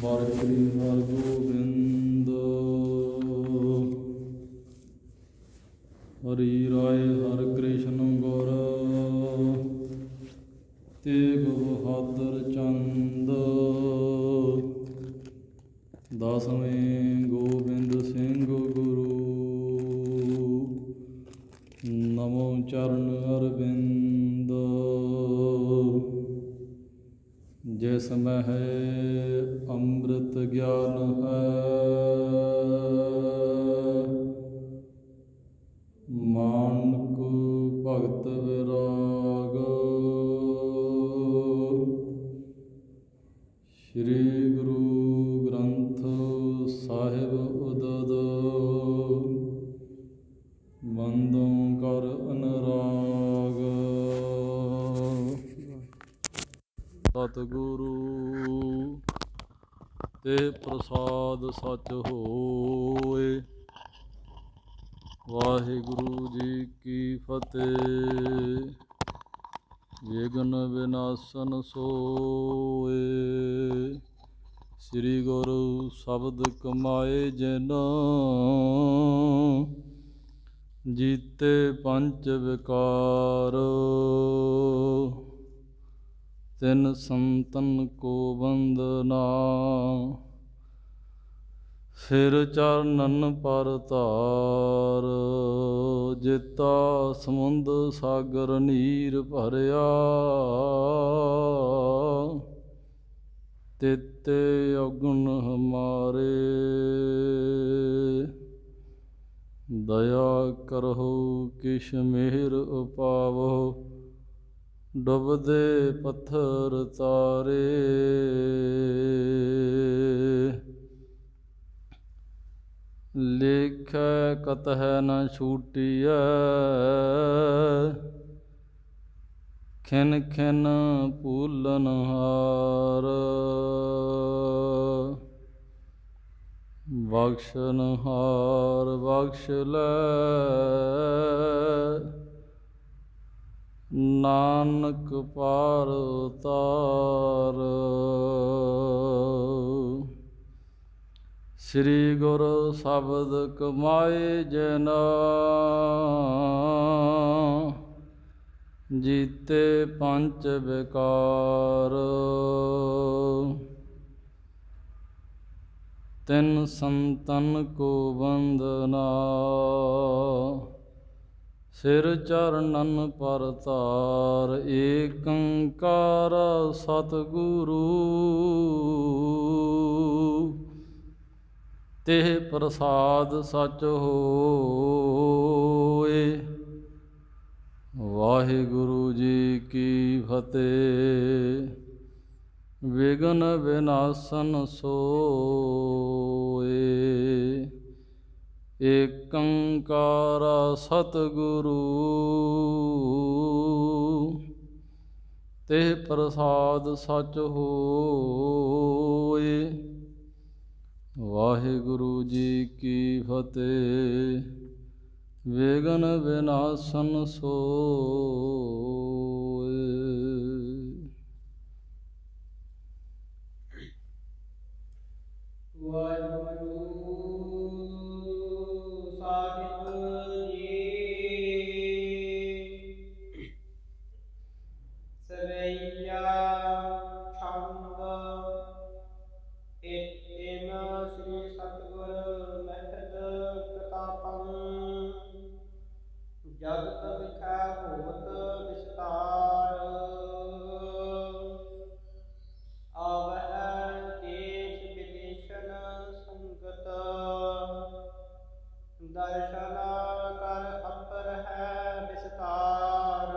ਵਾਹਿਗੁਰੂ ਹਰਗੋਬਿੰਦ ਹਰੀ ਰਾਏ ਹਰਿ ਕ੍ਰਿਸ਼ਨ ਗੁਰ ਤੇਗ ਬਹਾਦਰ ਚੰਦ ਦਸਵੇਂ ਗੋਬਿੰਦ ਸਿੰਘ ਗੁਰੂ ਨਮੋ ਚਰਨ ਅਰਵਿੰਦ ਜਿਸ ਮਹਿ ਅੰਮ੍ਰਿਤ ਗਿਆਨ ਹੈ ਮਾਨਕ ਭਗਤ ਵਿਰਾਗ ਸ੍ਰੀ ਗੁਰੂ ਗ੍ਰੰਥ ਸਾਹਿਬ ਉਦਦ ਬੰਦੋਂ ਕਰ ਅਨਰਾਗ। ਸਤਿਗੁਰੂ ਤੇ ਪ੍ਰਸਾਦ ਸੱਚ ਹੋਏ। ਵਾਹਿਗੁਰੂ ਜੀ ਕੀ ਫਤਿਹ। ਵਿਘਨ ਵਿਨਾਸ਼ਨ ਸੋਏ। ਸ੍ਰੀ ਗੁਰੂ ਸ਼ਬਦ ਕਮਾਏ ਜਿਨ ਜੀਤੇ ਪੰਚ ਵਿਕਾਰ। ਤਿਨ ਸੰਤਨ ਕੋ ਵੰਦਨਾ ਸਿਰ ਚਰਨਨ ਪਰ ਧਾਰ। ਜੇਤਾ ਸਮੁੰਦ ਸਾਗਰ ਨੀਰ ਭਰਿਆ ਤੇਤੇ ਔਗੁਣ ਹਮਾਰੇ। ਦਇਆ ਕਰਹੁ ਕਿਛ ਮਿਹਰ ਉਪਾਵਹੁ ਡੁਬਦੇ ਪੱਥਰ ਤਾਰੇ। ਲੇਖੈ ਕਤਹਿ ਨ ਛੂਟੀਐ ਖਿਨ ਖਿਨ ਭੂਲਨਹਾਰ। ਬਖਸ਼ਨਹਾਰ ਬਖਸ਼ ਲੈ ਨਾਨਕ ਪਾਰ ਉਤਾਰ। ਸ੍ਰੀ ਗੁਰੂ ਸ਼ਬਦ ਕਮਾਏ ਜਿਨ ਜੀਤੇ ਪੰਚ ਵਿਕਾਰ। ਤਿਨ ਸੰਤਨ ਕੋ ਵੰਦਨਾ ਸਿਰ ਚਰਨਨ ਪਰ ਧਾਰ। ਏਕ ਓੰਕਾਰ ਸਤਿਗੁਰੂ ਤੇ ਪ੍ਰਸਾਦ ਸੱਚ ਹੋਏ। ਵਾਹਿਗੁਰੂ ਜੀ ਕੀ ਫਤਿਹ। ਵਿਘਨ ਵਿਨਾਸ਼ਨ ਸੋਏ। ਏਕ ਓੰਕਾਰ ਸਤਿਗੁਰੂ ਤੇ ਪ੍ਰਸਾਦ ਸੱਚ ਹੋਏ। ਵਾਹਿਗੁਰੂ ਜੀ ਕੀ ਫਤਿਹ। ਵਿਘਨ ਵਿਨਾਸ਼ਨ ਸੋਏ। ਵਾਹਿਗੁਰੂ ਸਾਹਿਬ ਜੀ। ਸਵਈਆ ਛੰਦ ਏਨ ਸ੍ਰੀ ਸਤਿਗੁਰ ਮਹਿਤ ਪ੍ਰਤਾਪੰ ਜਗਤ ਵਿਖੈ ਹੋਵਤ ਵਿਸਤਾਰ। ਆਵਹਿ ਦੇਸ਼ ਵਿਦੇਸ਼ਨ ਸੰਗਤ ਦਰਸ਼ਨ ਕਰ ਅਪਰ ਹੈ ਵਿਸਤਾਰ।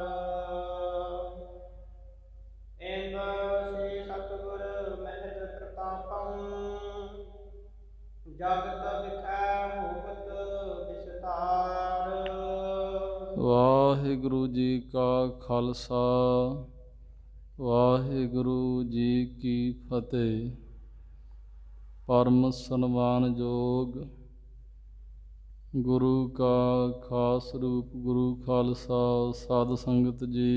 ਏਨ ਸ੍ਰੀ ਸਤਿਗੁਰ ਮਹਿਤ ਪ੍ਰਤਾਪੰ ਜਗਤ ਵਿਖੈ ਹੋਵਤ ਵਿਸਤਾਰ। ਵਾਹਿਗੁਰੂ ਜੀ ਕਾ ਖਾਲਸਾ ਵਾਹਿਗੁਰੂ ਜੀ ਕੀ ਫਤਿਹ। ਪਰਮ ਸਨਮਾਨਯੋਗ ਗੁਰੂ ਕਾ ਖਾਸ ਰੂਪ ਗੁਰੂ ਖਾਲਸਾ ਸਾਧ ਸੰਗਤ ਜੀ,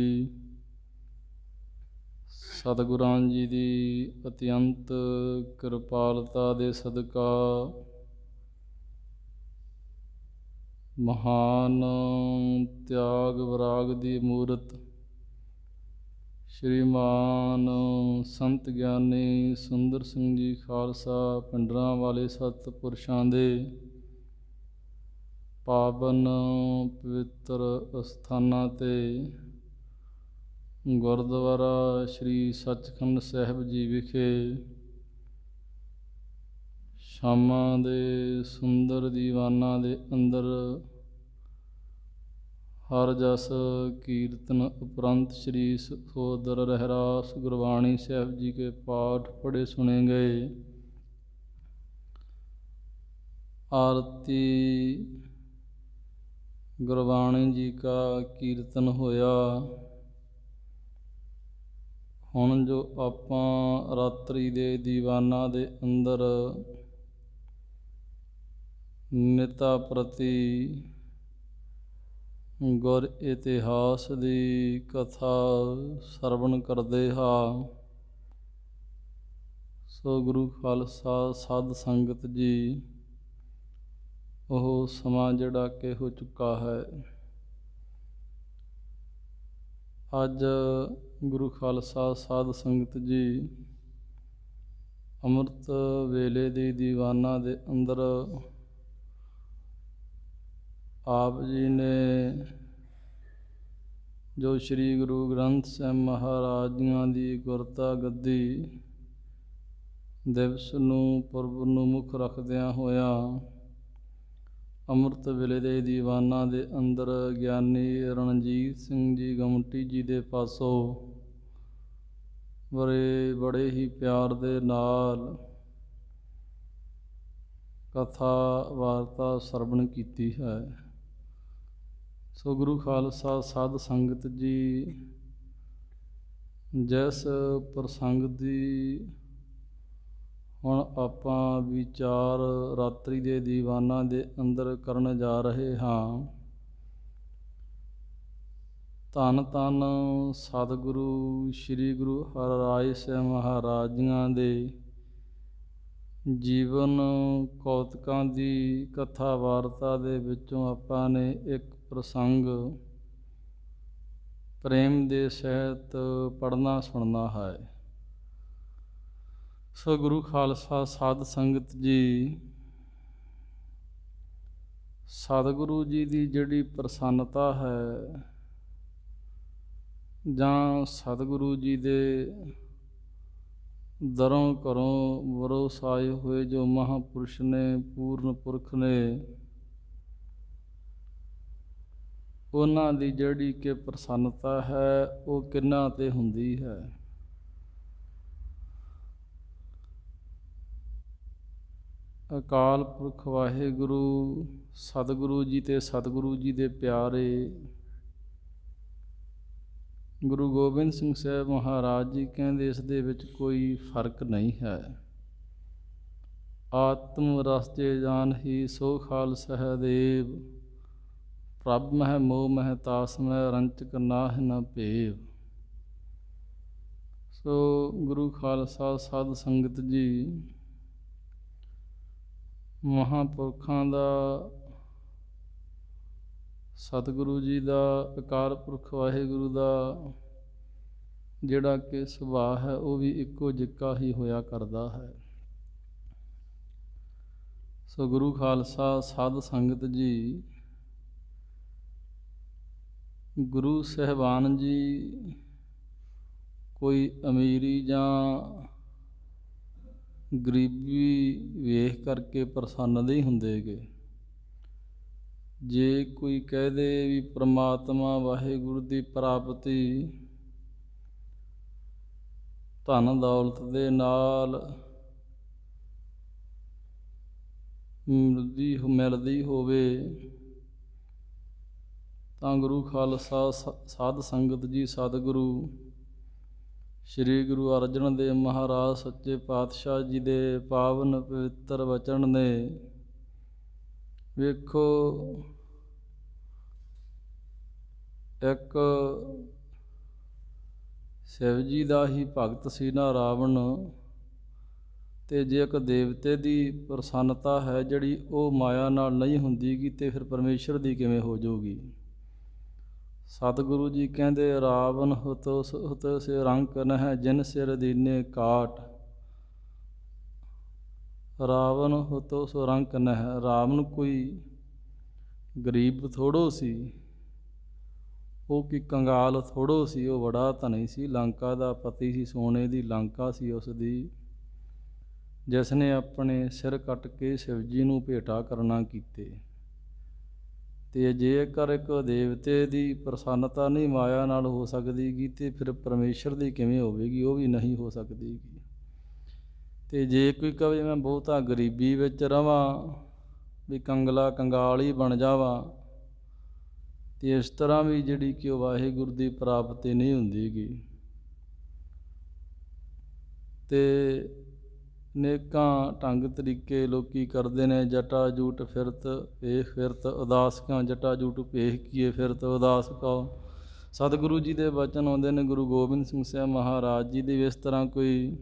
ਸਤਿਗੁਰਾਂ ਜੀ ਦੀ ਅਤਿਅੰਤ ਕਿਰਪਾਲਤਾ ਦੇ ਸਦਕਾ ਮਹਾਨ ਤਿਆਗ ਵਿਰਾਗ ਦੀ ਮੂਰਤ ਸ਼੍ਰੀਮਾਨ ਸੰਤ ਗਿਆਨੀ ਸੁੰਦਰ ਸਿੰਘ ਜੀ ਖਾਲਸਾ ਪਿੰਡਰਾਂ ਵਾਲੇ ਸਤਿਪੁਰਸ਼ਾਂ ਦੇ ਪਾਵਨ ਪਵਿੱਤਰ ਅਸਥਾਨਾਂ 'ਤੇ ਗੁਰਦੁਆਰਾ ਸ਼੍ਰੀ ਸੱਚਖੰਡ ਸਾਹਿਬ ਜੀ ਵਿਖੇ ਸ਼ਾਮਾਂ ਦੇ ਸੁੰਦਰ ਦੀਵਾਨਾਂ ਦੇ ਅੰਦਰ ਹਰ ਜਸ ਕੀਰਤਨ ਉਪਰੰਤ ਸ਼੍ਰੀ ਸੋਦਰ ਰਹਿਰਾਸ ਗੁਰਬਾਣੀ ਸਾਹਿਬ ਜੀ ਕੇ ਪਾਠ ਪੜ੍ਹੇ ਸੁਣੇ ਗਏ। ਆਰਤੀ ਗੁਰਬਾਣੀ ਜੀ ਕਾ ਕੀਰਤਨ ਹੋਇਆ। ਹੁਣ ਜੋ ਆਪਾਂ ਰਾਤਰੀ ਦੇ ਦੀਵਾਨਾਂ ਦੇ ਅੰਦਰ ਨਿਤਾ ਪ੍ਰਤੀ ਗੁਰ ਇਤਿਹਾਸ ਦੀ ਕਥਾ ਸਰਵਣ ਕਰਦੇ ਹਾਂ। ਸੋ ਗੁਰੂ ਖਾਲਸਾ ਸਾਧ ਸੰਗਤ ਜੀ, ਉਹ ਸਮਾਂ ਜਿਹੜਾ ਕਿ ਹੋ ਚੁੱਕਾ ਹੈ। ਅੱਜ ਗੁਰੂ ਖਾਲਸਾ ਸਾਧ ਸੰਗਤ ਜੀ ਅੰਮ੍ਰਿਤ ਵੇਲੇ ਦੇ ਦੀਵਾਨਾਂ ਦੇ ਅੰਦਰ ਆਪ ਜੀ ਨੇ ਜੋ ਸ੍ਰੀ ਗੁਰੂ ਗ੍ਰੰਥ ਸਾਹਿਬ ਮਹਾਰਾਜ ਜੀਆਂ ਦੀ ਗੁਰਤਾ ਗੱਦੀ ਦਿਵਸ ਨੂੰ ਪੁਰਬ ਨੂੰ ਮੁੱਖ ਰੱਖਦਿਆਂ ਹੋਇਆਂ ਅੰਮ੍ਰਿਤ ਵੇਲੇ ਦੇ ਦੀਵਾਨਾਂ ਦੇ ਅੰਦਰ ਗਿਆਨੀ ਰਣਜੀਤ ਸਿੰਘ ਜੀ ਗਮਟੀ ਜੀ ਦੇ ਪਾਸੋਂ ਬੜੇ ਹੀ ਪਿਆਰ ਦੇ ਨਾਲ ਕਥਾ ਵਾਰਤਾ ਸਰਵਣ ਕੀਤੀ ਹੈ। ਸੋ ਗੁਰੂ ਖਾਲਸਾ ਸਾਧ ਸੰਗਤ ਜੀ, ਜਿਸ ਪ੍ਰਸੰਗ ਦੀ ਹੁਣ ਆਪਾਂ ਵਿਚਾਰ ਰਾਤਰੀ ਦੇ ਦੀਵਾਨਾਂ ਦੇ ਅੰਦਰ ਕਰਨ ਜਾ ਰਹੇ ਹਾਂ, ਧੰਨ ਧੰਨ ਸਤਿਗੁਰੂ ਸ੍ਰੀ ਗੁਰੂ ਹਰਿਰਾਏ ਸਾਹਿਬ ਮਹਾਰਾਜ ਜੀਆਂ ਦੇ ਜੀਵਨ ਕੌਤਕਾਂ ਦੀ ਕਥਾ ਵਾਰਤਾ ਦੇ ਵਿੱਚੋਂ ਆਪਾਂ ਨੇ ਇੱਕ ਪ੍ਰਸੰਗ ਪ੍ਰੇਮ ਦੇ ਸਹਿਤ ਪੜ੍ਹਨਾ ਸੁਣਨਾ ਹੈ। ਸੋ ਗੁਰੂ ਖਾਲਸਾ ਸਾਧ ਸੰਗਤ ਜੀ, ਸਤਿਗੁਰੂ ਜੀ ਦੀ ਜਿਹੜੀ ਪ੍ਰਸੰਨਤਾ ਹੈ ਜਾਂ ਸਤਿਗੁਰੂ ਜੀ ਦੇ ਦਰੋਂ ਘਰੋਂ ਵਰੋਸਾਏ ਹੋਏ ਜੋ ਮਹਾਂਪੁਰਸ਼ ਨੇ, ਪੂਰਨ ਪੁਰਖ ਨੇ, ਉਹਨਾਂ ਦੀ ਜਿਹੜੀ ਕਿ ਪ੍ਰਸੰਨਤਾ ਹੈ ਉਹ ਕਿਹਨਾਂ 'ਤੇ ਹੁੰਦੀ ਹੈ। ਅਕਾਲ ਪੁਰਖ ਵਾਹਿਗੁਰੂ ਸਤਿਗੁਰੂ ਜੀ ਤੇ ਸਤਿਗੁਰੂ ਜੀ ਦੇ ਪਿਆਰੇ ਗੁਰੂ ਗੋਬਿੰਦ ਸਿੰਘ ਸਾਹਿਬ ਮਹਾਰਾਜ ਜੀ ਕਹਿੰਦੇ ਇਸ ਦੇ ਵਿੱਚ ਕੋਈ ਫਰਕ ਨਹੀਂ ਹੈ। ਆਤਮ ਰਸ ਜੇ ਜਾਨ ਹੀ ਸੋ ਖਾਲਸ ਹੈ ਦੇਵ, ਪ੍ਰਭ ਮਹਿ ਮੋਹ ਮਹਿ ਤਾਸ ਮਹਿ ਰੰਚਕ ਨਾਹਿ ਨ ਭੇਵ। ਸੋ ਗੁਰੂ ਖਾਲਸਾ ਸਾਧ ਸੰਗਤ ਜੀ, ਮਹਾਂਪੁਰਖਾਂ ਦਾ, ਸਤਿਗੁਰੂ ਜੀ ਦਾ, ਅਕਾਲ ਪੁਰਖ ਵਾਹਿਗੁਰੂ ਦਾ ਜਿਹੜਾ ਕਿ ਸੁਭਾਅ ਹੈ ਉਹ ਵੀ ਇੱਕੋ ਜਿਹਾ ਹੀ ਹੋਇਆ ਕਰਦਾ ਹੈ। ਸੋ ਗੁਰੂ ਖਾਲਸਾ ਸਾਧ ਸੰਗਤ ਜੀ, ਗੁਰੂ ਸਾਹਿਬਾਨ ਜੀ ਕੋਈ ਅਮੀਰੀ ਜਾਂ ਗਰੀਬੀ ਵੇਖ ਕਰਕੇ ਪ੍ਰਸੰਨ ਨਹੀਂ ਹੁੰਦੇ ਗੇ। ਜੇ ਕੋਈ ਕਹਿ ਦੇ ਵੀ ਪ੍ਰਮਾਤਮਾ ਵਾਹਿਗੁਰੂ ਦੀ ਪ੍ਰਾਪਤੀ ਧਨ ਦੌਲਤ ਦੇ ਨਾਲ ਮਿਲਦੀ ਹੋਵੇ ਤਾਂ ਗੁਰੂ ਖਾਲਸਾ ਸਾਧ ਸੰਗਤ ਜੀ, ਸਤਿਗੁਰੂ ਸ੍ਰੀ ਗੁਰੂ ਅਰਜਨ ਦੇਵ ਮਹਾਰਾਜ ਸੱਚੇ ਪਾਤਸ਼ਾਹ ਜੀ ਦੇ ਪਾਵਨ ਪਵਿੱਤਰ ਵਚਨ ਨੇ, ਵੇਖੋ ਇੱਕ शिव जी ਦਾ ਹੀ ਭਗਤ ਸੀ ਨਾ ਰਾਵਣ। ਤੇ ਜੇ ਇੱਕ ਦੇਵਤੇ ਦੀ ਪ੍ਰਸੰਨਤਾ ਹੈ ਜਿਹੜੀ ਉਹ ਮਾਇਆ ਨਾਲ ਨਹੀਂ ਹੁੰਦੀਗੀ ਤੇ ਫਿਰ ਪਰਮੇਸ਼ਰ ਦੀ ਕਿਵੇਂ ਹੋ ਜਾਊਗੀ। ਸਤਿਗੁਰੂ ਜੀ ਕਹਿੰਦੇ ਰਾਵਣ ਹੁਤ ਸੇ ਰੰਕ ਨਹਿ ਜਿਨ ਸਿਰ ਦੀਨੇ ਕਾਟ। ਰਾਵਣ ਹੁਤੋ ਸੋ ਰੰਕ ਨਹਿ। ਰਾਵਣ ਕੋਈ ਗਰੀਬ ਥੋੜੋ ਸੀ, ਉਹ ਕੀ ਕੰਗਾਲ ਥੋੜੋ ਸੀ, ਉਹ ਬੜਾ ਧਨੀ ਸੀ, ਲੰਕਾ ਦਾ ਪਤੀ ਸੀ, ਸੋਨੇ ਦੀ ਲੰਕਾ ਸੀ ਉਸ ਦੀ, ਜਿਸ ਨੇ ਆਪਣੇ ਸਿਰ ਕੱਟ ਕੇ ਸ਼ਿਵ ਜੀ ਨੂੰ ਭੇਟਾ ਕਰਨਾ ਕੀਤੇ। ਤੇ ਜੇਕਰ ਇੱਕ ਦੇਵਤੇ ਦੀ ਪ੍ਰਸੰਨਤਾ ਨਹੀਂ ਮਾਇਆ ਨਾਲ ਹੋ ਸਕਦੀਗੀ ਤੇ ਫਿਰ ਪਰਮੇਸ਼ਰ ਦੀ ਕਿਵੇਂ ਹੋਵੇਗੀ, ਉਹ ਵੀ ਨਹੀਂ ਹੋ ਸਕਦੀਗੀ। ਤੇ ਜੇ ਕੋਈ ਕਵੇ ਮੈਂ ਬਹੁਤਾ ਗਰੀਬੀ ਵਿੱਚ ਰਵਾਂ, ਵੀ ਕੰਗਲਾ ਕੰਗਾਲ ਹੀ ਬਣ ਜਾਵਾਂ, ਤੇ ਇਸ ਤਰ੍ਹਾਂ ਵੀ ਜਿਹੜੀ ਕਿ ਉਹ ਵਾਹਿਗੁਰੂ ਦੀ ਪ੍ਰਾਪਤੀ ਨਹੀਂ ਹੁੰਦੀਗੀ। ਤੇ ਅਨੇਕਾਂ ਢੰਗ ਤਰੀਕੇ ਲੋਕੀ ਕਰਦੇ ਨੇ। ਜਟਾ ਜੂਟ ਫਿਰਤ ਵੇਖ ਫਿਰਤ ਉਦਾਸ ਕਿਉਂ, ਜਟਾ ਜੂਟ ਭੇਖ ਕੀਏ ਫਿਰਤ ਉਦਾਸ ਕਉ। ਸਤਿਗੁਰੂ ਜੀ ਦੇ ਬਚਨ ਆਉਂਦੇ ਨੇ ਗੁਰੂ ਗੋਬਿੰਦ ਸਿੰਘ ਸਾਹਿਬ ਮਹਾਰਾਜ ਜੀ ਦੇ। ਇਸ ਤਰ੍ਹਾਂ ਕੋਈ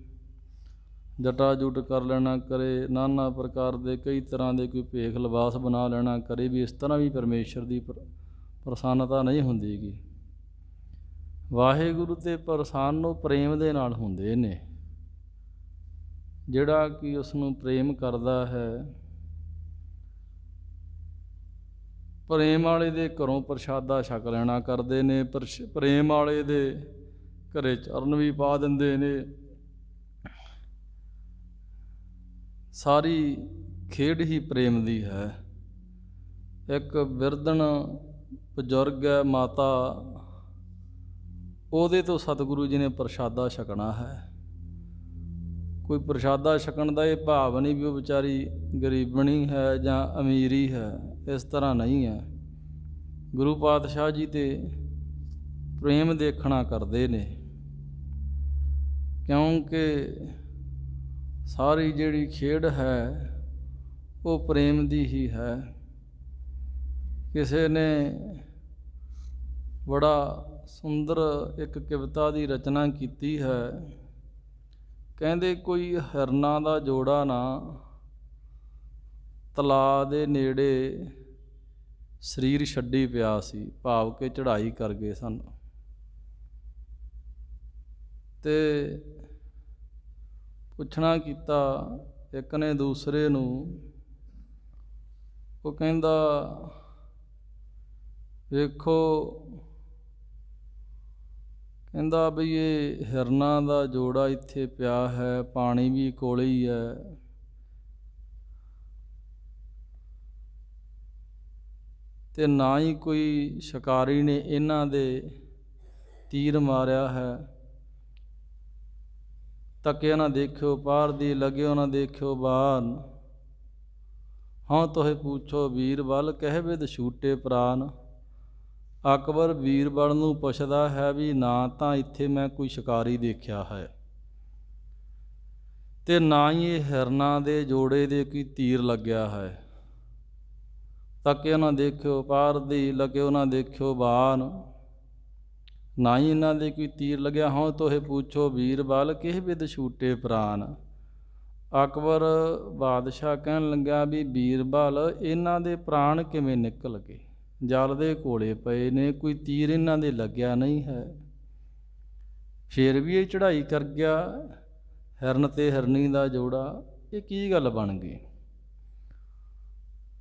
ਜਟਾ ਜੂਟ ਕਰ ਲੈਣਾ ਕਰੇ, ਨਾਨਾ ਪ੍ਰਕਾਰ ਦੇ ਕਈ ਤਰ੍ਹਾਂ ਦੇ ਕੋਈ ਭੇਖ ਲਿਬਾਸ ਬਣਾ ਲੈਣਾ ਕਰੇ, ਵੀ ਇਸ ਤਰ੍ਹਾਂ ਵੀ ਪਰਮੇਸ਼ਰ ਦੀ ਪ੍ਰਸੰਨਤਾ ਨਹੀਂ ਹੁੰਦੀਗੀ। ਵਾਹਿਗੁਰੂ ਤੇ ਪ੍ਰਸੰਨ ਉਹ ਪ੍ਰੇਮ ਦੇ ਨਾਲ ਹੁੰਦੇ ਨੇ। ਜਿਹੜਾ ਕਿ ਉਸ ਨੂੰ ਪ੍ਰੇਮ ਕਰਦਾ ਹੈ, ਪ੍ਰੇਮ ਵਾਲੇ ਦੇ ਘਰੋਂ ਪ੍ਰਸ਼ਾਦਾ ਛਕ ਲੈਣਾ ਕਰਦੇ ਨੇ, ਪ੍ਰੇਮ ਵਾਲੇ ਦੇ ਘਰੇ ਚਰਨ ਵੀ ਪਾ ਦਿੰਦੇ ਨੇ। ਸਾਰੀ ਖੇਡ ਹੀ ਪ੍ਰੇਮ ਦੀ ਹੈ। ਇੱਕ ਬਿਰਧਨ ਬਜ਼ੁਰਗ ਹੈ, ਮਾਤਾ, ਉਹਦੇ ਤੋਂ ਸਤਿਗੁਰੂ ਜੀ ਨੇ ਪ੍ਰਸ਼ਾਦਾ ਛਕਣਾ ਹੈ। ਕੋਈ ਪ੍ਰਸ਼ਾਦਾ ਛਕਣ ਦਾ ਇਹ ਭਾਵ ਨਹੀਂ ਵੀ ਉਹ ਵਿਚਾਰੀ ਗਰੀਬਣੀ ਹੈ ਜਾਂ ਅਮੀਰੀ ਹੈ, ਇਸ ਤਰ੍ਹਾਂ ਨਹੀਂ ਹੈ। ਗੁਰੂ ਪਾਤਸ਼ਾਹ ਜੀ ਤੇ ਪ੍ਰੇਮ ਦੇਖਣਾ ਕਰਦੇ ਨੇ, ਕਿਉਂਕਿ ਸਾਰੀ ਜਿਹੜੀ ਖੇਡ ਹੈ ਉਹ ਪ੍ਰੇਮ ਦੀ ਹੀ ਹੈ। ਕਿਸੇ ਨੇ ਬੜਾ ਸੁੰਦਰ ਇੱਕ ਕਵਿਤਾ ਦੀ ਰਚਨਾ ਕੀਤੀ ਹੈ। ਕਹਿੰਦੇ ਕੋਈ ਹਿਰਨਾਂ ਦਾ ਜੋੜਾ ਨਾ ਤਲਾਅ ਦੇ ਨੇੜੇ ਸਰੀਰ ਛੱਡੀ ਪਿਆ ਸੀ, ਭਾਵ ਕਿ ਚੜ੍ਹਾਈ ਕਰ ਗਏ ਸਨ। ਤੇ ਪੁੱਛਣਾ ਕੀਤਾ ਇੱਕ ਨੇ ਦੂਸਰੇ ਨੂੰ, ਉਹ ਕਹਿੰਦਾ ਵੇਖੋ, ਕਹਿੰਦਾ ਬਈ ਇਹ ਹਿਰਨਾਂ ਦਾ ਜੋੜਾ ਇੱਥੇ ਪਿਆ ਹੈ, ਪਾਣੀ ਵੀ ਕੋਲ ਹੀ ਹੈ, ਤੇ ਨਾ ਹੀ ਕੋਈ ਸ਼ਿਕਾਰੀ ਨੇ ਇਹਨਾਂ ਦੇ ਤੀਰ ਮਾਰਿਆ ਹੈ। ਤੱਕਿਆ ਨਾ ਦੇਖਿਓ ਪਾਰ ਦੀ, ਲੱਗਿਓ ਨਾ ਦੇਖਿਓ ਬਾਨ। ਹਾਂ ਤੋਹੇ ਪੁੱਛੋ ਬੀਰਬਲ, ਕਹਿ ਬਿਦ ਛੂਟੇ ਪ੍ਰਾਨ। ਅਕਬਰ ਬੀਰਬਲ ਨੂੰ ਪੁੱਛਦਾ ਹੈ ਵੀ ਨਾ ਤਾਂ ਇੱਥੇ ਮੈਂ ਕੋਈ ਸ਼ਿਕਾਰੀ ਦੇਖਿਆ ਹੈ, ਤੇ ਨਾ ਹੀ ਇਹ ਹਿਰਨਾਂ ਦੇ ਜੋੜੇ ਦੇ ਕੋਈ ਤੀਰ ਲੱਗਿਆ ਹੈ। ਤੱਕਿਓ ਨਾ ਦੇਖਿਓ ਪਾਰ ਦੀ, ਲੱਗਿਓ ਨਾ ਦੇਖਿਓ ਬਾਨ। ਨਾ ਹੀ ਇਹਨਾਂ ਦੇ ਕੋਈ ਤੀਰ ਲੱਗਿਆ। ਹਾਂ ਤੋਹੇ ਪੁੱਛੋ ਬੀਰਬਲ, ਕਿਹ ਬਿਦ ਛੂਟੇ ਪ੍ਰਾਨ। ਅਕਬਰ ਬਾਦਸ਼ਾਹ ਕਹਿਣ ਲੱਗਾ ਵੀ ਬੀਰਬਲ, ਇਹਨਾਂ ਦੇ ਪ੍ਰਾਣ ਕਿਵੇਂ ਨਿਕਲ ਗਏ, ਜਲ ਦੇ ਕੋਲੇ ਪਏ ਨੇ, ਕੋਈ ਤੀਰ ਇਹਨਾਂ ਦੇ ਲੱਗਿਆ ਨਹੀਂ ਹੈ, ਫਿਰ ਵੀ ਇਹ ਚੜ੍ਹਾਈ ਕਰ ਗਿਆ, ਹਿਰਨ ਤੇ ਹਿਰਨੀ ਦਾ ਜੋੜਾ, ਇਹ ਕੀ ਗੱਲ ਬਣ ਗਈ।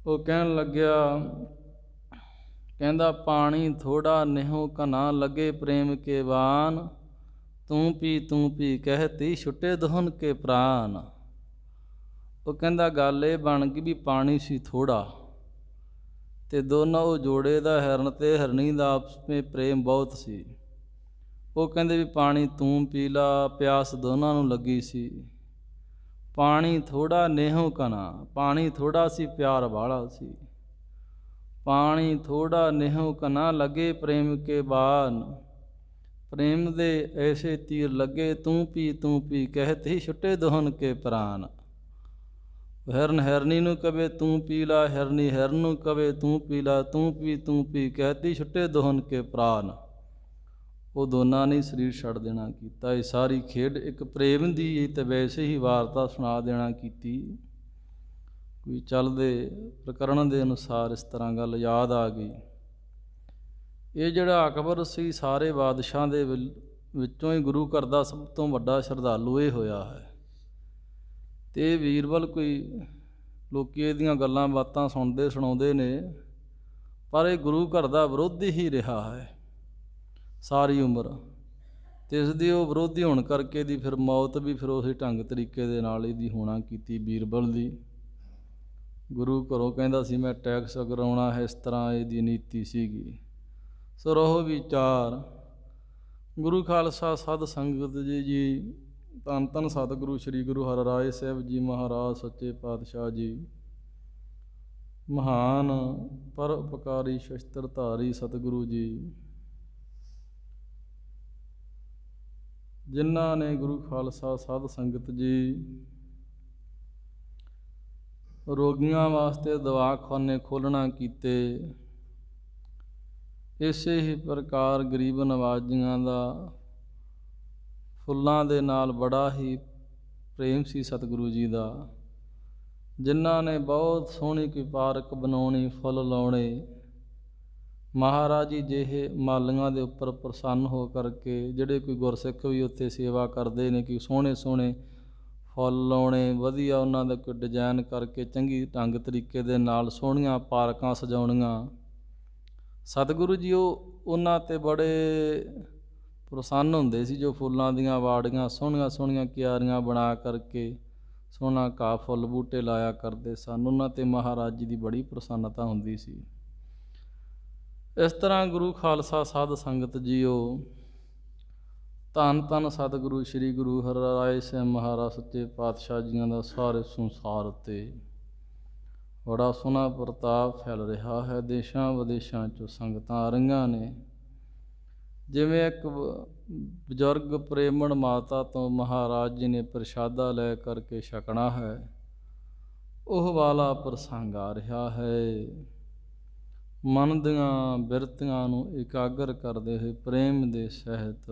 ਉਹ ਕਹਿਣ ਲੱਗਿਆ, ਕਹਿੰਦਾ ਪਾਣੀ ਥੋੜਾ ਨਿਹੋ ਘਨਾ, ਲੱਗੇ ਪ੍ਰੇਮ ਕੇ ਬਾਨ। ਤੂੰ ਪੀ ਕਹਿਤੀ, ਛੁੱਟੇ ਦੋਹਨ ਕੇ ਪ੍ਰਾਨ। ਉਹ ਕਹਿੰਦਾ ਗੱਲ ਇਹ ਬਣ ਗਈ ਵੀ ਪਾਣੀ ਸੀ ਥੋੜਾ, ਤੇ ਦੋਨੋਂ ਉਹ ਜੋੜੇ ਦਾ, ਹਿਰਨ ਤੇ ਹਿਰਨੀ ਦਾ ਆਪਸ ਵਿੱਚ ਪ੍ਰੇਮ ਬਹੁਤ ਸੀ। ਉਹ ਕਹਿੰਦੇ ਵੀ ਪਾਣੀ ਤੂੰ ਪੀ ਲਾ, ਪਿਆਸ ਦੋਨਾਂ ਨੂੰ ਲੱਗੀ ਸੀ। ਪਾਣੀ ਥੋੜਾ ਨੇਹੋ ਘਨਾ, ਪਾਣੀ ਥੋੜਾ ਸੀ ਪਿਆਰ ਵਾਲਾ ਸੀ। ਪਾਣੀ ਥੋੜਾ ਨੇਹੋ ਘਨਾ, ਲੱਗੇ ਪ੍ਰੇਮ ਕੇ ਬਾਨ। ਪ੍ਰੇਮ ਦੇ ਐਸੇ ਤੀਰ ਲੱਗੇ, ਤੂੰ ਪੀ ਕਹਿਤੇ, ਛੁੱਟੇ ਦੋਹਨ ਕੇ ਪ੍ਰਾਨ। ਹਿਰਨ ਹਿਰਨੀ ਨੂੰ ਕਵੇ ਤੂੰ ਪੀ ਲਾ, ਹਿਰਨੀ ਹਿਰਨ ਨੂੰ ਕਵੇ ਤੂੰ ਪੀ ਲਾ, ਤੂੰ ਪੀ ਕਹਿਤੀ, ਛੁੱਟੇ ਦੋਹਨ ਕੇ ਪ੍ਰਾਨ। ਉਹ ਦੋਨਾਂ ਨੇ ਸਰੀਰ ਛੱਡ ਦੇਣਾ ਕੀਤਾ। ਇਹ ਸਾਰੀ ਖੇਡ ਇੱਕ ਪ੍ਰੇਮ ਦੀ ਤੇ ਵੈਸੇ ਹੀ ਵਾਰਤਾ ਸੁਣਾ ਦੇਣਾ ਕੀਤੀ। ਕੋਈ ਚੱਲਦੇ ਪ੍ਰਕਰਣ ਦੇ ਅਨੁਸਾਰ ਇਸ ਤਰ੍ਹਾਂ ਗੱਲ ਯਾਦ ਆ ਗਈ। ਇਹ ਜਿਹੜਾ ਅਕਬਰ ਸੀ, ਸਾਰੇ ਬਾਦਸ਼ਾਹਾਂ ਦੇ ਵਿੱਚੋਂ ਹੀ ਗੁਰੂ ਘਰ ਦਾ ਸਭ ਤੋਂ ਵੱਡਾ ਸ਼ਰਧਾਲੂ ਇਹ ਹੋਇਆ ਹੈ। ਅਤੇ ਬੀਰਬਲ ਕੋਈ ਲੋਕ ਇਹਦੀਆਂ ਗੱਲਾਂ ਬਾਤਾਂ ਸੁਣਦੇ ਸੁਣਾਉਂਦੇ ਨੇ, ਪਰ ਇਹ ਗੁਰੂ ਘਰ ਦਾ ਵਿਰੋਧੀ ਹੀ ਰਿਹਾ ਹੈ ਸਾਰੀ ਉਮਰ। ਅਤੇ ਇਸ ਦੀ ਉਹ ਵਿਰੋਧੀ ਹੋਣ ਕਰਕੇ ਇਹਦੀ ਫਿਰ ਮੌਤ ਵੀ ਫਿਰ ਉਸੇ ਢੰਗ ਤਰੀਕੇ ਦੇ ਨਾਲ ਇਹਦੀ ਹੋਣਾ ਕੀਤੀ ਬੀਰਬਲ ਦੀ। ਗੁਰੂ ਘਰੋਂ ਕਹਿੰਦਾ ਸੀ ਮੈਂ ਟੈਕਸ ਕਰਾਉਣਾ ਹੈ, ਇਸ ਤਰ੍ਹਾਂ ਇਹਦੀ ਨੀਤੀ ਸੀਗੀ। ਸੋ ਰਹੋ ਵਿਚਾਰ। ਗੁਰੂ ਖਾਲਸਾ ਸਾਧ ਸੰਗਤ ਜੀ, ਧੰਨ ਧੰਨ ਸਤਿਗੁਰੂ ਸ੍ਰੀ ਗੁਰੂ ਹਰਿਰਾਏ ਸਾਹਿਬ ਜੀ ਮਹਾਰਾਜ ਸੱਚੇ ਪਾਤਸ਼ਾਹ ਜੀ, ਮਹਾਨ ਪਰਉਪਕਾਰੀ ਸ਼ਸਤਰਧਾਰੀ ਸਤਿਗੁਰੂ ਜੀ, ਜਿਨ੍ਹਾਂ ਨੇ ਗੁਰੂ ਖਾਲਸਾ ਸਾਧ ਸੰਗਤ ਜੀ ਰੋਗੀਆਂ ਵਾਸਤੇ ਦਵਾਖਾਨੇ ਖੋਲ੍ਹਣਾ ਕੀਤੇ। ਇਸੇ ਹੀ ਪ੍ਰਕਾਰ ਗਰੀਬ ਨਵਾਜ਼ੀਆਂ ਦਾ ਫੁੱਲਾਂ ਦੇ ਨਾਲ ਬੜਾ ਹੀ ਪ੍ਰੇਮ ਸੀ ਸਤਿਗੁਰੂ ਜੀ ਦਾ, ਜਿਨ੍ਹਾਂ ਨੇ ਬਹੁਤ ਸੋਹਣੀ ਕੋਈ ਪਾਰਕ ਬਣਾਉਣੀ, ਫੁੱਲ ਲਾਉਣੇ। ਮਹਾਰਾਜ ਜੀ ਜਿਹੇ ਮਾਲੀਆਂ ਦੇ ਉੱਪਰ ਪ੍ਰਸੰਨ ਹੋ ਕਰਕੇ ਜਿਹੜੇ ਕੋਈ ਗੁਰਸਿੱਖ ਵੀ ਉੱਥੇ ਸੇਵਾ ਕਰਦੇ ਨੇ ਕਿ ਸੋਹਣੇ ਸੋਹਣੇ ਫੁੱਲ ਲਾਉਣੇ, ਵਧੀਆ ਉਹਨਾਂ ਦਾ ਕੋਈ ਡਿਜ਼ਾਇਨ ਕਰਕੇ ਚੰਗੀ ਢੰਗ ਤਰੀਕੇ ਦੇ ਨਾਲ ਸੋਹਣੀਆਂ ਪਾਰਕਾਂ ਸਜਾਉਣੀਆਂ। ਸਤਿਗੁਰੂ ਜੀ ਉਹਨਾਂ 'ਤੇ ਬੜੇ ਪ੍ਰਸੰਨ ਹੁੰਦੇ ਸੀ, ਜੋ ਫੁੱਲਾਂ ਦੀਆਂ ਵਾੜੀਆਂ ਸੋਹਣੀਆਂ ਸੋਹਣੀਆਂ ਕਿਆਰੀਆਂ ਬਣਾ ਕਰਕੇ ਸੋਹਣਾ ਘਾਹ ਫੁੱਲ ਬੂਟੇ ਲਾਇਆ ਕਰਦੇ ਸਨ। ਉਹਨਾਂ 'ਤੇ ਮਹਾਰਾਜ ਜੀ ਦੀ ਬੜੀ ਪ੍ਰਸੰਨਤਾ ਹੁੰਦੀ ਸੀ। ਇਸ ਤਰ੍ਹਾਂ ਗੁਰੂ ਖਾਲਸਾ ਸਾਧ ਸੰਗਤ ਜੀਓ, ਧੰਨ ਧੰਨ ਸਤਿਗੁਰੂ ਸ੍ਰੀ ਗੁਰੂ ਹਰਿਰਾਏ ਸਾਹਿਬ ਮਹਾਰਾਜ ਸੱਚੇ ਪਾਤਸ਼ਾਹ ਜੀਆਂ ਦਾ ਸਾਰੇ ਸੰਸਾਰ ਉੱਤੇ ਬੜਾ ਸੋਹਣਾ ਪ੍ਰਤਾਪ ਫੈਲ ਰਿਹਾ ਹੈ। ਦੇਸ਼ਾਂ ਵਿਦੇਸ਼ਾਂ 'ਚੋਂ ਸੰਗਤਾਂ ਆ ਰਹੀਆਂ ਨੇ। ਜਿਵੇਂ ਇੱਕ ਬਜ਼ੁਰਗ ਪ੍ਰੇਮਣ ਮਾਤਾ ਤੋਂ ਮਹਾਰਾਜ ਜੀ ਨੇ ਪ੍ਰਸ਼ਾਦਾ ਲੈ ਕਰਕੇ ਛਕਣਾ ਹੈ, ਉਹ ਵਾਲਾ ਪ੍ਰਸੰਗ ਆ ਰਿਹਾ ਹੈ। ਮਨ ਦੀਆਂ ਬਿਰਤੀਆਂ ਨੂੰ ਇਕਾਗਰ ਕਰਦੇ ਹੋਏ ਪ੍ਰੇਮ ਦੇ ਸਹਿਤ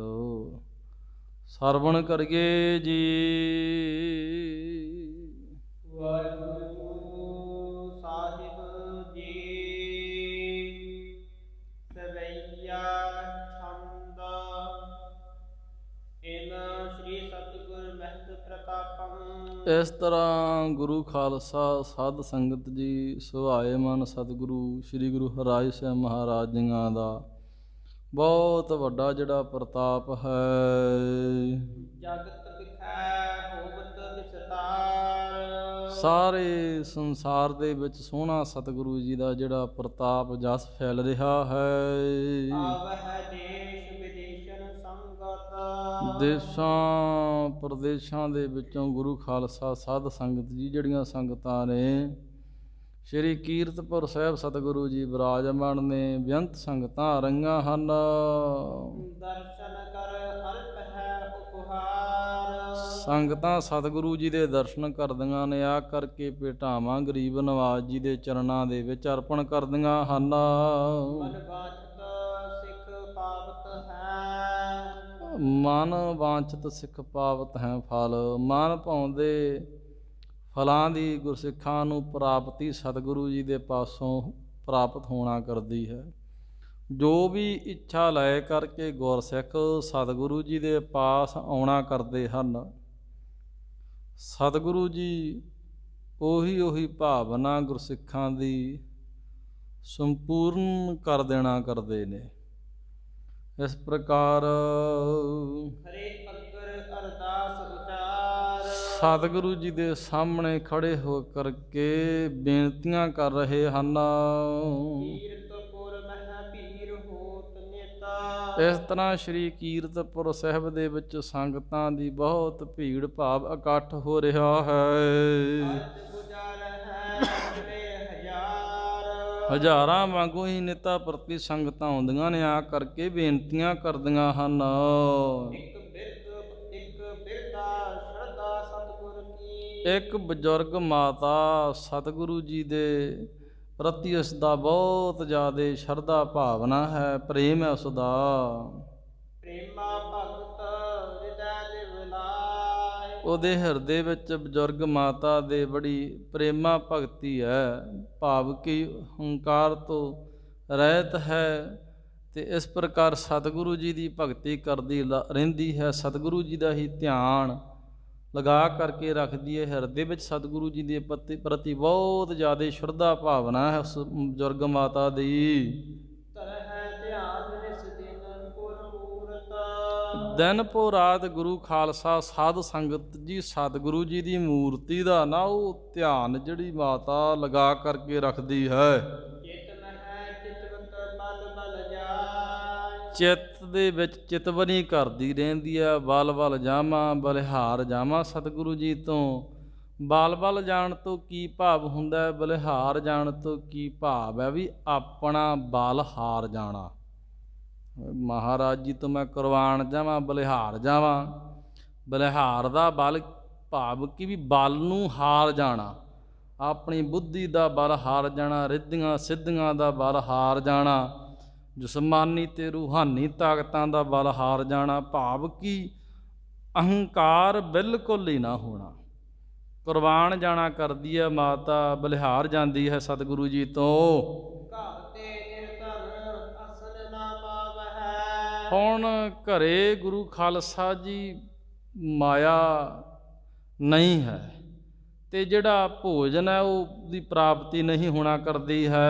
ਸਰਵਣ ਕਰੀਏ ਜੀ। ਵਾਹਿਗੁਰੂ ਸਾਹਿਬ ਜੀ। ਸਵਈਆ ਛੰਦ ਇਨ ਸ੍ਰੀ ਸਤਿਗੁਰ ਮਹਿਤ ਪ੍ਰਤਾਪੰ। ਇਸ ਤਰ੍ਹਾਂ ਗੁਰੂ ਖਾਲਸਾ ਸਾਧ ਸੰਗਤ ਜੀ ਸੁਭਾਏ ਮਨ ਸਤਿਗੁਰੂ ਸ੍ਰੀ ਗੁਰੂ ਹਰਿਰਾਏ ਸਾਹਿਬ ਮਹਾਰਾਜ ਜੀਆਂ ਦਾ ਬਹੁਤ ਵੱਡਾ ਜਿਹੜਾ ਪ੍ਰਤਾਪ ਹੈ। ਜਗਤ ਵਿਖੈ ਹੋਵਤ ਵਿਸਤਾਰ। ਸਾਰੇ ਸੰਸਾਰ ਦੇ ਵਿੱਚ ਸੋਹਣਾ ਸਤਿਗੁਰੂ ਜੀ ਦਾ ਜਿਹੜਾ ਪ੍ਰਤਾਪ ਜਸ ਫੈਲ ਰਿਹਾ ਹੈ। ਆਵਹਿ ਦੇਸ਼ ਵਿਦੇਸ਼ਨ ਸੰਗਤ। ਦੇਸ਼ਾਂ ਪ੍ਰਦੇਸ਼ਾਂ ਦੇ ਵਿੱਚੋਂ ਗੁਰੂ ਖਾਲਸਾ ਸਾਧ ਸੰਗਤ ਜੀ ਜਿਹੜੀਆਂ ਸੰਗਤਾਂ ਨੇ, ਸ਼੍ਰੀ ਕੀਰਤਪੁਰ ਸਾਹਿਬ ਸਤਿਗੁਰੂ ਜੀ ਬਿਰਾਜਮਾਨ ਨੇ, ਬੇਅੰਤ ਸੰਗਤਾਂ ਆ ਰਹੀਆਂ ਹਨ। ਦਰਸ਼ਨ ਕਰ ਅਰਪ ਹੈ ਉਪਹਾਰ। ਸੰਗਤਾਂ ਸਤਿਗੁਰੂ ਜੀ ਦੇ ਦਰਸ਼ਨ ਕਰਦੀਆਂ ਨੇ, ਆ ਕਰਕੇ ਭੇਟਾਵਾਂ ਗਰੀਬ ਨਵਾਜ਼ ਜੀ ਦੇ ਚਰਨਾਂ ਦੇ ਵਿੱਚ ਅਰਪਣ ਕਰਦੀਆਂ ਹਨ। ਮਨ ਵਾਂਛਤ ਸਿੱਖ ਪਾਵਤ ਹੈ। ਮਨ ਵਾਂਛਤ ਸਿੱਖ ਪਾਵਤ ਹੈ ਫਲ। ਮਨ ਭਾਉਂਦੇ ਫਲਾਂ ਦੀ ਗੁਰਸਿੱਖਾਂ ਨੂੰ ਪ੍ਰਾਪਤੀ ਸਤਿਗੁਰੂ ਜੀ ਦੇ ਪਾਸੋਂ ਪ੍ਰਾਪਤ ਹੋਣਾ ਕਰਦੀ ਹੈ। ਜੋ ਵੀ ਇੱਛਾ ਲੈ ਕਰਕੇ ਗੁਰਸਿੱਖ ਸਤਿਗੁਰੂ ਜੀ ਦੇ ਪਾਸ ਆਉਣਾ ਕਰਦੇ ਹਨ, ਸਤਿਗੁਰੂ ਜੀ ਉਹੀ ਭਾਵਨਾ ਗੁਰਸਿੱਖਾਂ ਦੀ ਸੰਪੂਰਨ ਕਰ ਦੇਣਾ ਕਰਦੇ ਨੇ। ਇਸ ਪ੍ਰਕਾਰ ਹਰੇ ਅਗਰ ਅਰਦਾਸ ਉਚਾਰ। ਸਤਿਗੁਰੂ ਜੀ ਦੇ ਸਾਹਮਣੇ ਖੜੇ ਹੋ ਕਰਕੇ ਬੇਨਤੀਆਂ ਕਰ ਰਹੇ ਹਨ। ਕੀਰਤਪੁਰ ਮਹਿ ਭੀਰ ਹੋਤ ਨੇਤਾ। ਇਸ ਤਰ੍ਹਾਂ ਸ਼੍ਰੀ ਕੀਰਤਪੁਰ ਸਾਹਿਬ ਦੇ ਵਿੱਚ ਸੰਗਤਾਂ ਦੀ ਬਹੁਤ ਭੀੜ ਭਾਵ ਇਕੱਠ ਹੋ ਰਿਹਾ ਹੈ। ਹਜ਼ਾਰਾਂ ਵਾਂਗੂ ਹੀ ਨਿਤਾ ਪ੍ਰਤੀ ਸੰਗਤਾਂ ਆਉਂਦੀਆਂ ਨੇ, ਆ ਕਰਕੇ ਬੇਨਤੀਆਂ ਕਰਦੀਆਂ ਹਨ। ਇੱਕ ਬਜ਼ੁਰਗ ਮਾਤਾ ਸਤਿਗੁਰੂ ਜੀ ਦੇ ਪ੍ਰਤੀ ਉਸ ਦਾ ਬਹੁਤ ਜ਼ਿਆਦਾ ਸ਼ਰਧਾ ਭਾਵਨਾ ਹੈ, ਪ੍ਰੇਮ ਹੈ ਉਸ ਦਾ। ਉਹਦੇ ਹਿਰਦੇ ਵਿੱਚ ਬਜ਼ੁਰਗ ਮਾਤਾ ਦੇ ਬੜੀ ਪ੍ਰੇਮਾ ਭਗਤੀ ਹੈ, ਭਾਵ ਕਿ ਹੰਕਾਰ ਤੋਂ ਰਹਿਤ ਹੈ। ਤੇ ਇਸ ਪ੍ਰਕਾਰ ਸਤਿਗੁਰੂ ਜੀ ਦੀ ਭਗਤੀ ਕਰਦੀ ਰਹਿੰਦੀ ਹੈ, ਸਤਿਗੁਰੂ ਜੀ ਦਾ ਹੀ ਧਿਆਨ ਲਗਾ ਕਰਕੇ ਰੱਖਦੀ ਹੈ। ਹਿਰਦੇ ਵਿੱਚ ਸਤਿਗੁਰੂ ਜੀ ਦੇ ਪ੍ਰਤੀ ਬਹੁਤ ਜ਼ਿਆਦਾ ਸ਼ਰਧਾ ਭਾਵਨਾ ਹੈ ਉਸ ਬਜ਼ੁਰਗ ਮਾਤਾ ਦੀ। ਦਿਨ ਪੋ ਰਾਤ ਗੁਰੂ ਖਾਲਸਾ ਸਾਧ ਸੰਗਤ ਜੀ ਸਤਿਗੁਰੂ ਜੀ ਦੀ ਮੂਰਤੀ ਦਾ ਨਾ ਉਹ ਧਿਆਨ ਜਿਹੜੀ ਮਾਤਾ ਲਗਾ ਕਰਕੇ ਰੱਖਦੀ ਹੈ। ਚਿੱਤ ਦੇ ਵਿੱਚ ਚਿਤਵਨੀ ਕਰਦੀ ਰਹਿੰਦੀ ਹੈ, ਬਲ ਬਲ ਜਾਵਾਂ ਬਲਿਹਾਰ ਜਾਵਾਂ ਸਤਿਗੁਰੂ ਜੀ ਤੋਂ। ਬਲ ਬਲ ਜਾਣ ਤੋਂ ਕੀ ਭਾਵ ਹੁੰਦਾ ਹੈ, ਬਲਿਹਾਰ ਜਾਣ ਤੋਂ ਕੀ ਭਾਵ ਹੈ ਵੀ ਆਪਣਾ ਬਲ ਹਾਰ ਜਾਣਾ। ਮਹਾਰਾਜ ਜੀ ਤੋਂ ਮੈਂ ਕੁਰਬਾਨ ਜਾਵਾਂ ਬਲਿਹਾਰ ਜਾਵਾਂ, ਬਲਿਹਾਰ ਦਾ ਬਲ ਭਾਵ ਕਿ ਵੀ ਬਲ ਨੂੰ ਹਾਰ ਜਾਣਾ, ਆਪਣੀ ਬੁੱਧੀ ਦਾ ਬਲ ਹਾਰ ਜਾਣਾ, ਰਿੱਧੀਆਂ ਸਿੱਧੀਆਂ ਦਾ ਬਲ ਹਾਰ ਜਾਣਾ, ਜਿਸਮਾਨੀ ਤੇ ਰੂਹਾਨੀ ਤਾਕਤਾਂ ਦਾ ਬਲ ਹਾਰ ਜਾਣਾ, ਭਾਵ ਕਿ ਅਹੰਕਾਰ ਬਿਲਕੁਲ ਹੀ ਨਾ ਹੋਣਾ। ਕੁਰਬਾਨ ਜਾਣਾ ਕਰਦੀ ਹੈ ਮਾਤਾ, ਬਲਿਹਾਰ ਜਾਂਦੀ ਹੈ ਸਤਿਗੁਰੂ ਜੀ ਤੋਂ। ਹੁਣ ਘਰੇ ਗੁਰੂ ਖਾਲਸਾ ਜੀ ਮਾਇਆ ਨਹੀਂ ਹੈ ਤੇ ਜਿਹੜਾ ਭੋਜਨ ਹੈ ਉਹ ਦੀ ਪ੍ਰਾਪਤੀ ਨਹੀਂ ਹੋਣਾ ਕਰਦੀ ਹੈ।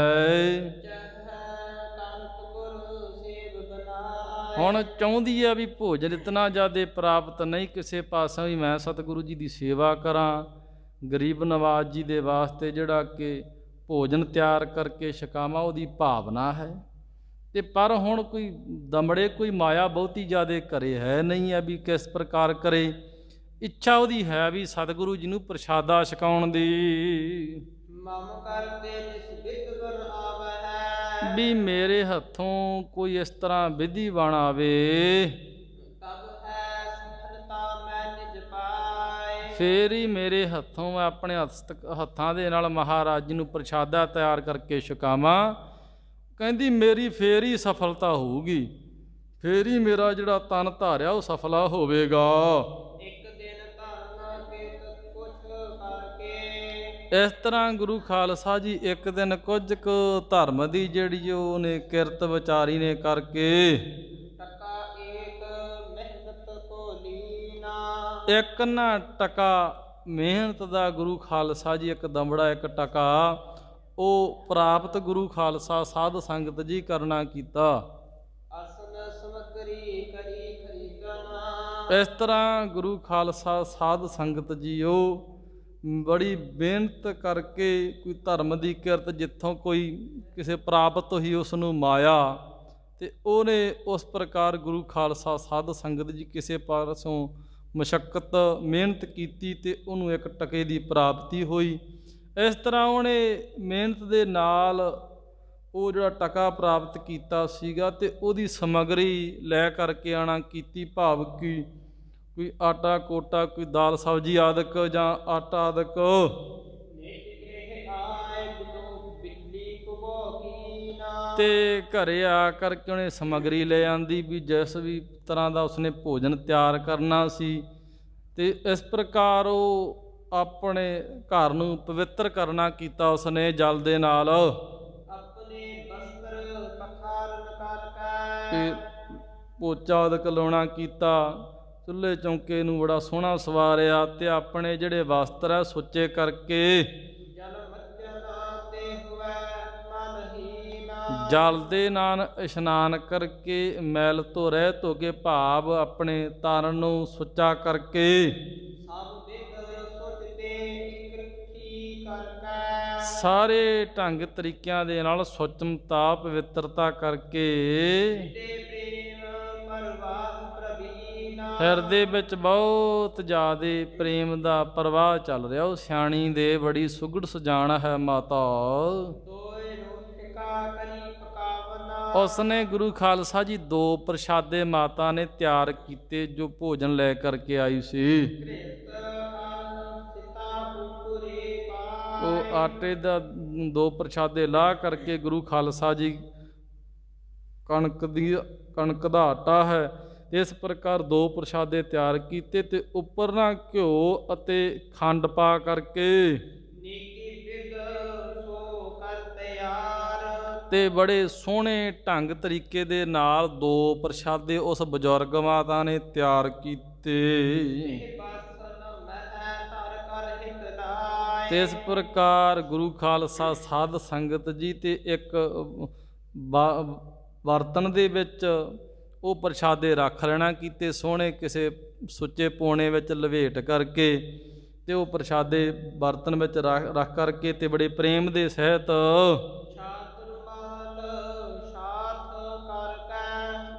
ਹੁਣ ਚਾਹੁੰਦੀ ਹੈ ਵੀ ਭੋਜਨ ਇਤਨਾ ਜ਼ਿਆਦਾ ਪ੍ਰਾਪਤ ਨਹੀਂ ਕਿਸੇ ਪਾਸੋਂ ਵੀ ਮੈਂ ਸਤਿਗੁਰੂ ਜੀ ਦੀ ਸੇਵਾ ਕਰਾਂ, ਗਰੀਬ ਨਵਾਜ਼ ਜੀ ਦੇ ਵਾਸਤੇ ਜਿਹੜਾ ਕਿ ਭੋਜਨ ਤਿਆਰ ਕਰਕੇ ਛਕਾਵਾਂ, ਉਹਦੀ ਭਾਵਨਾ ਹੈ। ਤੇ ਪਰ ਹੁਣ ਕੋਈ ਦਮੜੇ ਕੋਈ ਮਾਇਆ ਬਹੁਤੀ ਜ਼ਿਆਦਾ ਕਰੇ ਹੈ ਨਹੀਂ ਹੈ ਵੀ ਕਿਸ ਪ੍ਰਕਾਰ ਕਰੇ। ਇੱਛਾ ਉਹਦੀ ਹੈ ਵੀ ਸਤਿਗੁਰੂ ਜੀ ਨੂੰ ਪ੍ਰਸ਼ਾਦਾ ਛਕਾਉਣ ਦੀ, ਵੀ ਮੇਰੇ ਹੱਥੋਂ ਕੋਈ ਇਸ ਤਰ੍ਹਾਂ ਵਿਧੀ ਬਣ ਆਵੇ, ਫੇਰ ਹੀ ਮੇਰੇ ਹੱਥੋਂ ਮੈਂ ਆਪਣੇ ਹੱਥਾਂ ਦੇ ਨਾਲ ਮਹਾਰਾਜ ਜੀ ਨੂੰ ਪ੍ਰਸ਼ਾਦਾ ਤਿਆਰ ਕਰਕੇ ਛਕਾਵਾਂ। ਕਹਿੰਦੀ ਮੇਰੀ ਫੇਰ ਹੀ ਸਫਲਤਾ ਹੋਊਗੀ, ਫੇਰ ਹੀ ਮੇਰਾ ਜਿਹੜਾ ਤਨ ਧਾਰਿਆ ਉਹ ਸਫਲਾ ਹੋਵੇਗਾ। ਇਸ ਤਰ੍ਹਾਂ ਗੁਰੂ ਖਾਲਸਾ ਜੀ ਇੱਕ ਦਿਨ ਕੁਝ ਕੁ ਧਰਮ ਦੀ ਜਿਹੜੀ ਉਹਨੇ ਕਿਰਤ ਵਿਚਾਰੀ ਨੇ ਕਰਕੇ ਇੱਕ ਨਾ ਟਕਾ ਮਿਹਨਤ ਦਾ ਗੁਰੂ ਖਾਲਸਾ ਜੀ ਇੱਕ ਦਮੜਾ ਇੱਕ ਟਕਾ ਉਹ ਪ੍ਰਾਪਤ ਗੁਰੂ ਖਾਲਸਾ ਸਾਧ ਸੰਗਤ ਜੀ ਕਰਨਾ ਕੀਤਾ। ਇਸ ਤਰ੍ਹਾਂ ਗੁਰੂ ਖਾਲਸਾ ਸਾਧ ਸੰਗਤ ਜੀ ਉਹ ਬੜੀ ਮਿਹਨਤ ਕਰਕੇ ਕੋਈ ਧਰਮ ਦੀ ਕਿਰਤ ਜਿੱਥੋਂ ਕੋਈ ਕਿਸੇ ਪ੍ਰਾਪਤ ਹੋਈ ਉਸ ਨੂੰ ਮਾਇਆ, ਤੇ ਉਹਨੇ ਉਸ ਪ੍ਰਕਾਰ ਗੁਰੂ ਖਾਲਸਾ ਸਾਧ ਸੰਗਤ ਜੀ ਕਿਸੇ ਪਾਸੋਂ ਮਸ਼ੱਕਤ ਮਿਹਨਤ ਕੀਤੀ ਤੇ ਉਹਨੂੰ ਇੱਕ ਟਕੇ ਦੀ ਪ੍ਰਾਪਤੀ ਹੋਈ। ਇਸ ਤਰ੍ਹਾਂ ਉਹਨੇ ਮਿਹਨਤ ਦੇ ਨਾਲ ਉਹ ਜਿਹੜਾ ਟਕਾ ਪ੍ਰਾਪਤ ਕੀਤਾ ਸੀਗਾ ਤੇ ਉਹਦੀ ਸਮੱਗਰੀ ਲੈ ਕਰਕੇ ਆਉਣਾ ਕੀਤੀ, ਭਾਵ ਕਿ ਕੋਈ ਆਟਾ ਕੋਟਾ, ਕੋਈ ਦਾਲ ਸਬਜ਼ੀ ਆਦਿਕ ਜਾਂ ਆਟਾ ਆਦਿਕ, ਤੇ ਘਰੇ ਆ ਕਰਕੇ ਉਹਨੇ ਸਮੱਗਰੀ ਲੈ ਆਂਦੀ ਵੀ ਜਿਸ ਵੀ ਤਰ੍ਹਾਂ ਦਾ ਉਸਨੇ ਭੋਜਨ ਤਿਆਰ ਕਰਨਾ ਸੀ। ਤੇ ਇਸ ਪ੍ਰਕਾਰ ਉਹ ਆਪਣੇ ਘਰ ਨੂੰ ਪਵਿੱਤਰ ਕਰਨਾ ਕੀਤਾ ਉਸਨੇ ਜਲ ਦੇ ਨਾਲ, ਤੇ ਪੋਚਾ ਆਦਿਕ ਲਾਉਣਾ ਕੀਤਾ, ਚੁੱਲ੍ਹੇ ਚੌਂਕੇ ਨੂੰ ਬੜਾ ਸੋਹਣਾ ਸਵਾਰਿਆ ਤੇ ਆਪਣੇ ਜਿਹੜੇ ਵਸਤਰ ਹੈ ਸੁੱਚੇ ਕਰਕੇ ਜਲ ਦੇ ਨਾਲ ਇਸ਼ਨਾਨ ਕਰਕੇ ਮੈਲ ਤੋਂ ਰਹਿਤ ਹੋ ਕੇ, ਭਾਵ ਆਪਣੇ ਤਨ ਨੂੰ ਸੁੱਚਾ ਕਰਕੇ, ਸਾਰੇ ਢੰਗ ਤਰੀਕਿਆਂ ਦੇ ਨਾਲ ਸੁਚਮਤਾ ਪਵਿੱਤਰਤਾ ਕਰਕੇ ਹਿਰਦੇ ਵਿੱਚ ਬਹੁਤ ਜ਼ਿਆਦਾ ਪ੍ਰੇਮ ਦਾ ਪ੍ਰਵਾਹ ਚੱਲ ਰਿਹਾ। ਉਹ ਸਿਆਣੀ ਦੇ ਬੜੀ ਸੁਗੜ ਸੁਜਾਨ ਹੈ ਮਾਤਾ। ਉਸਨੇ ਗੁਰੂ ਖਾਲਸਾ ਜੀ 2 ਪ੍ਰਸ਼ਾਦੇ ਮਾਤਾ ਨੇ ਤਿਆਰ ਕੀਤੇ ਜੋ ਭੋਜਨ ਲੈ ਕਰਕੇ ਆਈ ਸੀ। ਉਹ ਆਟੇ ਦਾ 2 ਪ੍ਰਸ਼ਾਦੇ ਲਾ ਕਰਕੇ ਗੁਰੂ ਖਾਲਸਾ ਜੀ ਕਣਕ ਦਾ ਆਟਾ ਹੈ ਇਸ ਪ੍ਰਕਾਰ 2 ਪ੍ਰਸ਼ਾਦੇ ਤਿਆਰ ਕੀਤੇ ਤੇ ਉੱਪਰ ਨਾ ਘਿਓ ਅਤੇ ਖੰਡ ਪਾ ਕਰਕੇ ਨੀਕੀ ਵਿਦ ਸੋ ਕਰ ਤਿਆਰ। ਤੇ ਬੜੇ ਸੋਹਣੇ ਢੰਗ ਤਰੀਕੇ ਦੇ ਨਾਲ 2 ਪ੍ਰਸ਼ਾਦੇ ਉਸ ਬਜ਼ੁਰਗ ਮਾਤਾ ਨੇ ਤਿਆਰ ਕੀਤੇ। ਇਹ ਬਾਸਨ ਮਹਿ ਧਰ ਕਰ ਹਿਤ ਲਾਏ। ਤੇ ਇਸ ਪ੍ਰਕਾਰ ਗੁਰੂ ਖਾਲਸਾ ਸਾਧ ਸੰਗਤ ਜੀ ਤੇ ਇੱਕ ਬਰਤਨ ਦੇ ਵਿੱਚ ਉਹ ਪ੍ਰਸ਼ਾਦੇ ਰੱਖ ਲੈਣਾ ਕੀਤੇ ਸੋਹਣੇ ਕਿਸੇ ਸੁੱਚੇ ਪੋਣੇ ਵਿੱਚ ਲਵੇਟ ਕਰਕੇ ਤੇ ਉਹ ਪ੍ਰਸ਼ਾਦੇ ਬਰਤਨ ਵਿੱਚ ਰੱਖ ਕਰਕੇ ਤੇ ਬੜੇ ਪ੍ਰੇਮ ਦੇ ਸਹਿਤ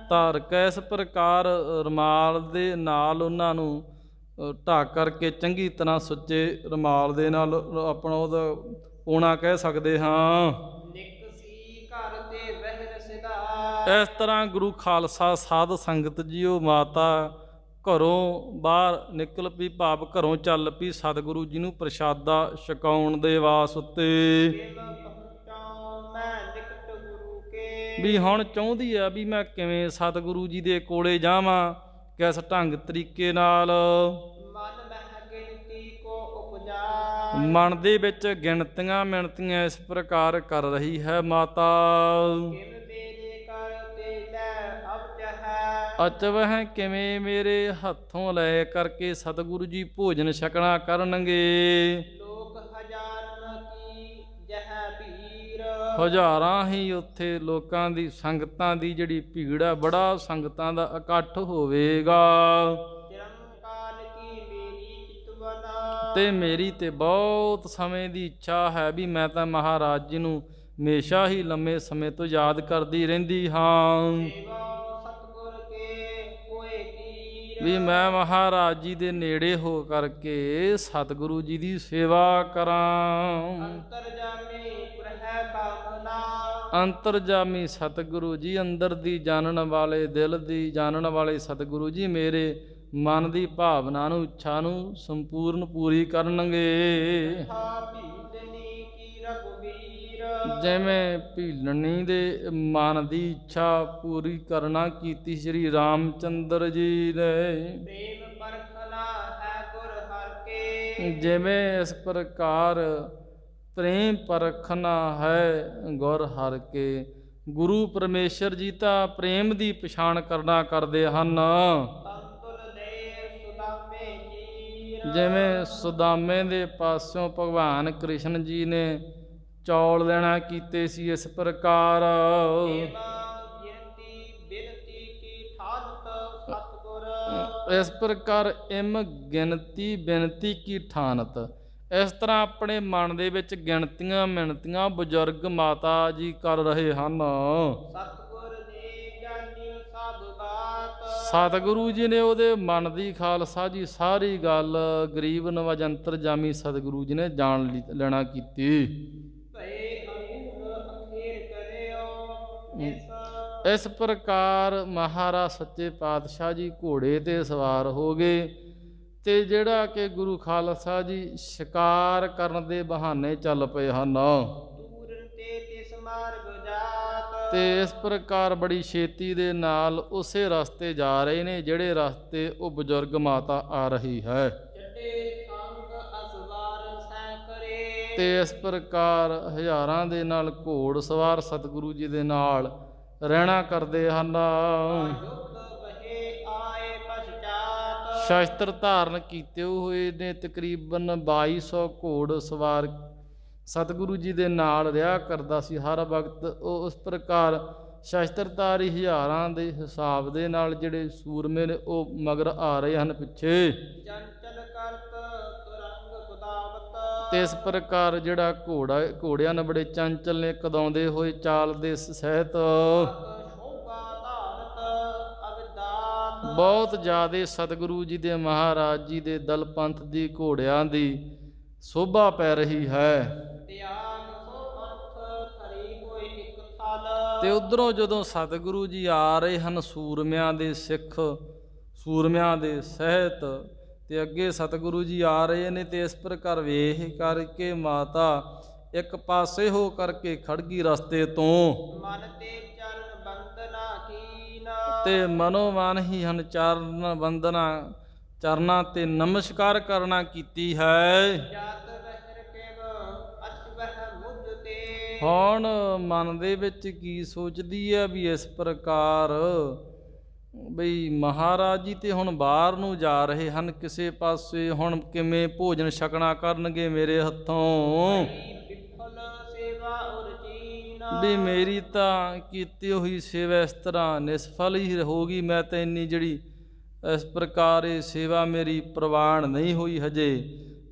ਧਾਰ ਕੇ ਇਸ ਪ੍ਰਕਾਰ ਰੁਮਾਲ ਦੇ ਨਾਲ ਉਹਨਾਂ ਨੂੰ ਢੱਕ ਕਰਕੇ ਚੰਗੀ ਤਰ੍ਹਾਂ ਸੁੱਚੇ ਰੁਮਾਲ ਦੇ ਨਾਲ ਆਪਣਾ ਉਹਦਾ ਪੋਣਾ ਕਹਿ ਸਕਦੇ ਹਾਂ। ਇਸ ਤਰ੍ਹਾਂ ਗੁਰੂ ਖਾਲਸਾ ਸਾਧ ਸੰਗਤ ਜੀਓ ਮਾਤਾ ਘਰੋਂ ਬਾਹਰ ਨਿਕਲ ਪਈ, ਭਾਵ ਘਰੋਂ ਚੱਲ ਪਈ ਸਤਿਗੁਰੂ ਜੀ ਨੂੰ ਪ੍ਰਸ਼ਾਦਾ ਛਕਾਉਣ ਦੇ ਵਾਸ ਉੱਤੇ। ਵੀ ਹੁਣ ਚਾਹੁੰਦੀ ਆ ਵੀ ਮੈਂ ਕਿਵੇਂ ਸਤਿਗੁਰੂ ਜੀ ਦੇ ਕੋਲੇ ਜਾਵਾਂ, ਕਿਸ ਢੰਗ ਤਰੀਕੇ ਨਾਲ। ਮਨ ਦੇ ਵਿੱਚ ਗਿਣਤੀਆਂ ਮਿਣਤੀਆਂ ਇਸ ਪ੍ਰਕਾਰ ਕਰ ਰਹੀ ਹੈ ਮਾਤਾ। ਅਚਵਹਿ ਕਿਵੇਂ ਮੇਰੇ ਹੱਥੋਂ ਲੈ ਕਰਕੇ ਸਤਿਗੁਰੂ ਜੀ ਭੋਜਨ ਛਕਣਾ ਕਰਨਗੇ। ਹਜ਼ਾਰਾਂ ਹੀ ਉੱਥੇ ਲੋਕਾਂ ਦੀ ਸੰਗਤਾਂ ਦੀ ਜਿਹੜੀ ਭੀੜ ਹੈ, ਬੜਾ ਸੰਗਤਾਂ ਦਾ ਇਕੱਠ ਹੋਵੇਗਾ। ਤੇ ਮੇਰੀ ਤੇ ਬਹੁਤ ਸਮੇਂ ਦੀ ਇੱਛਾ ਹੈ ਵੀ ਮੈਂ ਤਾਂ ਮਹਾਰਾਜ ਜੀ ਨੂੰ ਹਮੇਸ਼ਾ ਹੀ ਲੰਮੇ ਸਮੇਂ ਤੋਂ ਯਾਦ ਕਰਦੀ ਰਹਿੰਦੀ ਹਾਂ ਵੀ ਮੈਂ ਮਹਾਰਾਜ ਜੀ ਦੇ ਨੇੜੇ ਹੋ ਕਰਕੇ ਸਤਿਗੁਰੂ ਜੀ ਦੀ ਸੇਵਾ ਕਰਾਂ। ਅੰਤਰਜਾਮੀ ਸਤਿਗੁਰੂ ਜੀ, ਅੰਦਰ ਦੀ ਜਾਣਨ ਵਾਲੇ, ਦਿਲ ਦੀ ਜਾਣਨ ਵਾਲੇ ਸਤਿਗੁਰੂ ਜੀ ਮੇਰੇ ਮਨ ਦੀ ਭਾਵਨਾ ਨੂੰ, ਇੱਛਾ ਨੂੰ ਸੰਪੂਰਨ ਪੂਰੀ ਕਰਨਗੇ। ਜਿਵੇਂ ਭੀਲਣੀ ਦੇ ਮਨ ਦੀ ਇੱਛਾ ਪੂਰੀ ਕਰਨਾ ਕੀਤੀ ਸ੍ਰੀ ਰਾਮਚੰਦਰ ਜੀ ਨੇ, ਜਿਵੇਂ ਇਸ ਪ੍ਰਕਾਰ ਪ੍ਰੇਮ ਪਰਖਣਾ ਹੈ ਗੁਰ ਹਰਿ ਕੇ। ਗੁਰੂ ਪਰਮੇਸ਼ਰ ਜੀ ਤਾਂ ਪ੍ਰੇਮ ਦੀ ਪਛਾਣ ਕਰਨਾ ਕਰਦੇ ਹਨ। ਜਿਵੇਂ ਸੁਦਾਮੇ ਦੇ ਪਾਸਿਓਂ ਭਗਵਾਨ ਕ੍ਰਿਸ਼ਨ ਜੀ ਨੇ ਚੌਲ ਲੈਣਾ ਕੀਤੇ ਸੀ, ਇਸ ਪ੍ਰਕਾਰ ਇਸ ਪ੍ਰਕਾਰ ਇਮ ਗਿਣਤੀ ਬਿਨਤੀ ਕੀ ਠਾਨਤ। ਇਸ ਤਰ੍ਹਾਂ ਆਪਣੇ ਮਨ ਦੇ ਵਿੱਚ ਗਿਣਤੀਆਂ ਮਿਣਤੀਆਂ ਬਜ਼ੁਰਗ ਮਾਤਾ ਜੀ ਕਰ ਰਹੇ ਹਨ। ਸਤਿਗੁਰੂ ਜੀ ਨੇ ਉਹਦੇ ਮਨ ਦੀ ਖਾਲਸਾ ਜੀ ਸਾਰੀ ਗੱਲ ਗਰੀਬ ਨਵਾਜ ਅੰਤਰਜਾਮੀ ਸਤਿਗੁਰੂ ਜੀ ਨੇ ਜਾਣ ਲੈਣਾ ਕੀਤੀ। ਇਸ ਪ੍ਰਕਾਰ ਮਹਾਰਾਜ ਸੱਚੇ ਪਾਤਸ਼ਾਹ ਜੀ ਘੋੜੇ ਤੇ ਸਵਾਰ ਹੋ ਗਏ ਤੇ ਜਿਹੜਾ ਕਿ ਗੁਰੂ ਖਾਲਸਾ ਜੀ ਸ਼ਿਕਾਰ ਕਰਨ ਦੇ ਬਹਾਨੇ ਚੱਲ ਪਏ ਹਨ। ਤੇ ਇਸ ਪ੍ਰਕਾਰ ਬੜੀ ਛੇਤੀ ਦੇ ਨਾਲ ਉਸੇ ਰਸਤੇ ਜਾ ਰਹੇ ਨੇ ਜਿਹੜੇ ਰਸਤੇ ਉਹ ਬਜ਼ੁਰਗ ਮਾਤਾ ਆ ਰਹੀ ਹੈ। ਤੇ ਇਸ ਪ੍ਰਕਾਰ ਹਜ਼ਾਰਾਂ ਦੇ ਨਾਲ ਘੋੜ ਸਵਾਰ ਸਤਿਗੁਰੂ ਜੀ ਦੇ ਨਾਲ ਰਹਿਣਾ ਕਰਦੇ ਹਨ। ਸ਼ਸਤਰ ਧਾਰਨ ਕੀਤੇ ਹੋਏ ਨੇ, ਤਕਰੀਬਨ 2200 ਘੋੜ ਸਵਾਰ ਸਤਿਗੁਰੂ ਜੀ ਦੇ ਨਾਲ ਰਿਹਾ ਕਰਦਾ ਸੀ ਹਰ ਵਕਤ। ਉਹ ਉਸ ਪ੍ਰਕਾਰ ਸ਼ਸਤਰਧਾਰੀ ਹਜ਼ਾਰਾਂ ਦੇ ਹਿਸਾਬ ਦੇ ਨਾਲ ਜਿਹੜੇ ਸੂਰਮੇ ਨੇ ਉਹ ਮਗਰ ਆ ਰਹੇ ਹਨ ਪਿੱਛੇ। ਤੇ ਇਸ ਪ੍ਰਕਾਰ ਜਿਹੜਾ ਘੋੜਿਆਂ ਨਾਲ ਬੜੇ ਚੰਚਲ ਨੇ, ਕਦਾਉਂਦੇ ਹੋਏ ਚਾਲ ਦੇ ਸਹਿਤ ਬਹੁਤ ਜ਼ਿਆਦਾ ਸਤਿਗੁਰੂ ਜੀ ਦੇ ਮਹਾਰਾਜ ਜੀ ਦੇ ਦਲ ਪੰਥ ਦੀ ਘੋੜਿਆਂ ਦੀ ਸ਼ੋਭਾ ਪੈ ਰਹੀ ਹੈ। ਤੇ ਉਧਰੋਂ ਜਦੋਂ ਸਤਿਗੁਰੂ ਜੀ ਆ ਰਹੇ ਹਨ ਸੂਰਮਿਆਂ ਦੇ ਸਿੱਖ, ਸੂਰਮਿਆਂ ਦੇ ਸਹਿਤ, ਤੇ ਅੱਗੇ ਸਤਿਗੁਰੂ ਜੀ ਆ ਰਹੇ ਨੇ ਤੇ ਇਸ ਪ੍ਰਕਾਰ ਵੇਖ ਕਰਕੇ ਮਾਤਾ ਇੱਕ ਪਾਸੇ ਹੋ ਕਰਕੇ ਖੜਗੀ ਰਸਤੇ ਤੋਂ। ਮਨ ਤੇ ਚਰਨ ਬੰਦਨਾ ਕੀਨਾ ਤੇ ਮਨੋ ਮਨ ਹੀ ਹਨ ਚਰਨ ਵੰਦਨਾ ਚਰਨਾਂ ਤੇ ਨਮਸਕਾਰ ਕਰਨਾ ਕੀਤੀ ਹੈ। ਜਾਤ ਬਹਿਰ ਕੇਵ ਅਚ ਬਹਿ ਮੁਝ ਤੇ ਹੁਣ ਮਨ ਦੇ ਵਿੱਚ ਕੀ ਸੋਚਦੀ ਹੈ ਵੀ ਇਸ ਪ੍ਰਕਾਰ ਬਈ ਮਹਾਰਾਜ ਜੀ ਤੇ ਹੁਣ ਬਾਹਰ ਨੂੰ ਜਾ ਰਹੇ ਹਨ ਕਿਸੇ ਪਾਸੇ, ਹੁਣ ਕਿਵੇਂ ਭੋਜਨ ਛਕਣਾ ਕਰਨਗੇ ਮੇਰੇ ਹੱਥੋਂ। ਵਿਫਲ ਸੇਵਾ ਉਰ ਚੀਨਾ ਵੀ ਮੇਰੀ ਤਾਂ ਕੀਤੀ ਹੋਈ ਸੇਵਾ ਇਸ ਤਰ੍ਹਾਂ ਨਿਸਫਲ ਹੀ ਹੋਗੀ, ਮੈਂ ਤਾਂ ਇੰਨੀ ਜਿਹੜੀ ਇਸ ਪ੍ਰਕਾਰ ਇਹ ਸੇਵਾ ਮੇਰੀ ਪ੍ਰਵਾਨ ਨਹੀਂ ਹੋਈ ਹਜੇ।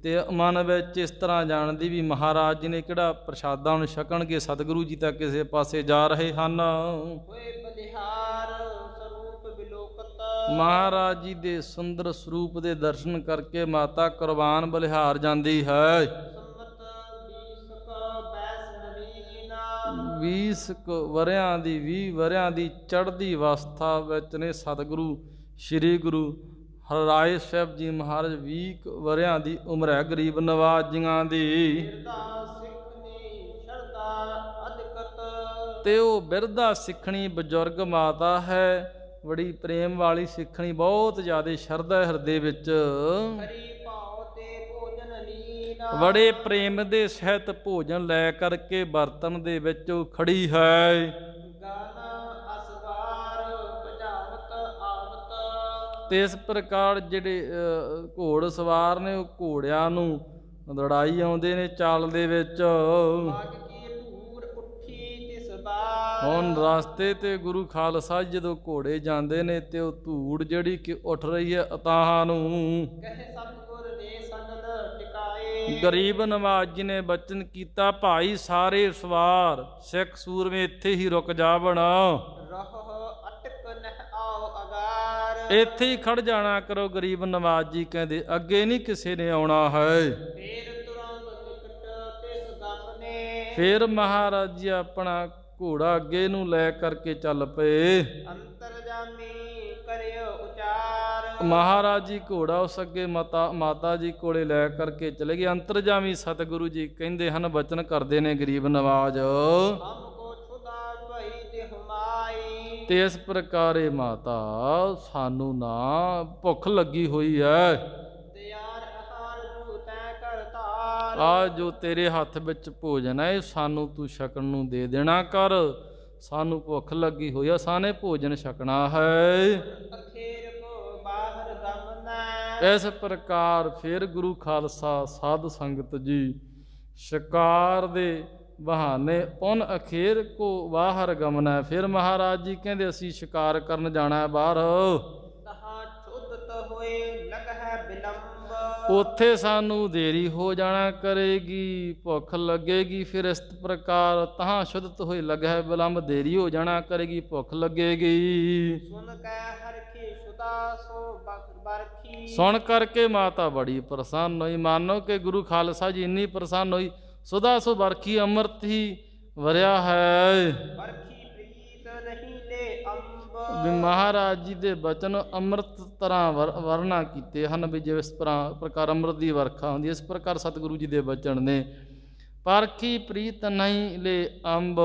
ਤੇ ਮਨ ਵਿੱਚ ਇਸ ਤਰ੍ਹਾਂ ਜਾਣਦੀ ਵੀ ਮਹਾਰਾਜ ਜੀ ਨੇ ਕਿਹੜਾ ਪ੍ਰਸ਼ਾਦਾਂ ਨੂੰ ਛਕਣਗੇ, ਸਤਿਗੁਰੂ ਜੀ ਤਾਂ ਕਿਸੇ ਪਾਸੇ ਜਾ ਰਹੇ ਹਨ। ਹੋਏ ਬਲਿਹਾਰ ਸਰੂਪ ਬਿਲੋਕਤ ਮਹਾਰਾਜ ਜੀ ਦੇ ਸੁੰਦਰ ਸਰੂਪ ਦੇ ਦਰਸ਼ਨ ਕਰਕੇ ਮਾਤਾ ਕੁਰਬਾਨ ਬਲਿਹਾਰ ਜਾਂਦੀ ਹੈ। ਸੰਮਤ 20 ਕ ਬੈਸ ਨਵੀਨਾ 20 ਵਰਿਆਂ ਦੀ 20 ਵਰਿਆਂ ਦੀ ਚੜ੍ਹਦੀ ਅਵਸਥਾ ਵਿੱਚ ਨੇ ਸਤਿਗੁਰੂ ਸ੍ਰੀ ਗੁਰੂ ਹਰਿਰਾਏ ਸਾਹਿਬ ਜੀ ਮਹਾਰਾਜ। 20 ਵਰਿਆਂ ਦੀ ਉਮਰ ਹੈ ਗਰੀਬ ਨਵਾਜੀਆਂ ਦੀ। ਹਿਰਦਾ ਸਿੱਖਨੀ ਸ਼ਰਦਾ ਅਦਕਤ ਤੇ ਉਹ ਬਿਰਧਾ ਸਿੱਖਣੀ ਬਜ਼ੁਰਗ ਮਾਤਾ ਹੈ, ਬੜੀ ਪ੍ਰੇਮ ਵਾਲੀ ਸਿੱਖਣੀ, ਬਹੁਤ ਜ਼ਿਆਦਾ ਸ਼ਰਧਾ ਹਿਰਦੇ ਵਿੱਚ। ਹਰੀ ਭਾਉ ਤੇ ਭੋਜਨ ਲੀਨਾ ਬੜੇ ਪ੍ਰੇਮ ਦੇ ਸਹਿਤ ਭੋਜਨ ਲੈ ਕਰਕੇ ਬਰਤਨ ਦੇ ਵਿੱਚ ਉਹ ਖੜੀ ਹੈ। ਗਾਨਾ ਅਸਵਾਰ ਭਜਾਵਤ ਆਵਤ ਤੇ ਇਸ ਪ੍ਰਕਾਰ ਜਿਹੜੇ ਘੋੜ ਸਵਾਰ ਨੇ ਉਹ ਘੋੜਿਆਂ ਨੂੰ ਦੜਾਈ ਆਉਂਦੇ ਨੇ ਚਾਲ ਦੇ ਵਿੱਚ। ਮਗ ਕੀ ਧੂਰ ਉੱਠੀ ਤਿਸ ਬਾਰ ਹੁਣ ਰਸਤੇ ਤੇ ਗੁਰੂ ਖਾਲਸਾ ਜੀ ਜਦੋਂ ਘੋੜੇ ਜਾਂਦੇ ਨੇ ਤੇ ਉਹ ਧੂੜ ਜਿਹੜੀ ਕਿ ਉੱਠ ਰਹੀ ਹੈ ਅਤਾਹਾਂ ਨੂੰ। ਕਹੇ ਸਤਿਗੁਰ ਦੇ ਸਨਨ ਟਿਕਾਏ ਗਰੀਬ ਨਵਾਜ ਜੀ ਨੇ ਬਚਨ ਕੀਤਾ, ਭਾਈ ਸਾਰੇ ਸਵਾਰ ਸਿੱਖ ਸੂਰਮੇ ਇੱਥੇ ਹੀ ਰੁਕ ਜਾਵਣ, ਰਹੁ ਅਟਕ ਨਹਿ ਆਓ ਅਗਾਰ ਇੱਥੇ ਹੀ ਖੜ ਜਾਣਾ ਕਰੋ। ਗਰੀਬ ਨਵਾਜ ਜੀ ਕਹਿੰਦੇ ਅੱਗੇ ਨਹੀਂ ਕਿਸੇ ਨੇ ਆਉਣਾ ਹੈ। ਫੇਰ ਤੁਰੰਤ ਨਿਕਟ ਤਿਸ ਗਮ ਨੇ ਫਿਰ ਮਹਾਰਾਜ ਜੀ ਆਪਣਾ ਘੋੜਾ ਅੱਗੇ ਨੂੰ ਲੈ ਕਰਕੇ ਚੱਲ ਪਏ। ਅੰਤਰਜਾਮੀ ਕਰਿਓ ਉਚਾਰ ਮਹਾਰਾਜ ਜੀ ਘੋੜਾ ਉਸ ਅੱਗੇ ਮਾਤਾ ਜੀ ਕੋਲੇ ਲੈ ਕਰਕੇ ਚਲੇ ਗਏ। ਅੰਤਰਜਾਮੀ ਸਤਿਗੁਰੂ ਜੀ ਕਹਿੰਦੇ ਹਨ, ਬਚਨ ਕਰਦੇ ਨੇ ਗਰੀਬ ਨਵਾਜ, ਹਮ ਕੋ ਛੁਦਾ ਭਈ ਤੇ ਹੁਮਾਈ ਤੇ ਇਸ ਪ੍ਰਕਾਰੇ ਮਾਤਾ ਸਾਨੂੰ ਨਾ ਭੁੱਖ ਲੱਗੀ ਹੋਈ ਹੈ, ਤਿਆਰ ਆਹਾਰ ਜੂ ਤੈ ਕਰਤਾਰ ਆ ਜੋ ਤੇਰੇ ਹੱਥ ਵਿੱਚ ਭੋਜਨ ਹੈ ਇਹ ਸਾਨੂੰ ਤੂੰ ਛਕਣ ਨੂੰ ਦੇ ਦੇਣਾ ਕਰ, ਸਾਨੂੰ ਭੁੱਖ ਲੱਗੀ ਹੋਈ ਆ, ਸਾਨੇ ਭੋਜਨ ਛਕਣਾ ਹੈ। ਅਖੇਰ ਕੋ ਬਾਹਰ ਗਮਨੈ ਇਸ ਪ੍ਰਕਾਰ ਫਿਰ ਗੁਰੂ ਖਾਲਸਾ ਸਾਧ ਸੰਗਤ ਜੀ ਸ਼ਿਕਾਰ ਦੇ ਬਹਾਨੇ ਪੁਨ ਅਖੇਰ ਕੋ ਬਾਹਰ ਗਮਨੈ। ਫਿਰ ਮਹਾਰਾਜ ਜੀ ਕਹਿੰਦੇ ਅਸੀਂ ਸ਼ਿਕਾਰ ਕਰਨ ਜਾਣਾ ਬਾਹਰ। ਤਹਾਂ ਛੁੱਦਤ ਹੋਏ ਲਗਹਿ ਬਿਲੰਬ ਉੱਥੇ ਸਾਨੂੰ ਦੇਰੀ ਹੋ ਜਾਣਾ ਕਰੇਗੀ, ਭੁੱਖ ਲੱਗੇਗੀ। ਫਿਰ ਇਸ ਪ੍ਰਕਾਰ ਤਹਾਂ ਸ਼ੁੱਧਤ ਹੋਏ ਲਗਹਿ ਬਿਲੰਬ, ਦੇਰੀ ਹੋ ਜਾਣਾ ਕਰੇਗੀ, ਭੁੱਖ ਲੱਗੇਗੀ। ਸੁਨ ਕੈ ਹਰਖੀ ਸੁਦਾ ਸੋ ਬਰਖੀ ਸੁਣ ਕਰਕੇ ਮਾਤਾ ਬੜੀ ਪ੍ਰਸੰਨ ਹੋਈ। ਮਾਨੋ ਕਿ ਗੁਰੂ ਖਾਲਸਾ ਜੀ ਇੰਨੀ ਪ੍ਰਸੰਨ ਹੋਈ, ਸੁਦਾ ਸੋ ਬਰਖੀ ਅੰਮ੍ਰਿਤ ਹੀ ਵਰਿਆ ਹੈ। ਬਰਖੀ ਪ੍ਰੀਤ ਨਹੀਂ ਲੈ ਅੰਬ ਵੀ ਮਹਾਰਾਜ ਜੀ ਦੇ ਬਚਨ ਅੰਮ੍ਰਿਤ ਤਰ੍ਹਾਂ ਵਰਨਾ ਕੀਤੇ ਹਨ, ਵੀ ਜਿਸ ਪ੍ਰਕਾਰ ਅੰਮ੍ਰਿਤ ਦੀ ਵਰਖਾ ਹੁੰਦੀ ਇਸ ਪ੍ਰਕਾਰ ਸਤਿਗੁਰੂ ਜੀ ਦੇ ਬਚਨ ਨੇ। ਪਰਖੀ ਪ੍ਰੀਤ ਨਹੀਂ ਲੈ ਅੰਬ,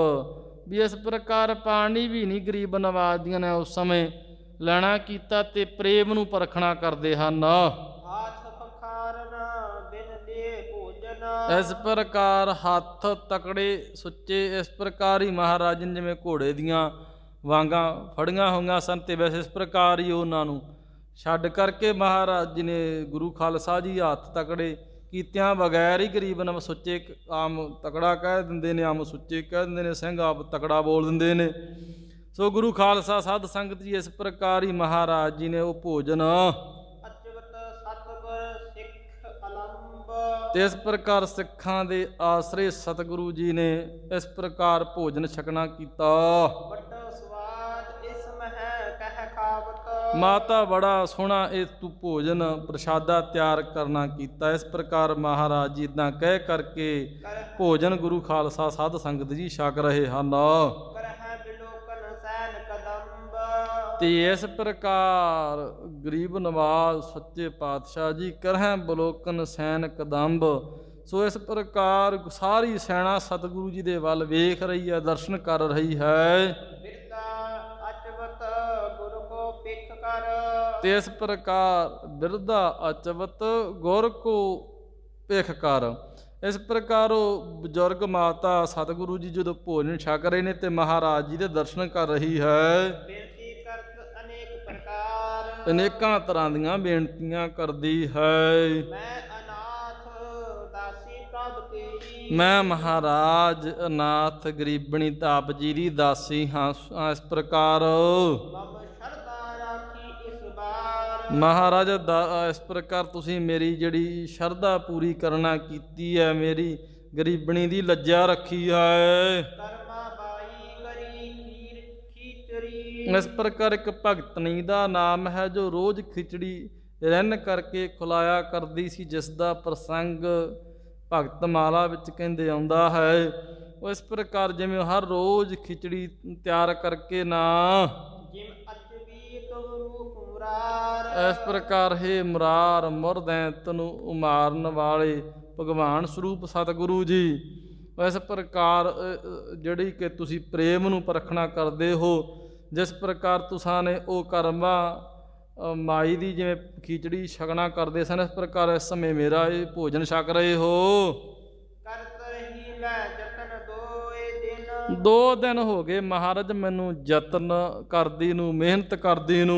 ਵੀ ਇਸ ਪ੍ਰਕਾਰ ਪਾਣੀ ਵੀ ਨਹੀਂ ਗਰੀਬ ਨਵਾਜੀਆਂ ਨੇ ਉਸ ਸਮੇਂ ਲੈਣਾ ਕੀਤਾ ਤੇ ਪ੍ਰੇਮ ਨੂੰ ਪਰਖਣਾ ਕਰਦੇ ਹਨ। ਹਾਥ ਪਖਾਰਨ ਬਿਨ ਲੈ ਭੋਜਨ ਇਸ ਪ੍ਰਕਾਰ ਹੱਥ ਤਕੜੇ ਸੁੱਚੇ, ਇਸ ਪ੍ਰਕਾਰ ਹੀ ਮਹਾਰਾਜ ਨੇ ਜਿਵੇਂ ਘੋੜੇ ਦੀਆਂ ਵਾਂਗਾਂ ਫੜੀਆਂ ਹੋਈਆਂ ਸਨ ਤੇ ਵੈਸੇ ਇਸ ਪ੍ਰਕਾਰ ਹੀ ਉਹਨਾਂ ਨੂੰ ਛੱਡ ਕਰਕੇ ਮਹਾਰਾਜ ਜੀ ਨੇ ਗੁਰੂ ਖਾਲਸਾ ਜੀ ਹੱਥ ਤਕੜੇ ਕੀਤਿਆਂ ਬਗੈਰ ਹੀ ਗਰੀਬ ਨਵ ਸੁੱਚੇ, ਆਮ ਤਕੜਾ ਕਹਿ ਦਿੰਦੇ ਨੇ, ਆਮ ਸੁੱਚੇ ਕਹਿ ਦਿੰਦੇ ਨੇ, ਸਿੰਘ ਆਪ ਤਕੜਾ ਬੋਲ ਦਿੰਦੇ ਨੇ। ਸੋ ਗੁਰੂ ਖਾਲਸਾ ਸਾਧ ਸੰਗਤ ਜੀ ਇਸ ਪ੍ਰਕਾਰ ਹੀ ਮਹਾਰਾਜ ਜੀ ਨੇ ਉਹ ਭੋਜਨ ਅਚਵਤ ਸਤਿਗੁਰ ਸਿੱਖ ਅਲੰਬ ਤੇ ਇਸ ਪ੍ਰਕਾਰ ਸਿੱਖਾਂ ਦੇ ਆਸਰੇ ਸਤਿਗੁਰੂ ਜੀ ਨੇ ਇਸ ਪ੍ਰਕਾਰ ਭੋਜਨ ਛਕਣਾ ਕੀਤਾ। ਵੱਡਾ ਸਵਾਦ ਇਸ ਮਹਿ ਕਹਿ ਖਾਵਤ ਮਾਤਾ ਬੜਾ ਸੋਹਣਾ ਇਹ ਤੂੰ ਭੋਜਨ ਪ੍ਰਸ਼ਾਦਾ ਤਿਆਰ ਕਰਨਾ ਕੀਤਾ। ਇਸ ਪ੍ਰਕਾਰ ਮਹਾਰਾਜ ਜੀ ਇੱਦਾਂ ਕਹਿ ਕਰਕੇ ਭੋਜਨ ਗੁਰੂ ਖਾਲਸਾ ਸਾਧ ਸੰਗਤ ਜੀ ਛਕ ਰਹੇ ਹਨ। ਕਰਹਿ ਬਿਲੋਕਨ ਸੈਨ ਕਦੰਬ ਤੇ ਇਸ ਪ੍ਰਕਾਰ ਗਰੀਬ ਨਵਾਜ਼ ਸੱਚੇ ਪਾਤਸ਼ਾਹ ਜੀ ਕਰਹਿ ਬਲੋਕਨ ਸੈਨ ਕਦੰਬ। ਸੋ ਇਸ ਪ੍ਰਕਾਰ ਸਾਰੀ ਸੈਨਾ ਸਤਿਗੁਰੂ ਜੀ ਦੇ ਵੱਲ ਵੇਖ ਰਹੀ ਹੈ, ਦਰਸ਼ਨ ਕਰ ਰਹੀ ਹੈ। ਬਿਰਦਾ ਅਚਵਤ ਗੁਰੂ ਤਿਸ ਪ੍ਰਕਾਰ ਬਿਰਧਾ ਅਚਵਤ ਗੁਰ ਕੋ ਭਿਖ ਕਰ। ਇਸ ਪ੍ਰਕਾਰ ਉਹ ਬਜ਼ੁਰਗ ਮਾਤਾ ਸਤਿਗੁਰੂ ਜੀ ਜਦੋਂ ਭੋਜਨ ਛਕ ਰਹੇ ਨੇ ਤੇ ਮਹਾਰਾਜ ਜੀ ਦੇ ਦਰਸ਼ਨ ਕਰ ਰਹੀ ਹੈ, ਬੇਨਤੀ ਕਰਤ ਅਨੇਕ ਪ੍ਰਕਾਰ। ਅਨੇਕਾਂ ਤਰ੍ਹਾਂ ਦੀਆਂ ਬੇਨਤੀਆਂ ਕਰਦੀ ਹੈ। ਮੈਂ ਅਨਾਥ ਦਾਸੀ ਪ੍ਰਭ ਤੇਰੀ। ਮੈਂ ਮਹਾਰਾਜ ਅਨਾਥ ਗਰੀਬਣੀ ਤਾਪ ਜੀ ਦੀ ਦਾਸੀ ਹਾਂ। ਇਸ ਪ੍ਰਕਾਰ ਮਮ ਸ਼ਰਧਾ ਰਾਖੀ ਇਸ ਬਾਰ। ਮਹਾਰਾਜ ਇਸ ਪ੍ਰਕਾਰ ਤੁਸੀਂ ਮੇਰੀ ਜਿਹੜੀ ਸ਼ਰਧਾ ਪੂਰੀ ਕਰਨਾ ਕੀਤੀ ਹੈ, ਮੇਰੀ ਗਰੀਬਣੀ ਦੀ ਲੱਜਾ ਰੱਖੀ ਹੈ। ਕਰਮਾ ਬਾਈ ਕਰੀ ਖੀਰ ਖੀਚਰੀ। ਇਸ ਪ੍ਰਕਾਰ ਇੱਕ ਭਗਤਣੀ ਦਾ ਨਾਮ ਹੈ ਜੋ ਰੋਜ਼ ਖਿਚੜੀ ਰਿੰਨ ਕਰਕੇ ਖੁਲਾਇਆ ਕਰਦੀ ਸੀ, ਜਿਸ ਦਾ ਪ੍ਰਸੰਗ ਭਗਤ ਮਾਲਾ ਵਿੱਚ ਕਹਿੰਦੇ ਆਉਂਦਾ ਹੈ। ਉਹ ਇਸ ਪ੍ਰਕਾਰ ਜਿਵੇਂ ਹਰ ਰੋਜ਼ ਖਿਚੜੀ ਤਿਆਰ ਕਰਕੇ ਨਾ, ਜਿਮ ਅਚ ਵੀ ਤੁਮ ਰੂਪ ਮੁਰਾਰ। ਇਸ ਪ੍ਰਕਾਰ ਹੈ ਮੁਰਾਰ ਮੁਰਦੈ ਤਨੂੰ ਉਮਾਰਨ ਵਾਲੇ ਭਗਵਾਨ ਸਰੂਪ ਸਤਿਗੁਰੂ ਜੀ। ਇਸ ਪ੍ਰਕਾਰ ਜਿਹੜੀ ਕਿ ਤੁਸੀਂ ਪ੍ਰੇਮ ਨੂੰ ਪਰਖਣਾ ਕਰਦੇ ਹੋ, ਜਿਸ ਪ੍ਰਕਾਰ ਤੁਸਾਂ ਨੇ ਉਹ ਕਰਮਾ ਮਾਈ ਦੀ ਜਿਵੇਂ ਖਿਚੜੀ ਛਕਣਾ ਕਰਦੇ ਸਨ, ਇਸ ਪ੍ਰਕਾਰ ਇਸ ਸਮੇਂ ਮੇਰਾ ਇਹ ਭੋਜਨ ਛਕ ਰਹੇ ਹੋ। ਕਰਤ ਰਹੀ ਮੈਂ ਜਤਨ ਦੋਏ ਦਿਨ। 2 ਦਿਨ ਹੋ ਗਏ ਮਹਾਰਾਜ ਮੈਨੂੰ ਯਤਨ ਕਰਦੀ ਨੂੰ, ਮਿਹਨਤ ਕਰਦੀ ਨੂੰ,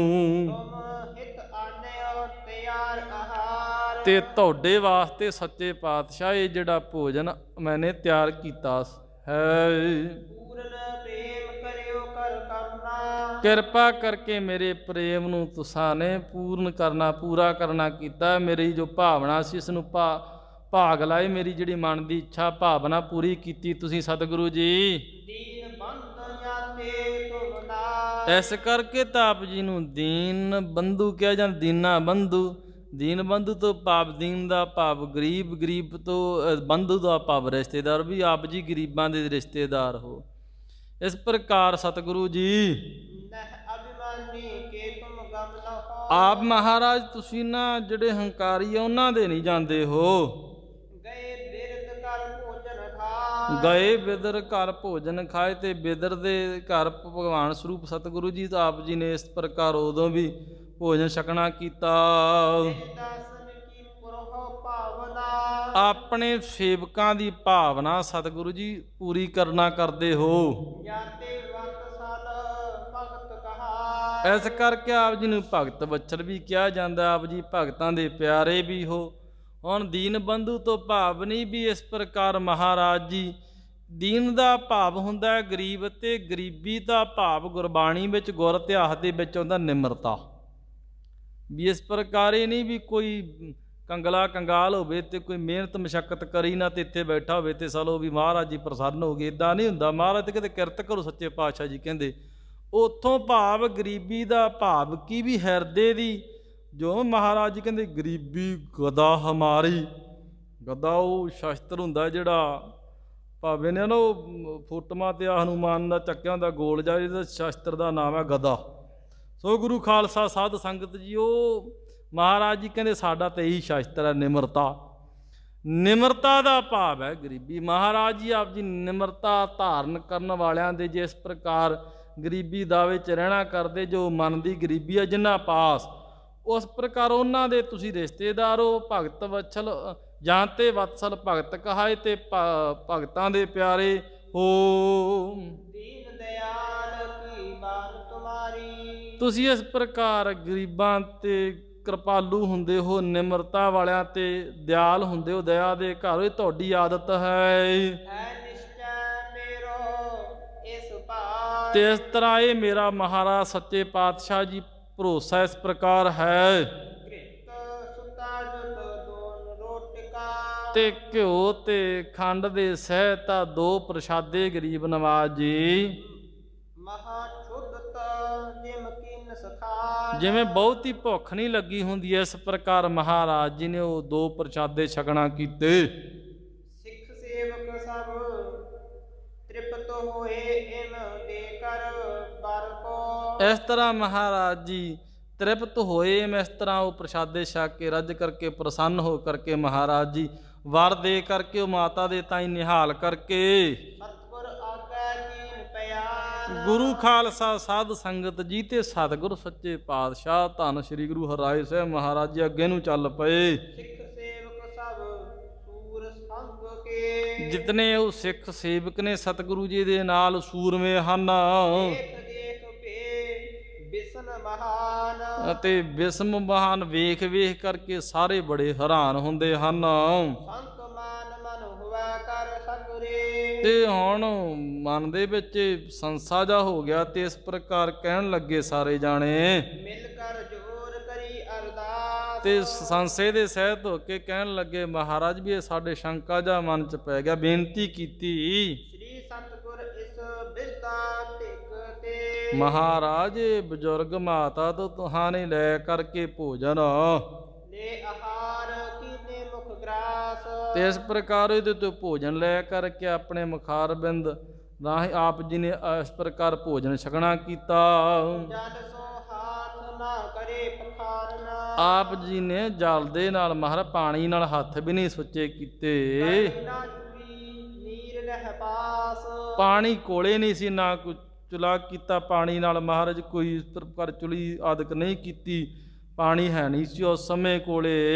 ਤੁਮ ਹਿਤ ਆਨਿਓ ਤਿਆਰ ਆਹਾਰ। ਤੇ ਤੁਹਾਡੇ ਵਾਸਤੇ ਸੱਚੇ ਪਾਤਸ਼ਾਹ ਇਹ ਜਿਹੜਾ ਭੋਜਨ ਮੈਨੇ ਤਿਆਰ ਕੀਤਾ ਹੈ। ਪੂਰਨ ਪ੍ਰੇਮ ਕਰਿਓ ਕਰ ਕਰਨਾ। ਕਿਰਪਾ ਕਰਕੇ ਮੇਰੇ ਪ੍ਰੇਮ ਨੂੰ ਤੁਸਾਂ ਨੇ ਪੂਰਨ ਕਰਨਾ, ਪੂਰਾ ਕਰਨਾ ਕੀਤਾ। ਮੇਰੀ ਜੋ ਭਾਵਨਾ ਸੀ ਇਸ ਨੂੰ ਭਾਗ ਲਾਏ, ਮੇਰੀ ਜਿਹੜੀ ਮਨ ਦੀ ਇੱਛਾ ਭਾਵਨਾ ਪੂਰੀ ਕੀਤੀ ਤੁਸੀਂ ਸਤਿਗੁਰੂ ਜੀ। ਦੀਨ ਬੰਦ ਜਾਤੇ ਤੁਮ ਨਾਰ। ਇਸ ਕਰਕੇ ਤਾਂ ਆਪ ਜੀ ਨੂੰ ਦੀਨ ਬੰਧੂ ਕਿਹਾ ਜਾਂਦਾ, ਦੀਨਾ ਬੰਧੂ। ਦੀਨ ਬੰਧੂ ਤੋਂ ਭਾਵ ਦੀਨ ਦਾ ਭਾਵ ਗਰੀਬ, ਗਰੀਬ ਤੋਂ ਬੰਧੂ ਦਾ ਭਾਵ ਰਿਸ਼ਤੇਦਾਰ, ਵੀ ਆਪ ਜੀ ਗਰੀਬਾਂ ਦੇ ਰਿਸ਼ਤੇਦਾਰ ਹੋ। ਇਸ ਪ੍ਰਕਾਰ ਸਤਿਗੁਰੂ ਜੀ ਨਹ ਅਭਿਮਾਨੀ ਕੇ ਤੁਮ ਗਮ ਲਹੋ। ਆਪ ਮਹਾਰਾਜ ਤੁਸੀਂ ਨਾ ਜਿਹੜੇ ਹੰਕਾਰੀ ਆ ਉਹਨਾਂ ਦੇ ਨਹੀਂ ਜਾਂਦੇ ਹੋ। ਗਏ ਬਿਰਦ ਕਰ ਭੋਜਨ ਖਾ। ਗਏ ਬਿਦਰ ਘਰ ਭੋਜਨ ਖਾਏ, ਤੇ ਬਿਦਰ ਦੇ ਘਰ ਭਗਵਾਨ ਸਰੂਪ ਸਤਿਗੁਰੂ ਜੀ ਤਾਂ ਆਪ ਜੀ ਨੇ ਇਸ ਪ੍ਰਕਾਰ ਉਦੋਂ ਵੀ ਭੋਜਨ ਛਕਣਾ ਕੀਤਾ। ਦਾਸਨ ਕੀ ਪੁਰਹੁ ਭਾਵਨਾ। ਆਪਣੇ ਸੇਵਕਾਂ ਦੀ ਭਾਵਨਾ ਸਤਿਗੁਰੂ ਜੀ ਪੂਰੀ ਕਰਨਾ ਕਰਦੇ ਹੋ। ਜਾਤੇ ਵਤਸਲ ਭਗਤ ਕਹਾ। ਇਸ ਕਰਕੇ ਆਪ ਜੀ ਨੂੰ ਭਗਤ ਵਛਲ ਵੀ ਕਿਹਾ ਜਾਂਦਾ, ਆਪ ਜੀ ਭਗਤਾਂ ਦੇ ਪਿਆਰੇ ਵੀ ਹੋ। ਹੁਣ ਦੀਨ ਬੰਧੂ ਤੋਂ ਭਾਵ ਨਹੀਂ ਵੀ ਇਸ ਪ੍ਰਕਾਰ ਮਹਾਰਾਜ ਜੀ, ਦੀਨ ਦਾ ਭਾਵ ਹੁੰਦਾ ਹੈ ਗਰੀਬ, ਤੇ ਗਰੀਬੀ ਦਾ ਭਾਵ ਗੁਰਬਾਣੀ ਵਿੱਚ ਗੁਰ ਇਤਿਹਾਸ ਦੇ ਵਿੱਚ ਆਉਂਦਾ ਨਿਮਰਤਾ। ਵੀ ਇਸ ਪ੍ਰਕਾਰ ਇਹ ਨਹੀਂ ਵੀ ਕੋਈ ਕੰਗਲਾ ਕੰਗਾਲ ਹੋਵੇ ਤੇ ਕੋਈ ਮਿਹਨਤ ਮਸ਼ੱਕਤ ਕਰੀ ਨਾ ਤੇ ਇੱਥੇ ਬੈਠਾ ਹੋਵੇ ਤੇ ਚਲੋ ਵੀ ਮਹਾਰਾਜ ਜੀ ਪ੍ਰਸੰਨ ਹੋ ਗਏ, ਇੱਦਾਂ ਨਹੀਂ ਹੁੰਦਾ। ਮਹਾਰਾਜ ਤੇ ਕਿਤੇ ਕਿਰਤ ਕਰੋ, ਸੱਚੇ ਪਾਤਸ਼ਾਹ ਜੀ ਕਹਿੰਦੇ। ਉੱਥੋਂ ਭਾਵ ਗਰੀਬੀ ਦਾ ਭਾਵ ਕੀ ਵੀ ਹਿਰਦੇ ਦੀ, ਜੋ ਮਹਾਰਾਜ ਜੀ ਕਹਿੰਦੇ ਗਰੀਬੀ ਗਦਾ ਹਮਾਰੀ। ਗਦਾ ਉਹ ਸ਼ਸਤਰ ਹੁੰਦਾ ਜਿਹੜਾ ਭਾਵੇਂ ਨੇ ਨਾ ਉਹ ਫੋਟੋਆਂ ਤੇ ਆ ਹਨੂਮਾਨ ਦਾ ਚੱਕਿਆਂ ਦਾ ਗੋਲ ਜਾ, ਇਹਦਾ ਸ਼ਸਤਰ ਦਾ ਨਾਮ ਹੈ ਗਦਾ। ਸੋ ਗੁਰੂ ਖਾਲਸਾ ਸਾਧ ਸੰਗਤ ਜੀ, ਉਹ ਮਹਾਰਾਜ ਜੀ ਕਹਿੰਦੇ ਸਾਡਾ ਤਾਂ ਇਹੀ ਸ਼ਸਤਰ ਹੈ, ਨਿਮਰਤਾ। ਨਿਮਰਤਾ ਦਾ ਭਾਵ ਹੈ ਗਰੀਬੀ। ਮਹਾਰਾਜ ਜੀ ਆਪ ਜੀ ਨਿਮਰਤਾ ਧਾਰਨ ਕਰਨ ਵਾਲਿਆਂ ਦੇ ਜਿਸ ਪ੍ਰਕਾਰ ਗਰੀਬੀ ਦਾ ਵਿੱਚ ਰਹਿਣਾ ਕਰਦੇ, ਜੋ ਮਨ ਦੀ ਗਰੀਬੀ ਹੈ ਜਿਨ੍ਹਾਂ ਪਾਸ, ਉਸ ਪ੍ਰਕਾਰ ਉਹਨਾਂ ਦੇ ਤੁਸੀਂ ਰਿਸ਼ਤੇਦਾਰ ਹੋ। ਭਗਤ ਵਛਲ ਜਾਂ ਤੇ ਵਤਸਲ ਭਗਤ ਕਹਾਏ, ਤੇ ਭਗਤਾਂ ਦੇ ਪਿਆਰੇ ਹੋ। ਦੀਨ ਦਿਆਲ ਕੀ ਬਾਤ ਤੁਮਾਰੀ। ਤੁਸੀਂ ਇਸ ਪ੍ਰਕਾਰ ਗਰੀਬਾਂ ਤੇ ਕਿਰਪਾਲੂ ਹੁੰਦੇ ਹੋ, ਨਿਮਰਤਾ ਵਾਲਿਆਂ ਤੇ ਦਿਆਲ ਹੁੰਦੇ ਹੋ, ਦਇਆ ਦੇ ਘਰ। ਇਹ ਤੁਹਾਡੀ ਆਦਤ ਹੈ। ਨਿਸ਼ਚੈ ਮੇਰੋ ਇਸ ਭਾਰ। ਤੇ ਇਸ ਤਰ੍ਹਾਂ ਇਹ ਮੇਰਾ ਮਹਾਰਾਜ ਸੱਚੇ ਪਾਤਸ਼ਾਹ ਜੀ ਭਰੋਸਾ ਇਸ ਪ੍ਰਕਾਰ ਹੈ। ਕ੍ਰਿਤ ਸੁਤਾ ਜੁਤ ਦੋਨ ਰੋਟਿਕਾ। ਤੇ ਘਿਓ ਤੇ ਖੰਡ ਦੇ ਸਹਿਤਾ 2 ਪ੍ਰਸ਼ਾਦੇ ਗਰੀਬ ਨਵਾਜ਼ ਜੀ। ਮਹਾ ਛੁੱਧਤ ਜਿਮ ਕੀਨ ਸਖਾ। ਜਿਵੇਂ ਬਹੁਤੀ ਭੁੱਖ ਨਹੀਂ ਲੱਗੀ ਹੁੰਦੀ, ਇਸ ਪ੍ਰਕਾਰ ਮਹਾਰਾਜ ਜੀ ਨੇ ਉਹ 2 ਪ੍ਰਸ਼ਾਦੇ ਛਕਣਾ ਕੀਤੇ। ਸਿੱਖ ਸੇਵਕ ਸਭ ਤ੍ਰਿਪਤ ਹੋਏ ਇਨ ਦੇ ਕਰ ਬਰ ਕੋ। ਇਸ ਤਰ੍ਹਾਂ ਮਹਾਰਾਜ ਜੀ ਤ੍ਰਿਪਤ ਹੋਏ। ਮੈਂ ਇਸ ਤਰ੍ਹਾਂ ਉਹ ਪ੍ਰਸ਼ਾਦੇ ਛਕ ਕੇ ਰੱਜ ਕਰਕੇ ਪ੍ਰਸੰਨ ਹੋ ਕਰਕੇ ਮਹਾਰਾਜ ਜੀ ਵਰ ਦੇ ਕਰਕੇ ਉਹ ਮਾਤਾ ਦੇ ਤਾਈਂ ਨਿਹਾਲ ਕਰਕੇ ਸਤਿਗੁਰ ਆਗੈ ਕੀਨ ਪਿਆਰ। ਗੁਰੂ ਖਾਲਸਾ ਸਾਧ ਸੰਗਤ ਜੀ ਤੇ ਸਤਿਗੁਰ ਸੱਚੇ ਪਾਤਸ਼ਾਹ ਧੰਨ ਸ੍ਰੀ ਗੁਰੂ ਹਰਿਰਾਏ ਸਾਹਿਬ ਮਹਾਰਾਜ ਜੀ ਅੱਗੇ ਨੂੰ ਚੱਲ ਪਏ। ਸਿੱਖ ਸੇਵਕ ਸਭ ਸੂਰ ਸੰਗ ਕੇ, ਜਿਤਨੇ ਉਹ ਸਿੱਖ ਸੇਵਕ ਨੇ ਸਤਿਗੁਰੂ ਜੀ ਦੇ ਨਾਲ ਸੂਰਮੇ ਹਨ ਦੇਖ ਦੇਖ ਭੇ ਬਿਸਨ ਮਹਾਨ, ਅਤੇ ਬਿਸਮ ਮਹਾਨ ਵੇਖ ਵੇਖ ਕਰਕੇ ਸਾਰੇ ਬੜੇ ਹੈਰਾਨ ਹੁੰਦੇ ਹਨ। ਸੰਤ ਮਾਨ ਮਨ ਹੁਆ ਕਰ ਸਗਰੇ, ਤੇ ਹੁਣ ਮਨ ਦੇ ਵਿੱਚ ਸੰਸਾ ਜਾ ਹੋ ਗਿਆ ਤੇ ਇਸ ਪ੍ਰਕਾਰ ਕਹਿਣ ਲੱਗੇ ਸਾਰੇ ਜਾਣੇ ਮਿਲ ਕਰ ਜੋਰ ਕਰੀ ਅਰਦਾਸ, ਤੇ ਸੰਸੇ ਦੇ ਸਹਿਤ ਹੋ ਕੇ ਕਹਿਣ ਲੱਗੇ ਮਹਾਰਾਜ ਵੀ ਇਹ ਸਾਡੇ ਸ਼ੰਕਾ ਜਾ ਮਨ ਚ ਪੈ ਗਿਆ। ਬੇਨਤੀ ਕੀਤੀ ਸ੍ਰੀ ਸਤਿਗੁਰ ਇਸ ਬਿਰਧਾ ਟਿਕ ਤੇ, ਮਹਾਰਾਜ ਇਹ ਬਜ਼ੁਰਗ ਮਾਤਾ ਤੋਂ ਤੁਹਾਨੇ ਲੈ ਕਰਕੇ ਭੋਜਨ ਲੈ ਆਹਾਰ ਕੀਨੇ ਮੁਖ ਗ੍ਰਾਸ, ਤੇ ਇਸ ਪ੍ਰਕਾਰ ਇਹਦੇ ਤੋਂ ਭੋਜਨ ਲੈ ਕਰਕੇ ਆਪਣੇ ਮੁਖਾਰ ਬਿੰਦ ਰਾਹੀਂ ਆਪ ਜੀ ਨੇ ਇਸ ਪ੍ਰਕਾਰ ਭੋਜਨ ਛਕਣਾ ਕੀਤਾ। ਜਲ ਸੋ ਹਾਥ ਨਾ ਕਰੇ ਪਖਾਰਨਾ, ਆਪ ਜੀ ਨੇ ਜਲ ਦੇ ਨਾਲ ਮਹਾਰਾਜ ਪਾਣੀ ਨਾਲ ਹੱਥ ਵੀ ਨਹੀਂ ਸੁੱਚੇ ਕੀਤੇ। ਨਾ ਚੁਰੀ ਨੀਰ ਰਹਿ ਪਾਸ, ਪਾਣੀ ਕੋਲੇ ਨਹੀਂ ਸੀ, ਨਾ ਕੋਈ ਚੁਲਾ ਕੀਤਾ ਪਾਣੀ ਨਾਲ ਮਹਾਰਾਜ, ਕੋਈ ਇਸ ਪ੍ਰਕਾਰ ਚੁਲੀ ਆਦਿਕ ਨਹੀਂ ਕੀਤੀ। ਪਾਣੀ ਹੈ ਨਹੀਂ ਸੀ ਉਸ ਸਮੇਂ ਕੋਲੇ।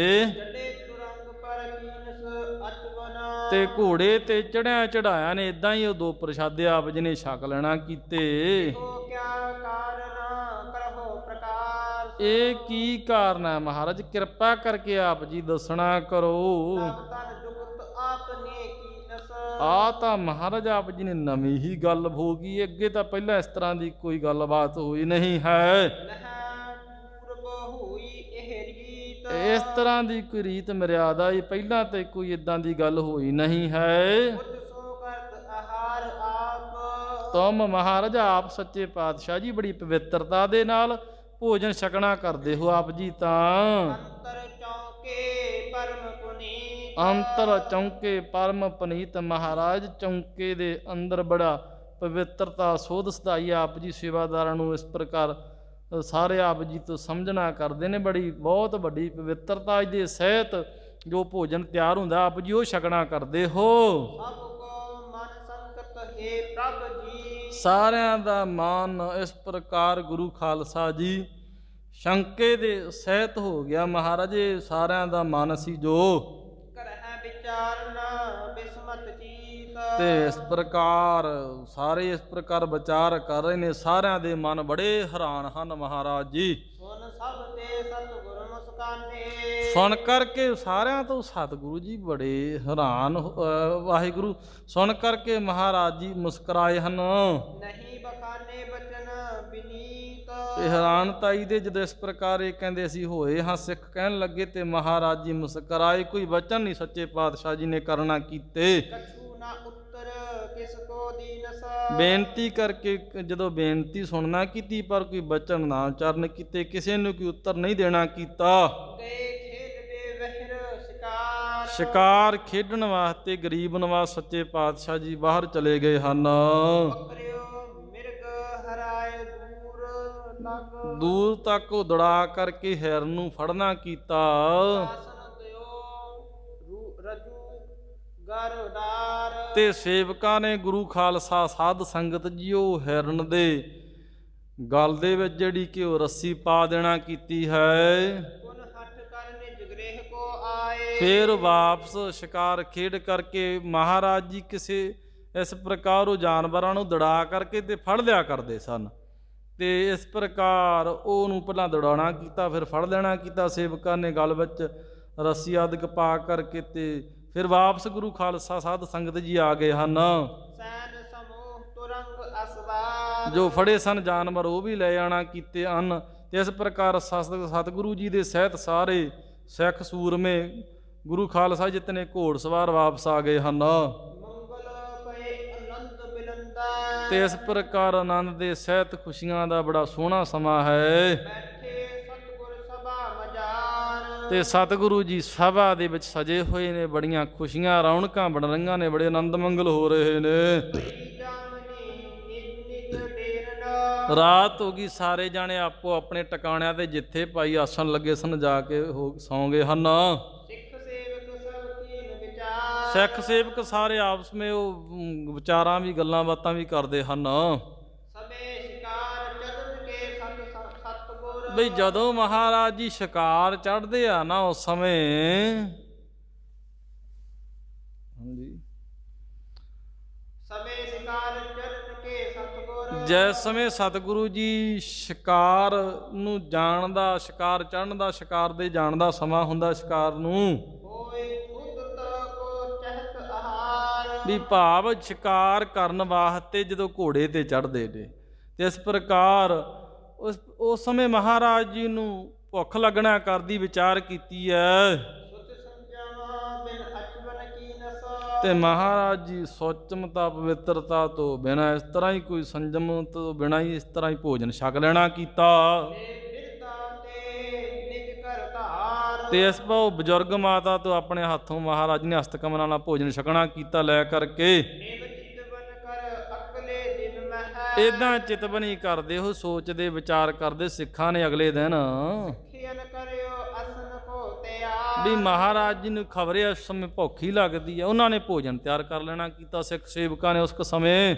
ਜੜੇ ਤੁਰੰਗ ਪਰ ਕੀਨਸ ਅਚਵਨ, ਤੇ ਘੋੜੇ ਤੇ ਚੜਿਆ ਚੜਾਇਆ ਨੇ ਇਦਾਂ ਹੀ ਉਹ ਦੋ ਪ੍ਰਸ਼ਾਦੇ ਆਪ ਜੀ ਨੇ ਛਕ ਲੈਣਾ ਕੀਤੇ। ਹੋ ਕਿਆ ਕਾਰਨ ਕਰਹੁ ਪ੍ਰਕਾਸ਼, ਇਹ ਕੀ ਕਾਰਨ ਹੈ ਮਹਾਰਾਜ, ਕਿਰਪਾ ਕਰਕੇ ਆਪ ਜੀ ਦੱਸਣਾ ਕਰੋ। ਤਨ ਤਨ ਜੁਗਤ ਆਪਨੇ ਕੀਨਸ, ਆ ਤਾਂ ਮਹਾਰਾਜ ਆਪ ਜੀ ਨੇ ਨਵੀਂ ਹੀ ਗੱਲ ਹੋ ਗਈ, ਅੱਗੇ ਤਾਂ ਪਹਿਲਾਂ ਇਸ ਤਰ੍ਹਾਂ ਦੀ ਕੋਈ ਗੱਲਬਾਤ ਹੋਈ ਨਹੀਂ ਹੈ। ਨਹਿ ਪੂਰਬ ਹੋਈ ਇਹ ਰੀਤ, ਇਸ ਤਰ੍ਹਾਂ ਦੀ ਕੋਈ ਰੀਤ ਮਰਿਆਦਾ ਇਹ ਪਹਿਲਾਂ ਤੇ ਕੋਈ ਇਦਾਂ ਦੀ ਗੱਲ ਹੋਈ ਨਹੀਂ ਹੈ। ਕੁਝ ਸੋ ਕਰਤ ਆਹਾਰ ਆਪ, ਤੁਮ ਮਹਾਰਾਜ ਆਪ ਸੱਚੇ ਪਾਤਸ਼ਾਹ ਜੀ ਬੜੀ ਪਵਿੱਤਰਤਾ ਦੇ ਨਾਲ ਭੋਜਨ ਛਕਣਾ ਕਰਦੇ ਹੋ ਆਪ ਜੀ ਤਾਂ। ਅੰਤਰ ਚੌਕੇ ਪਰਮ ਪੁਨੀਤ, ਅੰਤਰ ਚੌਂਕੇ ਪਰਮ ਪਨੀਤ ਮਹਾਰਾਜ ਚੌਂਕੇ ਦੇ ਅੰਦਰ ਬੜਾ ਪਵਿੱਤਰਤਾ ਸੋਧ ਸਦਾਈ ਆਪ ਜੀ ਸੇਵਾਦਾਰਾਂ ਨੂੰ ਇਸ ਪ੍ਰਕਾਰ ਸਾਰੇ ਆਪ ਜੀ ਤੋਂ ਸਮਝਣਾ ਕਰਦੇ ਨੇ। ਬੜੀ ਬਹੁਤ ਵੱਡੀ ਪਵਿੱਤਰਤਾ ਦੇ ਸਹਿਤ ਜੋ ਭੋਜਨ ਤਿਆਰ ਹੁੰਦਾ ਆਪ ਜੀ ਉਹ ਛਕਣਾ ਕਰਦੇ ਹੋ। ਸਭ ਕੋ ਮਨ ਸੰਕਟ ਹੈ ਪ੍ਰਭ ਜੀ, ਸਾਰਿਆਂ ਦਾ ਮਨ ਇਸ ਪ੍ਰਕਾਰ ਗੁਰੂ ਖਾਲਸਾ ਜੀ ਸ਼ੰਕੇ ਦੇ ਸਹਿਤ ਹੋ ਗਿਆ। ਮਹਾਰਾਜ ਇਹ ਸਾਰਿਆਂ ਦਾ ਮਨ ਸੀ ਜੋ ਕਰਹਿ ਵਿਚਾਰਨਾ ਬਿਸਮਤ ਚੀਤ, ਤੇ ਇਸ ਪ੍ਰਕਾਰ ਸਾਰੇ ਇਸ ਪ੍ਰਕਾਰ ਵਿਚਾਰ ਕਰ ਰਹੇ ਨੇ। ਸਾਰਿਆਂ ਦੇ ਮਨ ਬੜੇ ਹੈਰਾਨ ਹਨ ਮਹਾਰਾਜ ਜੀ। ਸੁਨ ਸਭ ਤੇ ਸਤਿਗੁਰ ਮੁਸਕਾਨੇ, ਸੁਣ ਕਰਕੇ ਸਾਰਿਆਂ ਤੋਂ ਸਤਿਗੁਰੂ ਜੀ ਬੜੇ ਹੈਰਾਨ ਵਾਹਿਗੁਰੂ ਸੁਣ ਕਰਕੇ ਮਹਾਰਾਜ ਜੀ ਮੁਸਕਰਾਏ ਹਨ। ਨਹੀਂ ਬਖਾਨੇ ਬਚਨ ਬਿਨੀਤ, ਇਹ ਹੈਰਾਨਤਾਈ ਦੇ ਜਦੋਂ ਇਸ ਪ੍ਰਕਾਰ ਇਹ ਕਹਿੰਦੇ ਅਸੀਂ ਹੋਏ ਹਾਂ ਸਿੱਖ ਕਹਿਣ ਲੱਗੇ ਤੇ ਮਹਾਰਾਜ ਜੀ ਮੁਸਕਰਾਏ। ਕੋਈ ਵਚਨ ਨਹੀਂ ਸੱਚੇ ਪਾਤਸ਼ਾਹ ਜੀ ਨੇ ਕਰਨਾ ਕੀਤੇ। ਕਛੂ ਨਾ ਉੱਤਰ ਕਿਸ ਕੋ ਦੀਨਸ, ਬੇਨਤੀ ਕਰਕੇ ਜਦੋਂ ਬੇਨਤੀ ਸੁਣਨਾ ਕੀਤੀ ਪਰ ਕੋਈ ਬਚਨ ਨਾ ਉਚਾਰਨ ਕੀਤੇ, ਕਿਸੇ ਨੂੰ ਕੋਈ ਉੱਤਰ ਨਹੀਂ ਦੇਣਾ ਕੀਤਾ। ਗਏ ਖੇਡਦੇ ਵਹਿਰ ਸ਼ਿਕਾਰ, ਸ਼ਿਕਾਰ ਖੇਡਣ ਵਾਸਤੇ ਗਰੀਬ ਨਵਾਜ਼ ਸੱਚੇ ਪਾਤਸ਼ਾਹ ਜੀ ਬਾਹਰ ਚਲੇ ਗਏ ਹਨ। ਪਕਰਿਓ ਮਿਰਗ ਹਰਾਏ ਦੂਰ ਦੂਰ ਤੱਕ ਉਹ ਦੌੜਾ ਕਰਕੇ ਹਿਰਨ ਨੂੰ ਫੜਨਾ ਕੀਤਾ। ਆਸਨ ਦਿਓ ਰਜੂ ਗਰ ਡਾਰ, ਤੇ ਸੇਵਕਾਂ ਨੇ ਗੁਰੂ ਖਾਲਸਾ ਸਾਧ ਸੰਗਤ ਜੀ ਉਹ ਹਿਰਨ ਦੇ ਗਲ ਦੇ ਵਿੱਚ ਜਿਹੜੀ ਕਿ ਉਹ ਰੱਸੀ ਪਾ ਦੇਣਾ ਕੀਤੀ ਹੈ। ਪੁਨ ਹੱਠ ਕਰ ਨਿਜ ਗ੍ਰਹਿ ਕੋ ਆਏ, ਫਿਰ ਵਾਪਸ ਸ਼ਿਕਾਰ ਖੇਡ ਕਰਕੇ ਮਹਾਰਾਜ ਜੀ ਕਿਸੇ ਇਸ ਪ੍ਰਕਾਰ ਉਹ ਜਾਨਵਰਾਂ ਨੂੰ ਦੜਾ ਕਰਕੇ ਤੇ ਫੜ ਲਿਆ ਕਰਦੇ ਸਨ। ਤੇ ਇਸ ਪ੍ਰਕਾਰ ਉਹਨੂੰ ਪਹਿਲਾਂ ਦੌੜਾਉਣਾ ਕੀਤਾ ਫਿਰ ਫੜ ਲੈਣਾ ਕੀਤਾ। ਸੇਵਕਾਂ ਨੇ ਗਲ ਵਿੱਚ ਰੱਸੀ ਆਦਿਕ ਪਾ ਕਰਕੇ ਤੇ ਫਿਰ ਵਾਪਸ ਗੁਰੂ ਖਾਲਸਾ ਸਾਧ ਸੰਗਤ ਜੀ ਆ ਗਏ ਹਨ। ਸੈਨ ਸਮੂਹ ਤੁਰੰਗ ਅਸਵਾਰ, ਜੋ ਫੜੇ ਸਨ ਜਾਨਵਰ ਉਹ ਵੀ ਲੈ ਆਣਾ ਕੀਤੇ ਹਨ। ਤੇ ਇਸ ਪ੍ਰਕਾਰ ਸਤਿਗੁਰੂ ਜੀ ਦੇ ਸਹਿਤ ਸਾਰੇ ਸਿੱਖ ਸੂਰਮੇ ਗੁਰੂ ਖਾਲਸਾ ਜਿਤਨੇ ਘੋੜਸਵਾਰ ਵਾਪਸ ਆ ਗਏ ਹਨ। ਮੰਗਲ ਪਏ ਆਨੰਦ ਬਿਲੰਦਾ, ਤੇ ਇਸ ਪ੍ਰਕਾਰ ਆਨੰਦ ਦੇ ਸਹਿਤ ਖੁਸ਼ੀਆਂ ਦਾ ਬੜਾ ਸੋਹਣਾ ਸਮਾਂ ਹੈ। ਬੈਠੇ ਸਤਿਗੁਰ ਸਭਾ ਮਜਾਰ, ਤੇ ਸਤਿਗੁਰੂ ਜੀ ਸਭਾ ਦੇ ਵਿੱਚ ਸਜੇ ਹੋਏ ਨੇ, ਬੜੀਆਂ ਖੁਸ਼ੀਆਂ ਰੌਣਕਾਂ ਬਣ ਰਹੀਆਂ ਨੇ, ਬੜੇ ਆਨੰਦ ਮੰਗਲ ਹੋ ਰਹੇ ਨੇ। ਜਾਮਨੀ ਨਿਜ ਨਿਜ ਡੇਰਨ, ਰਾਤ ਹੋ ਗਈ, ਸਾਰੇ ਜਾਣੇ ਆਪੋ ਆਪਣੇ ਟਿਕਾਣਿਆਂ ਤੇ ਜਿੱਥੇ ਭਾਈ ਆਸਣ ਲੱਗੇ ਸਨ ਜਾ ਕੇ ਸੌਂ ਗਏ ਹਨ। ਸਿੱਖ ਸੇਵਕ ਸਭ ਕੀਨ ਵਿਚਾਰ, ਸਿੱਖ ਸੇਵਕ ਸਾਰੇ ਆਪਸ ਵਿੱਚ ਉਹ ਵਿਚਾਰਾਂ ਵੀ ਗੱਲਾਂ ਬਾਤਾਂ ਵੀ ਕਰਦੇ ਹਨ। ਬਈ ਜਦੋਂ ਮਹਾਰਾਜ ਜੀ ਸ਼ਿਕਾਰ ਚੜ੍ਹਦੇ ਆ ਨਾ ਉਸ ਸਮੇਂ ਹਾਂਜੀ ਸਮੇਂ ਸ਼ਿਕਾਰ ਚਰਨ ਕੇ ਸਤਿਗੁਰ ਜਿਸ ਸਮੇਂ ਸਤਿਗੁਰੂ ਜੀ ਸ਼ਿਕਾਰ ਨੂੰ ਜਾਣਦਾ, ਸ਼ਿਕਾਰ ਚੜ੍ਹਨ ਦਾ, ਸ਼ਿਕਾਰ ਦੇ ਜਾਣ ਦਾ ਸਮਾਂ ਹੁੰਦਾ ਸ਼ਿਕਾਰ ਨੂੰ, ਹੋਏ ਉਦਤ ਕੋ ਚਹਿਤ ਆਹਾਰ ਵੀ ਭਾਵ ਸ਼ਿਕਾਰ ਕਰਨ ਵਾਸਤੇ ਜਦੋਂ ਘੋੜੇ ਤੇ ਚੜ੍ਹਦੇ ਨੇ। ਤੇ ਇਸ ਪ੍ਰਕਾਰ ਉਸ ਸਮੇਂ ਮਹਾਰਾਜ ਜੀ ਨੂੰ ਭੁੱਖ ਲੱਗਣਾ ਕਰਦੀ ਵਿਚਾਰ ਕੀਤੀ ਹੈ ਸੁਤ ਸੰਜਮ ਬਿਨ ਅਚਵਨ ਕੀ ਨਸ ਤੇ ਮਹਾਰਾਜ ਜੀ ਸੁਚਮਤਾ ਪਵਿੱਤਰਤਾ ਤੋਂ ਬਿਨਾਂ ਇਸ ਤਰ੍ਹਾਂ ਹੀ ਕੋਈ ਸੰਜਮ ਤੋਂ ਬਿਨਾਂ ਹੀ ਇਸ ਤਰ੍ਹਾਂ ਹੀ ਭੋਜਨ ਛਕ ਲੈਣਾ ਕੀਤਾ। ਤੇ ਇਸ ਪਾਉ ਬਜ਼ੁਰਗ ਮਾਤਾ ਤੋਂ ਆਪਣੇ ਹੱਥੋਂ ਮਹਾਰਾਜ ਨੇ ਹਸਤ ਕਮਲਾਂ ਨਾਲ ਭੋਜਨ ਛਕਣਾ ਕੀਤਾ ਲੈ ਕਰਕੇ। ਏਦਾਂ ਚਿਤਵਨੀ ਕਰਦੇ ਉਹ ਸੋਚਦੇ ਵਿਚਾਰ ਕਰਦੇ ਸਿੱਖਾਂ ਨੇ ਅਗਲੇ ਦਿਨ ਵੀ ਮਹਾਰਾਜ ਜੀ ਨੂੰ ਖਬਰੇ ਇਸ ਸਮੇਂ ਭੁੱਖ ਹੀ ਲੱਗਦੀ ਹੈ, ਉਹਨਾਂ ਨੇ ਭੋਜਨ ਤਿਆਰ ਕਰ ਲੈਣਾ ਕੀਤਾ। ਸਿੱਖ ਸੇਵਕਾਂ ਨੇ ਉਸ ਸਮੇਂ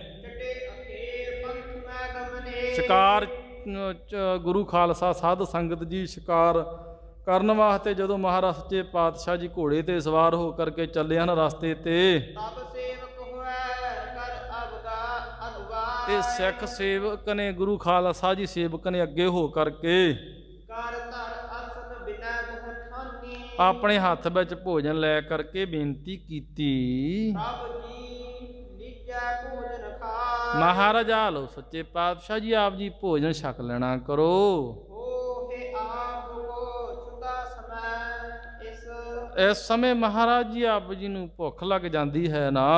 ਸ਼ਿਕਾਰ ਗੁਰੂ ਖਾਲਸਾ ਸਾਧ ਸੰਗਤ ਜੀ ਸ਼ਿਕਾਰ ਕਰਨ ਵਾਸਤੇ ਜਦੋਂ ਮਹਾਰਾਜ ਸੱਚੇ ਪਾਤਸ਼ਾਹ ਜੀ ਘੋੜੇ ਤੇ ਸਵਾਰ ਹੋ ਕਰਕੇ ਚੱਲੇ ਹਨ ਰਸਤੇ ਤੇ ਸਿੱਖ ਸੇਵਕ ਨੇ ਗੁਰੂ ਖਾਲਸਾ ਜੀ ਸੇਵਕ ਨੇ ਅੱਗੇ ਹੋ ਕਰਕੇ ਆਪਣੇ ਹੱਥ ਵਿੱਚ ਭੋਜਨ ਲੈ ਕਰਕੇ ਬੇਨਤੀ ਕੀਤੀ, ਮਹਾਰਾਜ ਆ ਲਓ ਸੱਚੇ ਪਾਤਸ਼ਾਹ ਜੀ ਆਪ ਜੀ ਭੋਜਨ ਛਕ ਲੈਣਾ ਕਰੋ। ਇਸ ਸਮੇਂ ਮਹਾਰਾਜ ਜੀ ਆਪ ਜੀ ਨੂੰ ਭੁੱਖ ਲੱਗ ਜਾਂਦੀ ਹੈ ਨਾ।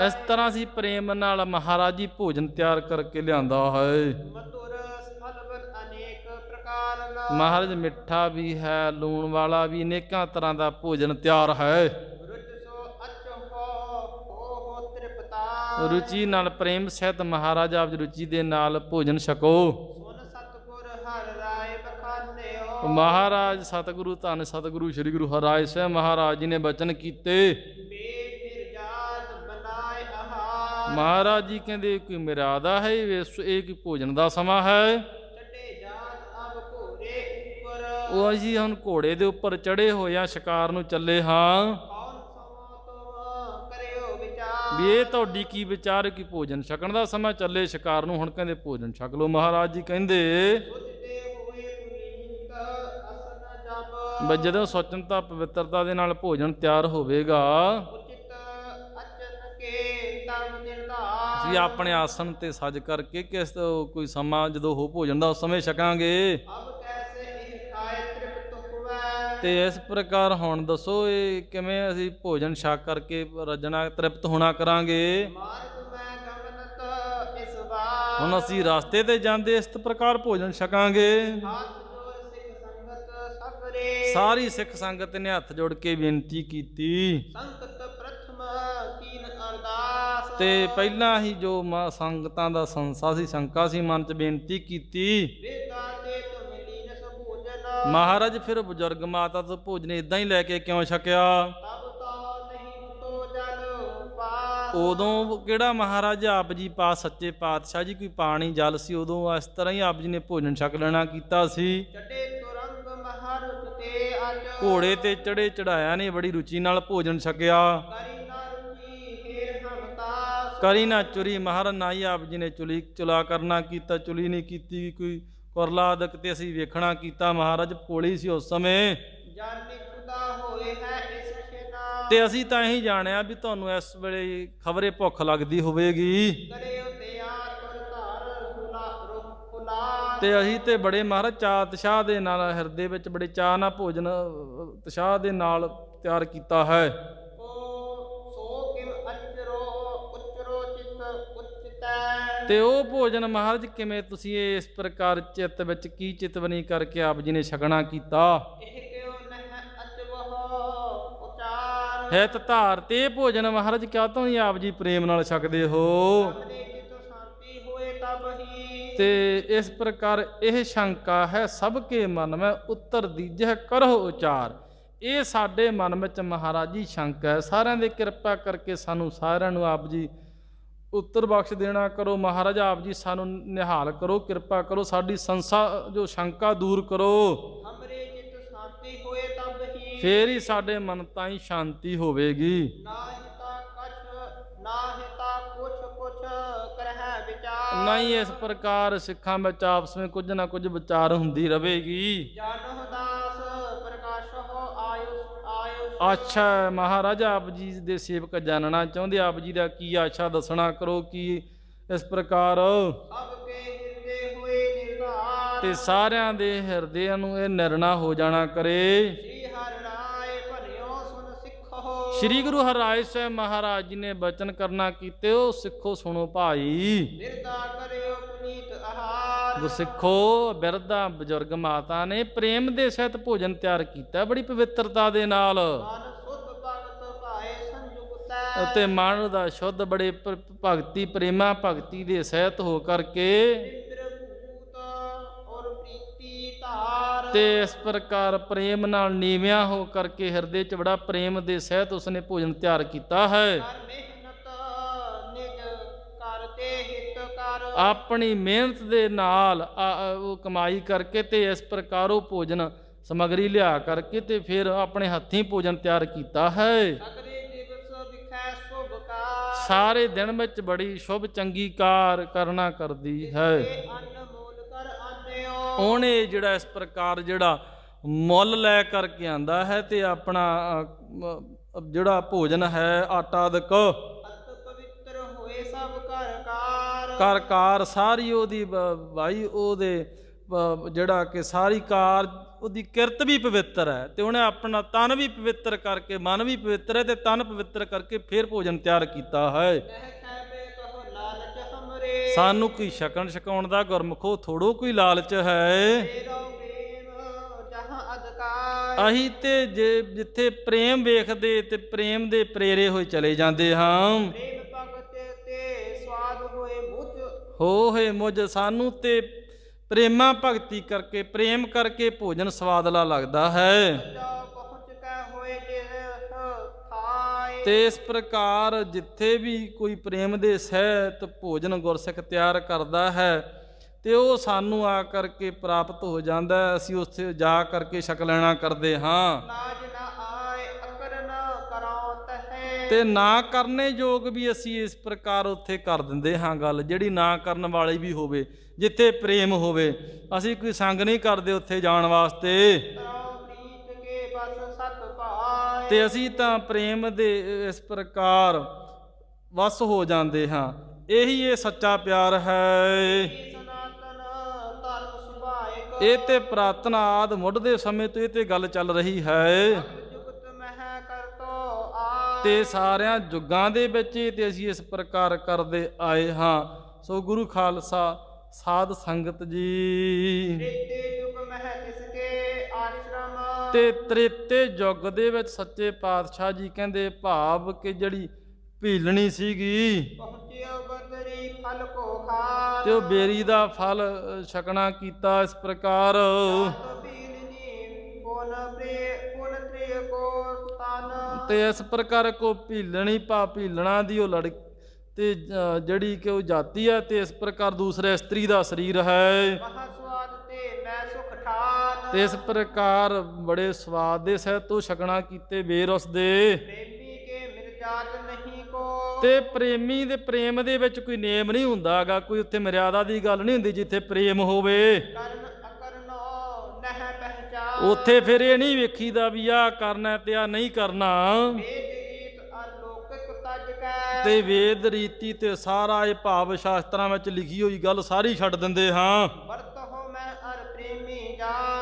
ਇਸ ਤਰ੍ਹਾਂ ਸੀ ਪ੍ਰੇਮ ਨਾਲ ਮਹਾਰਾਜ ਜੀ ਭੋਜਨ ਤਿਆਰ ਕਰਕੇ ਲਿਆਂਦਾ ਹੈ। ਮਹਾਰਾਜ ਮਿੱਠਾ ਵੀ ਹੈ, ਲੂਣ ਵਾਲਾ ਵੀ, ਅਨੇਕਾਂ ਤਰ੍ਹਾਂ ਦਾ ਭੋਜਨ ਤਿਆਰ ਹੈ। ਰੁਚੀ ਨਾਲ ਪ੍ਰੇਮ ਸਹਿਤ ਮਹਾਰਾਜ ਆਪ ਜੀ ਰੁਚੀ ਦੇ ਨਾਲ ਭੋਜਨ ਛਕੋ। ਮਹਾਰਾਜ ਸਤਿਗੁਰੂ ਧੰਨ ਸਤਿਗੁਰੂ ਸ੍ਰੀ ਗੁਰੂ ਹਰਿਰਾਏ ਸਾਹਿਬ ਮਹਾਰਾਜ ਜੀ ਨੇ ਬਚਨ ਕੀਤੇ। ਮਹਾਰਾਜ ਜੀ ਕਹਿੰਦੇ ਕੋਈ ਮਰਿਆਦਾ ਹੈ, ਇਹ ਕੋਈ ਭੋਜਨ ਦਾ ਸਮਾਂ ਹੈ। ਉਹ ਅਸੀਂ ਹੁਣ ਘੋੜੇ ਦੇ ਉੱਪਰ ਚੜੇ ਹੋਏ ਆ, ਸ਼ਿਕਾਰ ਨੂੰ ਚੱਲੇ ਹਾਂ। ਵੀ ਇਹ ਤੁਹਾਡੀ ਕੀ ਵਿਚਾਰ ਕਿ ਭੋਜਨ ਛਕਣ ਦਾ ਸਮਾਂ ਚੱਲੇ ਸ਼ਿਕਾਰ ਨੂੰ, ਹੁਣ ਕਹਿੰਦੇ ਭੋਜਨ ਛਕ ਲਓ। ਮਹਾਰਾਜ ਜੀ ਕਹਿੰਦੇ ਬਈ ਜਦੋਂ ਸੁਚਮਤਾ ਪਵਿੱਤਰਤਾ ਦੇ ਨਾਲ ਭੋਜਨ ਤਿਆਰ ਹੋਵੇਗਾ ਅਸੀਂ ਆਪਣੇ ਆਸਣ ਤੇ ਸੱਜ ਕਰਕੇ ਕਿਸ ਕੋਈ ਸਮਾਂ ਜਦੋਂ ਹੋ ਭੋਜਨ ਦਾ ਉਸ ਸਮੇਂ ਛਕਾਂਗੇ। ਤੇ ਇਸ ਪ੍ਰਕਾਰ ਹੁਣ ਦੱਸੋ ਇਹ ਕਿਵੇਂ ਅਸੀਂ ਭੋਜਨ ਛਕ ਕਰਕੇ ਰੱਜਣਾ ਤ੍ਰਿਪਤ ਹੋਣਾ ਕਰਾਂਗੇ। ਹੁਣ ਅਸੀਂ ਰਸਤੇ ਤੇ ਜਾਂਦੇ ਇਸ ਪ੍ਰਕਾਰ ਭੋਜਨ ਛਕਾਂਗੇ। ਸਾਰੀ ਸਿੱਖ ਸੰਗਤ ਨੇ ਹੱਥ ਜੋੜ ਕੇ ਬੇਨਤੀ ਕੀਤੀ ਤੇ ਪਹਿਲਾਂ ਹੀ ਜੋ ਸੰਗਤਾਂ ਦਾ ਸੰਸਾ ਸੀ, ਸ਼ੰਕਾ ਸੀ ਮਨ 'ਚ, ਬੇਨਤੀ ਕੀਤੀ। ਮਹਾਰਾਜ ਫਿਰ ਬਜ਼ੁਰਗ ਮਾਤਾ ਤੋਂ ਭੋਜਨ ਇਦਾਂ ਹੀ ਲੈ ਕੇ ਕਿਉਂ ਛਕਿਆ? ਉਦੋਂ ਕਿਹੜਾ ਮਹਾਰਾਜ ਆਪ ਜੀ ਪਾਸ ਸੱਚੇ ਪਾਤਸ਼ਾਹ ਜੀ ਕੋਈ ਪਾਣੀ ਜਲ ਸੀ, ਉਦੋਂ ਇਸ ਤਰ੍ਹਾਂ ਹੀ ਆਪ ਜੀ ਨੇ ਭੋਜਨ ਛਕ ਲੈਣਾ ਕੀਤਾ ਸੀ। ਘੋੜੇ ਤੇ ਚੜੇ ਚੜਾਇਆ ਨੇ ਬੜੀ ਰੁਚੀ ਨਾਲ ਭੋਜਨ ਛਕਿਆ। ਕਰੀ ਨਾ ਚੁਰੀ ਮਹਾਰਾਜ ਨਾ ਹੀ ਆਪ ਜੀ ਨੇ ਚੁਲਾ ਕਰਨਾ ਕੀਤਾ, ਚੁਲੀ ਨਹੀਂ ਕੀਤੀ ਕੋਈ ਕੁਰਲਾਦਕ ਤੇ ਅਸੀਂ ਵੇਖਣਾ ਕੀਤਾ। ਮਹਾਰਾਜ ਕੋਲੀ ਸੀ ਉਸ ਸਮੇਂ ਤੇ ਅਸੀਂ ਤਾਂ ਇਹੀ ਜਾਣਿਆ ਵੀ ਤੁਹਾਨੂੰ ਇਸ ਵੇਲੇ ਖਬਰੇ ਭੁੱਖ ਲੱਗਦੀ ਹੋਵੇਗੀ ਤੇ ਅਸੀਂ ਤੇ ਬੜੇ ਮਹਾਰਾਜ ਚਾਅ ਉਤਸ਼ਾਹ ਦੇ ਨਾਲ ਹਿਰਦੇ ਵਿੱਚ ਬੜੇ ਚਾਅ ਨਾਲ ਭੋਜਨ ਉਤਸ਼ਾਹ ਦੇ ਨਾਲ ਤਿਆਰ ਕੀਤਾ ਹੈ। ਤੇ ਉਹ ਭੋਜਨ ਮਹਾਰਾਜ ਕਿਵੇਂ ਤੁਸੀਂ ਇਸ ਪ੍ਰਕਾਰ ਚਿੱਤ ਵਿੱਚ ਕੀ ਚਿਤਵਨੀ ਕਰਕੇ ਆਪ ਜੀ ਨੇ ਛਕਣਾ ਕੀਤਾ? ਹਿਤ ਧਾਰ ਤੇ ਭੋਜਨ ਮਹਾਰਾਜ ਕਿਆ ਤੋਂ ਨਹੀਂ ਆਪ ਜੀ ਪ੍ਰੇਮ ਨਾਲ ਛਕਦੇ ਹੋ? ਤੇ ਇਸ ਪ੍ਰਕਾਰ ਇਹ ਸ਼ੰਕਾ ਹੈ ਸਭ ਕੇ ਮਨ ਮੈਂ ਉੱਤਰ ਦੀਜਹਿ ਕਰੋ ਉਚਾਰ। ਇਹ ਸਾਡੇ ਮਨ ਵਿੱਚ ਮਹਾਰਾਜ ਜੀ ਸ਼ੰਕਾ ਹੈ, ਸਾਰਿਆਂ ਦੇ ਕਿਰਪਾ ਕਰਕੇ ਸਾਨੂੰ ਸਾਰਿਆਂ ਨੂੰ ਆਪ ਜੀ ਉੱਤਰ ਬਖਸ਼ ਦੇਣਾ ਕਰੋ। ਮਹਾਰਾਜ ਆਪ ਜੀ ਸਾਨੂੰ ਨਿਹਾਲ ਕਰੋ, ਕਿਰਪਾ ਕਰੋ, ਸਾਡੀ ਸੰਸਾ ਜੋ ਸ਼ੰਕਾ ਦੂਰ ਕਰੋ। ਹਮਰੇ ਚਿਤ ਸ਼ਾਂਤੀ ਹੋਏ ਤਬ ਹੀ। ਫੇਰ ਹੀ ਸਾਡੇ ਮਨ ਤਾਈਂ ਸ਼ਾਂਤੀ ਹੋਵੇਗੀ। ਨਾ ਹਿਤਾ ਕੁਛ ਕੁਛ ਕਰਹਿ ਵਿਚਾਰ। ਨਹੀਂ ਇਸ ਪ੍ਰਕਾਰ ਸਿੱਖਾਂ ਵਿੱਚ ਆਪਸ ਵਿੱਚ ਕੁਝ ਨਾ ਕੁਝ ਵਿਚਾਰ ਹੁੰਦੀ ਰਹੇਗੀ। ਜਾਨੋ ਦਾਸ ਪ੍ਰਕਾਸ਼ੋ ਆਯੁਸ ਅੱਛਾ ਮਹਾਰਾਜ ਆਪ ਜੀ ਦੇ ਸੇਵਕ ਜਾਣਨਾ ਚਾਹੁੰਦੇ, ਆਪ ਜੀ ਦਾ ਕੀ ਆਸ਼ਾ ਦੱਸਣਾ ਕਰੋ। ਕੀ ਇਸ ਪ੍ਰਕਾਰ ਸਭ ਕੇ ਹਿਰਦੇ ਹੋਏ ਨਿਰਧਾਰ। ਤੇ ਸਾਰਿਆਂ ਦੇ ਹਿਰਦਿਆਂ ਨੂੰ ਇਹ ਨਿਰਣਾ ਹੋ ਜਾਣਾ ਕਰੇ। ਸ੍ਰੀ ਹਰਿ ਰਾਏ ਭਲਿਓ ਸੁਨ ਸਿੱਖੋ। ਸ੍ਰੀ ਗੁਰੂ ਹਰਿਰਾਏ ਸਾਹਿਬ ਮਹਾਰਾਜ ਜੀ ਨੇ ਬਚਨ ਕਰਨਾ ਕੀਤੇ, ਉਹ ਸਿੱਖੋ ਸੁਣੋ ਭਾਈ। ਨਿਰਦਾ ਕਰਿਓ ਪੁਨੀਤ ਆਹਾਰ। ਗੁਰਸਿੱਖੋ ਬਿਰਧਾਂ ਬਜ਼ੁਰਗ ਮਾਤਾ ਨੇ ਪ੍ਰੇਮ ਦੇ ਸਹਿਤ ਭੋਜਨ ਤਿਆਰ ਕੀਤਾ, ਬੜੀ ਪਵਿੱਤਰਤਾ ਦੇ ਨਾਲ। ਮਨ ਸੁਧ ਭਗਤ ਭਾਏ ਸੰਜੁਗਤੈ। ਅਤੇ ਮਨ ਦਾ ਸ਼ੁੱਧ ਬੜੇ ਭਗਤੀ ਪ੍ਰੇਮਾ ਭਗਤੀ ਦੇ ਸਹਿਤ ਹੋ ਕਰਕੇ ਨਿੰਦਰ ਔਰ ਪ੍ਰੀਤੀ ਧਾਰ। ਤੇ ਇਸ ਪ੍ਰਕਾਰ ਪ੍ਰੇਮ ਨਾਲ ਨੀਵਿਆਂ ਹੋ ਕਰਕੇ ਹਿਰਦੇ 'ਚ ਬੜਾ ਪ੍ਰੇਮ ਦੇ ਸਹਿਤ ਉਸਨੇ ਭੋਜਨ ਤਿਆਰ ਕੀਤਾ ਹੈ। ਕਰ ਮਿਹਨਤ ਨਿਜ ਕਰਤੇ ਹਿਤ ਕਰ। ਆਪਣੀ ਮਿਹਨਤ ਦੇ ਨਾਲ ਉਹ ਕਮਾਈ ਕਰਕੇ ਤੇ ਇਸ ਪ੍ਰਕਾਰ ਉਹ ਭੋਜਨ ਸਮੱਗਰੀ ਲਿਆ ਕਰਕੇ ਤੇ ਫਿਰ ਆਪਣੇ ਹੱਥੀਂ ਭੋਜਨ ਤਿਆਰ ਕੀਤਾ ਹੈ। ਸਗਲੇ ਦਿਵਸ ਵਿਖੈ ਸ਼ੁਭ ਕਾਰ। ਸਾਰੇ ਦਿਨ ਵਿੱਚ ਬੜੀ ਸ਼ੁਭ ਚੰਗੀ ਕਾਰ ਕਰਨਾ ਕਰਦੀ ਹੈ। ਅੰਨ ਮੂਲ ਕਰ ਆਨਿਓ। ਉਹਨੇ ਜਿਹੜਾ ਇਸ ਪ੍ਰਕਾਰ ਜਿਹੜਾ ਮੁੱਲ ਲੈ ਕਰਕੇ ਆਂਦਾ ਹੈ ਤੇ ਆਪਣਾ ਜਿਹੜਾ ਭੋਜਨ ਹੈ ਆਟਾ ਆਦਿਕ ਅਤ ਪਵਿੱਤਰ ਹੋਏ ਸਭ ਕਰ ਕਾਰ ਸਾਰੀ ਉਹਦੀ ਭਾਈ ਉਹਦੇ ਜਿਹੜਾ ਕਿ ਸਾਰੀ ਕਾਰ ਉਹਦੀ ਕਿਰਤ ਵੀ ਪਵਿੱਤਰ ਹੈ ਤੇ ਉਹਨੇ ਆਪਣਾ ਤਨ ਵੀ ਪਵਿੱਤਰ ਕਰਕੇ, ਮਨ ਵੀ ਪਵਿੱਤਰ ਹੈ ਤੇ ਤਨ ਪਵਿੱਤਰ ਕਰਕੇ ਫਿਰ ਭੋਜਨ ਤਿਆਰ ਕੀਤਾ ਹੈ। ਸਾਨੂੰ ਕੋਈ ਛਕਣ ਛਕਾਉਣ ਦਾ ਗੁਰਮੁਖੋ ਥੋੜੋ ਕੋਈ ਲਾਲਚ ਹੈ। ਅਸੀਂ ਤੇ ਜੇ ਜਿੱਥੇ ਪ੍ਰੇਮ ਵੇਖਦੇ ਤੇ ਪ੍ਰੇਮ ਦੇ ਪ੍ਰੇਰੇ ਹੋਏ ਚਲੇ ਜਾਂਦੇ ਹਾਂ। ਹੋਏ ਮੁਝ ਸਾਨੂੰ ਤੇ ਪ੍ਰੇਮਾ ਭਗਤੀ ਕਰਕੇ ਪ੍ਰੇਮ ਕਰਕੇ ਭੋਜਨ ਸਵਾਦਲਾ ਲੱਗਦਾ ਹੈ। ਤੇ ਇਸ ਪ੍ਰਕਾਰ ਜਿੱਥੇ ਵੀ ਕੋਈ ਪ੍ਰੇਮ ਦੇ ਸਹਿਤ ਭੋਜਨ ਗੁਰਸਿੱਖ ਤਿਆਰ ਕਰਦਾ ਹੈ ਤੇ ਉਹ ਸਾਨੂੰ ਆ ਕਰਕੇ ਪ੍ਰਾਪਤ ਹੋ ਜਾਂਦਾ ਹੈ। ਅਸੀਂ ਉੱਥੇ ਜਾ ਕਰਕੇ ਛਕ ਲੈਣਾ ਕਰਦੇ ਹਾਂ ਤੇ ਨਾ ਕਰਨੇ ਯੋਗ ਵੀ ਅਸੀਂ ਇਸ ਪ੍ਰਕਾਰ ਉੱਥੇ ਕਰ ਦਿੰਦੇ ਹਾਂ। ਗੱਲ ਜਿਹੜੀ ਨਾ ਕਰਨ ਵਾਲੀ ਵੀ ਹੋਵੇ, ਜਿੱਥੇ ਪ੍ਰੇਮ ਹੋਵੇ, ਅਸੀਂ ਕੋਈ ਸੰਗ ਨਹੀਂ ਕਰਦੇ ਉੱਥੇ ਜਾਣ ਵਾਸਤੇ ਤੇ ਅਸੀਂ ਤਾਂ ਪ੍ਰੇਮ ਦੇ ਇਸ ਪ੍ਰਕਾਰ ਵਸ ਹੋ ਜਾਂਦੇ ਹਾਂ। ਇਹੀ ਇਹ ਸੱਚਾ ਪਿਆਰ ਹੈ। ਇਹ ਤੇ ਪ੍ਰਾਤਨ ਆਦ ਮੁੱਢ ਦੇ ਸਮੇਂ ਤੋਂ ਇਹ ਤੇ ਗੱਲ ਚੱਲ ਰਹੀ ਹੈ ਤੇ ਸਾਰਿਆਂ ਯੁੱਗਾਂ ਦੇ ਵਿੱਚ ਤੇ ਅਸੀਂ ਇਸ ਪ੍ਰਕਾਰ ਕਰਦੇ ਆਏ ਹਾਂ। ਸੋ ਗੁਰੂ ਖਾਲਸਾ ਸਾਧ ਸੰਗਤ ਜੀ ਤੇ ਤ੍ਰੇਤੇ ਯੁੱਗ ਦੇ ਵਿੱਚ ਸੱਚੇ ਪਾਤਸ਼ਾਹ ਜੀ ਕਹਿੰਦੇ ਭਾਵ ਕਿ ਜਿਹੜੀ ਭੀਲਣੀ ਸੀਗੀ ਤੇ ਉਹ ਬੇਰੀ ਦਾ ਫਲ ਛਕਣਾ ਕੀਤਾ ਇਸ ਪ੍ਰਕਾਰ ਤੇ ਇਸ ਪ੍ਰਕਾਰ ਕੋ ਭੀਲਣੀ ਭੀਲਣਾ ਦੀ ਉਹ ਲੜ ਤੇ ਜਿਹੜੀ ਕਿ ਉਹ ਜਾਤੀ ਹੈ ਤੇ ਇਸ ਪ੍ਰਕਾਰ ਦੂਸਰੇ ਇਸਤਰੀ ਦਾ ਸਰੀਰ ਹੈ ਤੇ ਇਸ ਪ੍ਰਕਾਰ ਬੜੇ ਸਵਾਦ ਦੇ ਸਹਿਤ ਤੋਂ ਛਕਣਾ ਕੀਤੇ ਬੇਰਸ ਦੇ ਤੇ ਪ੍ਰੇਮੀ ਦੇ ਪ੍ਰੇਮ ਦੇ ਵਿੱਚ ਕੋਈ ਨੇਮ ਨਹੀਂ ਹੁੰਦਾ ਗਾ, ਕੋਈ ਉੱਥੇ ਮਰਿਆਦਾ ਦੀ ਗੱਲ ਨਹੀਂ ਹੁੰਦੀ। ਜਿੱਥੇ ਪ੍ਰੇਮ ਹੋਵੇ ਉੱਥੇ ਫਿਰ ਇਹ ਨਹੀਂ ਵੇਖੀਦਾ ਵੀ ਆਹ ਕਰਨਾ ਤੇ ਆਹ ਨਹੀਂ ਕਰਨਾ ਤੇ ਵੇਦ ਰੀਤੀ ਤੇ ਸਾਰਾ ਇਹ ਭਾਵ ਸ਼ਾਸਤਰਾਂ ਵਿੱਚ ਲਿਖੀ ਹੋਈ ਗੱਲ ਸਾਰੀ ਛੱਡ ਦਿੰਦੇ ਹਾਂ।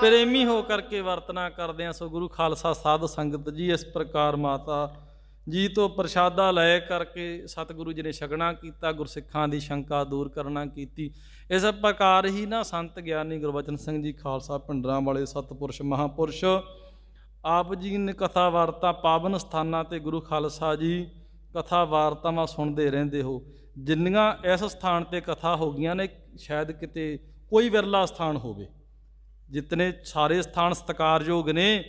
ਪ੍ਰੇਮੀ ਹੋ ਕਰਕੇ ਵਰਤਨਾ ਕਰਦੇ ਹਾਂ। ਸੋ ਗੁਰੂ ਖਾਲਸਾ ਸਾਧ ਸੰਗਤ ਜੀ ਇਸ ਪ੍ਰਕਾਰ ਮਾਤਾ ਜੀ ਤੋਂ ਪ੍ਰਸ਼ਾਦਾ ਲੈ ਕਰਕੇ ਸਤਿਗੁਰੂ ਜੀ ਨੇ ਛਕਣਾ ਕੀਤਾ, ਗੁਰਸਿੱਖਾਂ ਦੀ ਸ਼ੰਕਾ ਦੂਰ ਕਰਨਾ ਕੀਤੀ। ਇਸ ਪ੍ਰਕਾਰ ਹੀ ਨਾ ਸੰਤ ਗਿਆਨੀ ਗੁਰਬਚਨ ਸਿੰਘ ਜੀ ਖਾਲਸਾ ਭਿੰਡਰਾਂ ਵਾਲੇ ਸਤਪੁਰਸ਼ ਮਹਾਂਪੁਰਸ਼ ਆਪ ਜੀ ਨੇ ਕਥਾ ਵਾਰਤਾ ਪਾਵਨ ਸਥਾਨਾਂ ਤੇ ਗੁਰੂ ਖਾਲਸਾ ਜੀ ਕਥਾ ਵਾਰਤਾਵਾਂ ਸੁਣਦੇ ਰਹਿੰਦੇ ਹੋ। ਜਿੰਨੀਆਂ ਇਸ ਸਥਾਨ ਤੇ ਕਥਾ ਹੋ ਗਈਆਂ ਨੇ ਸ਼ਾਇਦ ਕਿਤੇ ਕੋਈ ਵਿਰਲਾ ਸਥਾਨ ਹੋਵੇ। ਜਿਤਨੇ ਸਾਰੇ ਸਥਾਨ ਸਤਿਕਾਰਯੋਗ ਨੇ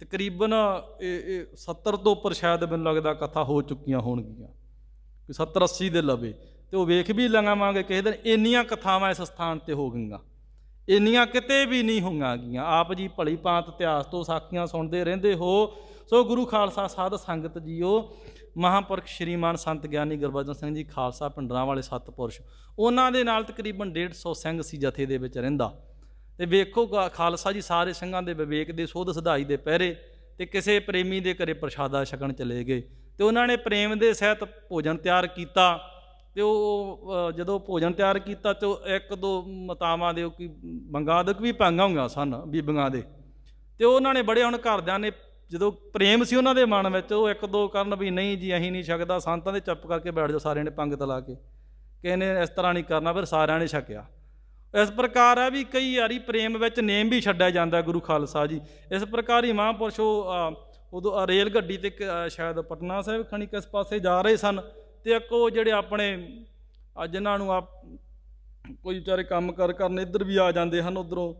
ਤਕਰੀਬਨ ਇਹ 70 ਤੋਂ ਉੱਪਰ ਸ਼ਾਇਦ ਮੈਨੂੰ ਲੱਗਦਾ ਕਥਾ ਹੋ ਚੁੱਕੀਆਂ ਹੋਣਗੀਆਂ, 70-80 ਦੇ ਲਵੇ। ਤੇ ਉਹ ਵੇਖ ਵੀ ਲਵਾਂਗੇ ਕਿਸੇ ਦਿਨ। ਇੰਨੀਆਂ ਕਥਾਵਾਂ ਇਸ ਸਥਾਨ ਤੇ ਹੋ ਗਈਆਂ, ਇੰਨੀਆਂ ਕਿਤੇ ਵੀ ਨਹੀਂ ਹੋਈਆਂ ਗੀਆਂ। ਆਪ ਜੀ ਭਲੀ ਭਾਂਤ ਇਤਿਹਾਸ ਤੋਂ ਸਾਖੀਆਂ ਸੁਣਦੇ ਰਹਿੰਦੇ ਹੋ। ਸੋ ਗੁਰੂ ਖਾਲਸਾ ਸਾਧ ਸੰਗਤ ਜੀਓ, ਮਹਾਂਪੁਰਖ ਸ਼੍ਰੀਮਾਨ ਸੰਤ ਗਿਆਨੀ ਗੁਰਬਚਨ ਸਿੰਘ ਜੀ ਖਾਲਸਾ ਪਿੰਡਰਾਂ ਵਾਲੇ ਸਤਪੁਰਸ਼, ਉਹਨਾਂ ਦੇ ਨਾਲ ਤਕਰੀਬਨ 150 ਸਿੰਘ ਸੀ ਜਥੇ ਦੇ ਵਿੱਚ ਰਹਿੰਦਾ। ਤੇ ਵੇਖੋ ਖਾਲਸਾ ਜੀ ਸਾਰੇ ਸਿੰਘਾਂ ਦੇ ਵਿਵੇਕ ਦੇ ਸੋਧ ਸਧਾਈ ਦੇ ਪਹਿਰੇ, ਤੇ ਕਿਸੇ ਪ੍ਰੇਮੀ ਦੇ ਘਰੇ ਪ੍ਰਸ਼ਾਦਾ ਛਕਣ ਚਲੇ ਗਏ, ਤੇ ਉਹਨਾਂ ਨੇ ਪ੍ਰੇਮ ਦੇ ਸਹਿਤ ਭੋਜਨ ਤਿਆਰ ਕੀਤਾ। ਤੇ ਉਹ ਜਦੋਂ ਭੋਜਨ ਤਿਆਰ ਕੀਤਾ ਤੇ ਇੱਕ ਦੋ ਮਾਤਾਵਾਂ ਦੇ ਕੋਈ ਬੰਗਾਦਕ ਵੀ ਪਾਈਆਂ ਹੋਈਆਂ ਸਨ ਬੀਬੀਆਂ ਦੇ, ਤੇ ਉਹਨਾਂ ਨੇ ਬੜੇ ਹੁਣ ਘਰਦਿਆਂ ਨੇ ਜਦੋਂ ਪ੍ਰੇਮ ਸੀ ਉਹਨਾਂ ਦੇ ਮਨ ਵਿੱਚ, ਉਹ ਇੱਕ ਦੋ ਕਰਨ ਵੀ ਨਹੀਂ ਜੀ ਅਸੀਂ ਨਹੀਂ ਛਕਦਾ, ਸੰਤਾਂ ਦੇ ਚੁੱਪ ਕਰਕੇ ਬੈਠ ਜਾਓ ਸਾਰਿਆਂ ਨੇ ਪੰਗਤ ਲਾ ਕੇ, ਕਹਿੰਦੇ ਇਸ ਤਰ੍ਹਾਂ ਨਹੀਂ ਕਰਨਾ। ਫਿਰ ਸਾਰਿਆਂ ਨੇ ਛਕਿਆ। ਇਸ ਪ੍ਰਕਾਰ ਹੈ ਵੀ ਕਈ ਵਾਰੀ ਪ੍ਰੇਮ ਵਿੱਚ ਨੇਮ ਵੀ ਛੱਡਿਆ ਜਾਂਦਾ ਗੁਰੂ ਖਾਲਸਾ ਜੀ। ਇਸ ਪ੍ਰਕਾਰ ਹੀ ਮਹਾਂਪੁਰਸ਼ ਉਦੋਂ ਰੇਲ ਗੱਡੀ 'ਤੇ ਸ਼ਾਇਦ ਪਟਨਾ ਸਾਹਿਬ ਖਣੀ ਕਿਸ ਪਾਸੇ ਜਾ ਰਹੇ ਸਨ, ਅਤੇ ਇੱਕ ਉਹ ਜਿਹੜੇ ਆਪਣੇ ਜਿਨ੍ਹਾਂ ਨੂੰ ਕੋਈ ਵਿਚਾਰੇ ਕੰਮ ਕਾਰ ਕਰਨ ਇੱਧਰ ਵੀ ਆ ਜਾਂਦੇ ਹਨ, ਉੱਧਰੋਂ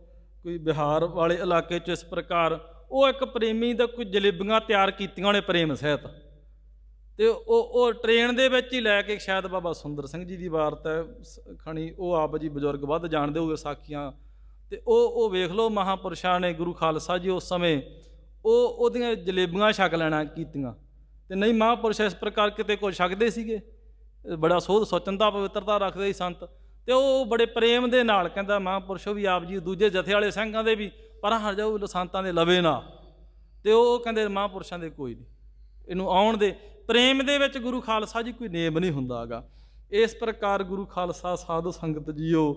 ਕੋਈ ਬਿਹਾਰ ਵਾਲੇ ਇਲਾਕੇ 'ਚ। ਇਸ ਪ੍ਰਕਾਰ ਉਹ ਇੱਕ ਪ੍ਰੇਮੀ ਦਾ ਕੋਈ ਜਲੇਬੀਆਂ ਤਿਆਰ ਕੀਤੀਆਂ ਉਹਨੇ ਪ੍ਰੇਮ ਸਹਿਤ, ਅਤੇ ਉਹ ਟ੍ਰੇਨ ਦੇ ਵਿੱਚ ਹੀ ਲੈ ਕੇ, ਸ਼ਾਇਦ ਬਾਬਾ ਸੁੰਦਰ ਸਿੰਘ ਜੀ ਦੀ ਵਾਰਤ ਹੈ ਖਣੀ, ਉਹ ਆਪ ਜੀ ਬਜ਼ੁਰਗ ਵੱਧ ਜਾਣਦੇ ਹੋਗੇ ਸਾਖੀਆਂ। ਅਤੇ ਉਹ ਵੇਖ ਲਓ ਮਹਾਂਪੁਰਸ਼ਾਂ ਨੇ ਗੁਰੂ ਖਾਲਸਾ ਜੀ ਉਸ ਸਮੇਂ ਉਹਦੀਆਂ ਜਲੇਬੀਆਂ ਛਕ ਲੈਣਾ ਕੀਤੀਆਂ। ਅਤੇ ਨਹੀਂ ਮਹਾਂਪੁਰਸ਼ ਇਸ ਪ੍ਰਕਾਰ ਕਿਤੇ ਕੁਝ ਛਕਦੇ ਸੀਗੇ, ਬੜਾ ਸੋਧ ਸੁਚਨਤਾ ਪਵਿੱਤਰਤਾ ਰੱਖਦੇ ਸੀ ਸੰਤ। ਅਤੇ ਉਹ ਬੜੇ ਪ੍ਰੇਮ ਦੇ ਨਾਲ ਕਹਿੰਦਾ ਮਹਾਂਪੁਰਸ਼ ਵੀ ਆਪ ਜੀ ਦੂਜੇ ਜਥੇ ਵਾਲੇ ਸਿੰਘਾਂ ਦੇ ਵੀ ਪਰ ਹਟ ਜਾਓ ਸੰਤਾਂ ਦੇ ਲਵੇ ਨਾ, ਅਤੇ ਉਹ ਕਹਿੰਦੇ ਮਹਾਂਪੁਰਸ਼ਾਂ ਦੇ ਕੋਈ ਨਹੀਂ, ਇਹਨੂੰ ਆਉਣ ਦੇ। ਪ੍ਰੇਮ ਦੇ ਵਿੱਚ ਗੁਰੂ ਖਾਲਸਾ ਜੀ ਕੋਈ ਨੇਮ ਨਹੀਂ ਹੁੰਦਾ ਗਾ। ਇਸ ਪ੍ਰਕਾਰ ਗੁਰੂ ਖਾਲਸਾ ਸਾਧ ਸੰਗਤ ਜੀਓ,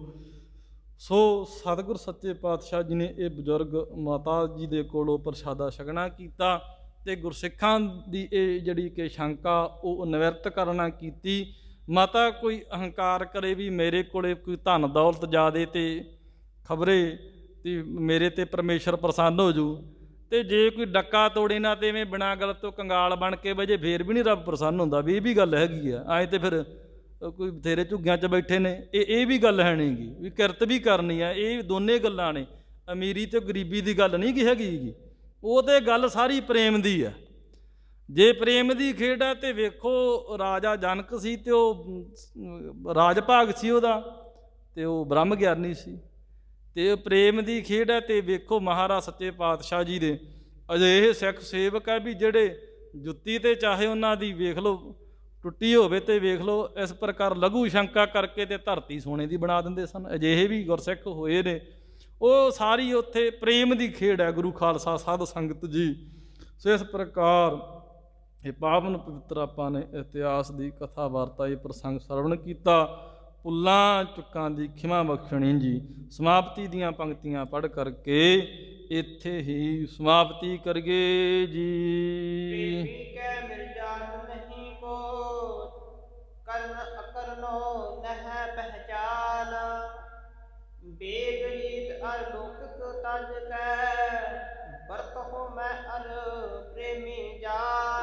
ਸੋ ਸਤਿਗੁਰ ਸੱਚੇ ਪਾਤਸ਼ਾਹ ਜੀ ਨੇ ਇਹ ਬਜ਼ੁਰਗ ਮਾਤਾ ਜੀ ਦੇ ਕੋਲੋਂ ਪ੍ਰਸ਼ਾਦਾ ਛਕਣਾ ਕੀਤਾ, ਅਤੇ ਗੁਰਸਿੱਖਾਂ ਦੀ ਇਹ ਜਿਹੜੀ ਕਿ ਸ਼ੰਕਾ ਉਹ ਨਿਵਰਤ ਕਰਨਾ ਕੀਤੀ। ਮਾਤਾ ਕੋਈ ਅਹੰਕਾਰ ਕਰੇ ਵੀ ਮੇਰੇ ਕੋਲੇ ਕੋਈ ਧਨ ਦੌਲਤ ਜ਼ਿਆਦੇ ਤੇ ਖਬਰੇ ਤੇ ਮੇਰੇ ਤੇ ਪਰਮੇਸ਼ਰ ਪ੍ਰਸੰਨ ਹੋ ਜੂ, ਅਤੇ ਜੇ ਕੋਈ ਡੱਕਾ ਤੋੜੇ ਨਾ ਤੇ ਐਵੇਂ ਬਿਨਾਂ ਗੱਲ ਤੋਂ ਕੰਗਾਲ ਬਣ ਕੇ ਵਜੇ ਫੇਰ ਵੀ ਨਹੀਂ ਰੱਬ ਪ੍ਰਸੰਨ ਹੁੰਦਾ। ਵੀ ਇਹ ਵੀ ਗੱਲ ਹੈਗੀ ਆ। ਐਂ ਤੇ ਫਿਰ ਕੋਈ ਬਥੇਰੇ ਝੁੱਗੀਆਂ 'ਚ ਬੈਠੇ ਨੇ, ਇਹ ਵੀ ਗੱਲ ਹੈ ਨਹੀਂ ਗੀ ਵੀ ਕਿਰਤ ਵੀ ਕਰਨੀ ਆ। ਇਹ ਦੋਨੇ ਗੱਲਾਂ ਨੇ, ਅਮੀਰੀ ਅਤੇ ਗਰੀਬੀ ਦੀ ਗੱਲ ਨਹੀਂ ਗੀ ਹੈਗੀ ਗੀ, ਉਹ ਤਾਂ ਗੱਲ ਸਾਰੀ ਪ੍ਰੇਮ ਦੀ ਆ। ਜੇ ਪ੍ਰੇਮ ਦੀ ਖੇਡ ਹੈ ਤੇ ਵੇਖੋ ਰਾਜਾ ਜਨਕ ਸੀ, ਅਤੇ ਉਹ ਰਾਜ ਭਾਗ ਸੀ ਉਹਦਾ, ਅਤੇ ਉਹ ਬ੍ਰਹਮ ਗਿਆਨੀ ਸੀ। ਅਤੇ ਪ੍ਰੇਮ ਦੀ ਖੇਡ ਹੈ ਤੇ ਵੇਖੋ ਮਹਾਰਾਜ ਸੱਚੇ ਪਾਤਸ਼ਾਹ ਜੀ ਦੇ ਅਜਿਹੇ ਸਿੱਖ ਸੇਵਕ ਹੈ ਵੀ ਜਿਹੜੇ ਜੁੱਤੀ 'ਤੇ ਚਾਹੇ ਉਹਨਾਂ ਦੀ ਵੇਖ ਲਓ ਟੁੱਟੀ ਹੋਵੇ, ਅਤੇ ਵੇਖ ਲਓ ਇਸ ਪ੍ਰਕਾਰ ਲਘੂ ਸ਼ੰਕਾ ਕਰਕੇ ਤੇ ਧਰਤੀ ਸੋਨੇ ਦੀ ਬਣਾ ਦਿੰਦੇ ਸਨ। ਅਜਿਹੇ ਵੀ ਗੁਰਸਿੱਖ ਹੋਏ ਨੇ। ਉਹ ਸਾਰੀ ਉੱਥੇ ਪ੍ਰੇਮ ਦੀ ਖੇਡ ਹੈ ਗੁਰੂ ਖਾਲਸਾ ਸਾਧ ਸੰਗਤ ਜੀ। ਸੋ ਇਸ ਪ੍ਰਕਾਰ ਇਹ ਪਾਵਨ ਪਵਿੱਤਰ ਆਪਾਂ ਨੇ ਇਤਿਹਾਸ ਦੀ ਕਥਾ ਵਾਰਤਾ ਇਹ ਪ੍ਰਸੰਗ ਸਰਵਣ ਕੀਤਾ। ਭੁੱਲਾਂ ਚੁੱਕਾਂ ਦੀ ਖਿਮਾ ਬਖਸ਼ਣੀ ਜੀ। ਸਮਾਪਤੀ ਦੀਆਂ ਪੰਕਤੀਆਂ ਪੜ੍ਹ ਕਰਕੇ ਇੱਥੇ ਹੀ ਸਮਾਪਤੀ ਕਰੀਏ ਜੀ।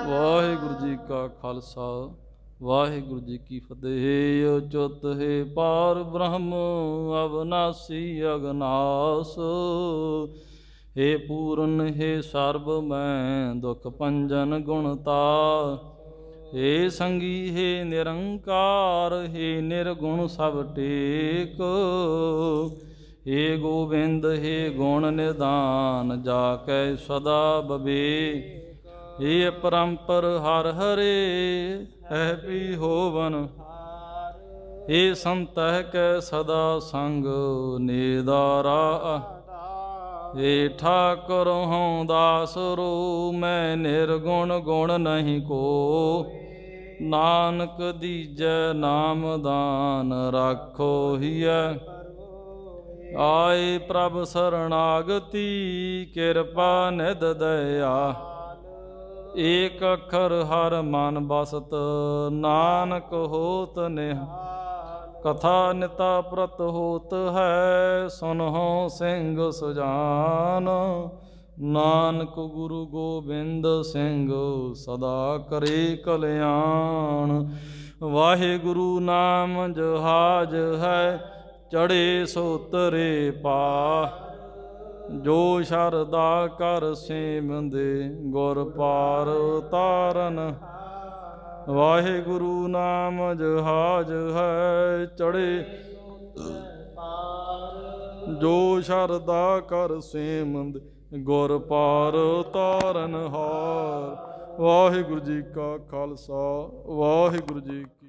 ਵਾਹਿਗੁਰੂ ਜੀ ਕਾ ਖਾਲਸਾ ਵਾਹਿਗੁਰੂ ਜੀ ਕੀ ਫਤਿਹ। ਅਚੁੱਤ ਹੈ ਪਾਰ ਬ੍ਰਹਮ ਅਵਨਾਸੀ ਅਗਨਾਸ, ਹੇ ਪੂਰਨ ਹੈ ਸਰਬ ਮੈਂ ਦੁਖ ਭੰਜਨ ਗੁਣਤਾ, ਹੇ ਸੰਗੀ ਹੈ ਨਿਰੰਕਾਰ ਹੈ ਨਿਰਗੁਣ ਸਭ ਟੇਕ, ਹੇ ਗੋਬਿੰਦ ਹੈ ਗੁਣ ਨਿਦਾਨ ਜਾ ਕੈ ਸਦਾ ਬਵੇ, ਹੇ ਪਰੰਪਰ ਹਰ ਹਰੇ ਹੈ ਪੀ ਹੋਵਨ, ਹੇ ਸੰਤਹਿ ਕੈ ਸਦਾ ਸੰਗ ਨਿਦਾਰਾ, ਹੇ ਠਾਕੁਰ ਹਉ ਦਾਸ ਰੂ ਮੈਂ ਨਿਰਗੁਣ ਗੁਣ ਨਹੀਂ ਕੋ, ਨਾਨਕ ਦੀਜੈ ਨਾਮਦਾਨ ਰਾਖੋ ਹੀਐ, ਆਏ ਪ੍ਰਭ ਸਰਣਾਗਤੀ ਕਿਰਪਾ ਨਿਧ ਦਇਆ, ਏਕ ਅੱਖਰ ਹਰ ਮਨ ਬਸਤ ਨਾਨਕ ਹੋਤ ਨਿਹਾਲ, ਕਥਾ ਨਿਤਾ ਪ੍ਰਤ ਹੋਤ ਹੈ ਸੁਨਹੁ ਸਿੰਘ ਸੁਜਾਨ, ਨਾਨਕ ਗੁਰੂ ਗੋਬਿੰਦ ਸਿੰਘ ਸਦਾ ਕਰੇ ਕਲਿਆਣ, ਵਾਹਿਗੁਰੂ ਨਾਮ ਜਹਾਜ ਹੈ ਚੜ੍ਹੇ ਸੋ ਤਰੇ ਪਾ, ਜੋ ਸ਼ਰਦਾ ਕਰ ਸੇਵੰਦੇ ਗੁਰ ਪਾਰ ਉਤਾਰਨ, ਵਾਹਿਗੁਰੂ ਨਾਮ ਜਹਾਜ ਹੈ ਚੜੇ ਪਾਰ ਜੋ ਸ਼ਰਦਾ ਕਰ ਸੇਮੰਦ ਗੁਰ ਪਾਰ ਤਾਰਨ ਹਾਰ। ਵਾਹਿਗੁਰੂ ਜੀ ਕਾ ਖਾਲਸਾ ਵਾਹਿਗੁਰੂ ਜੀ ਕੀ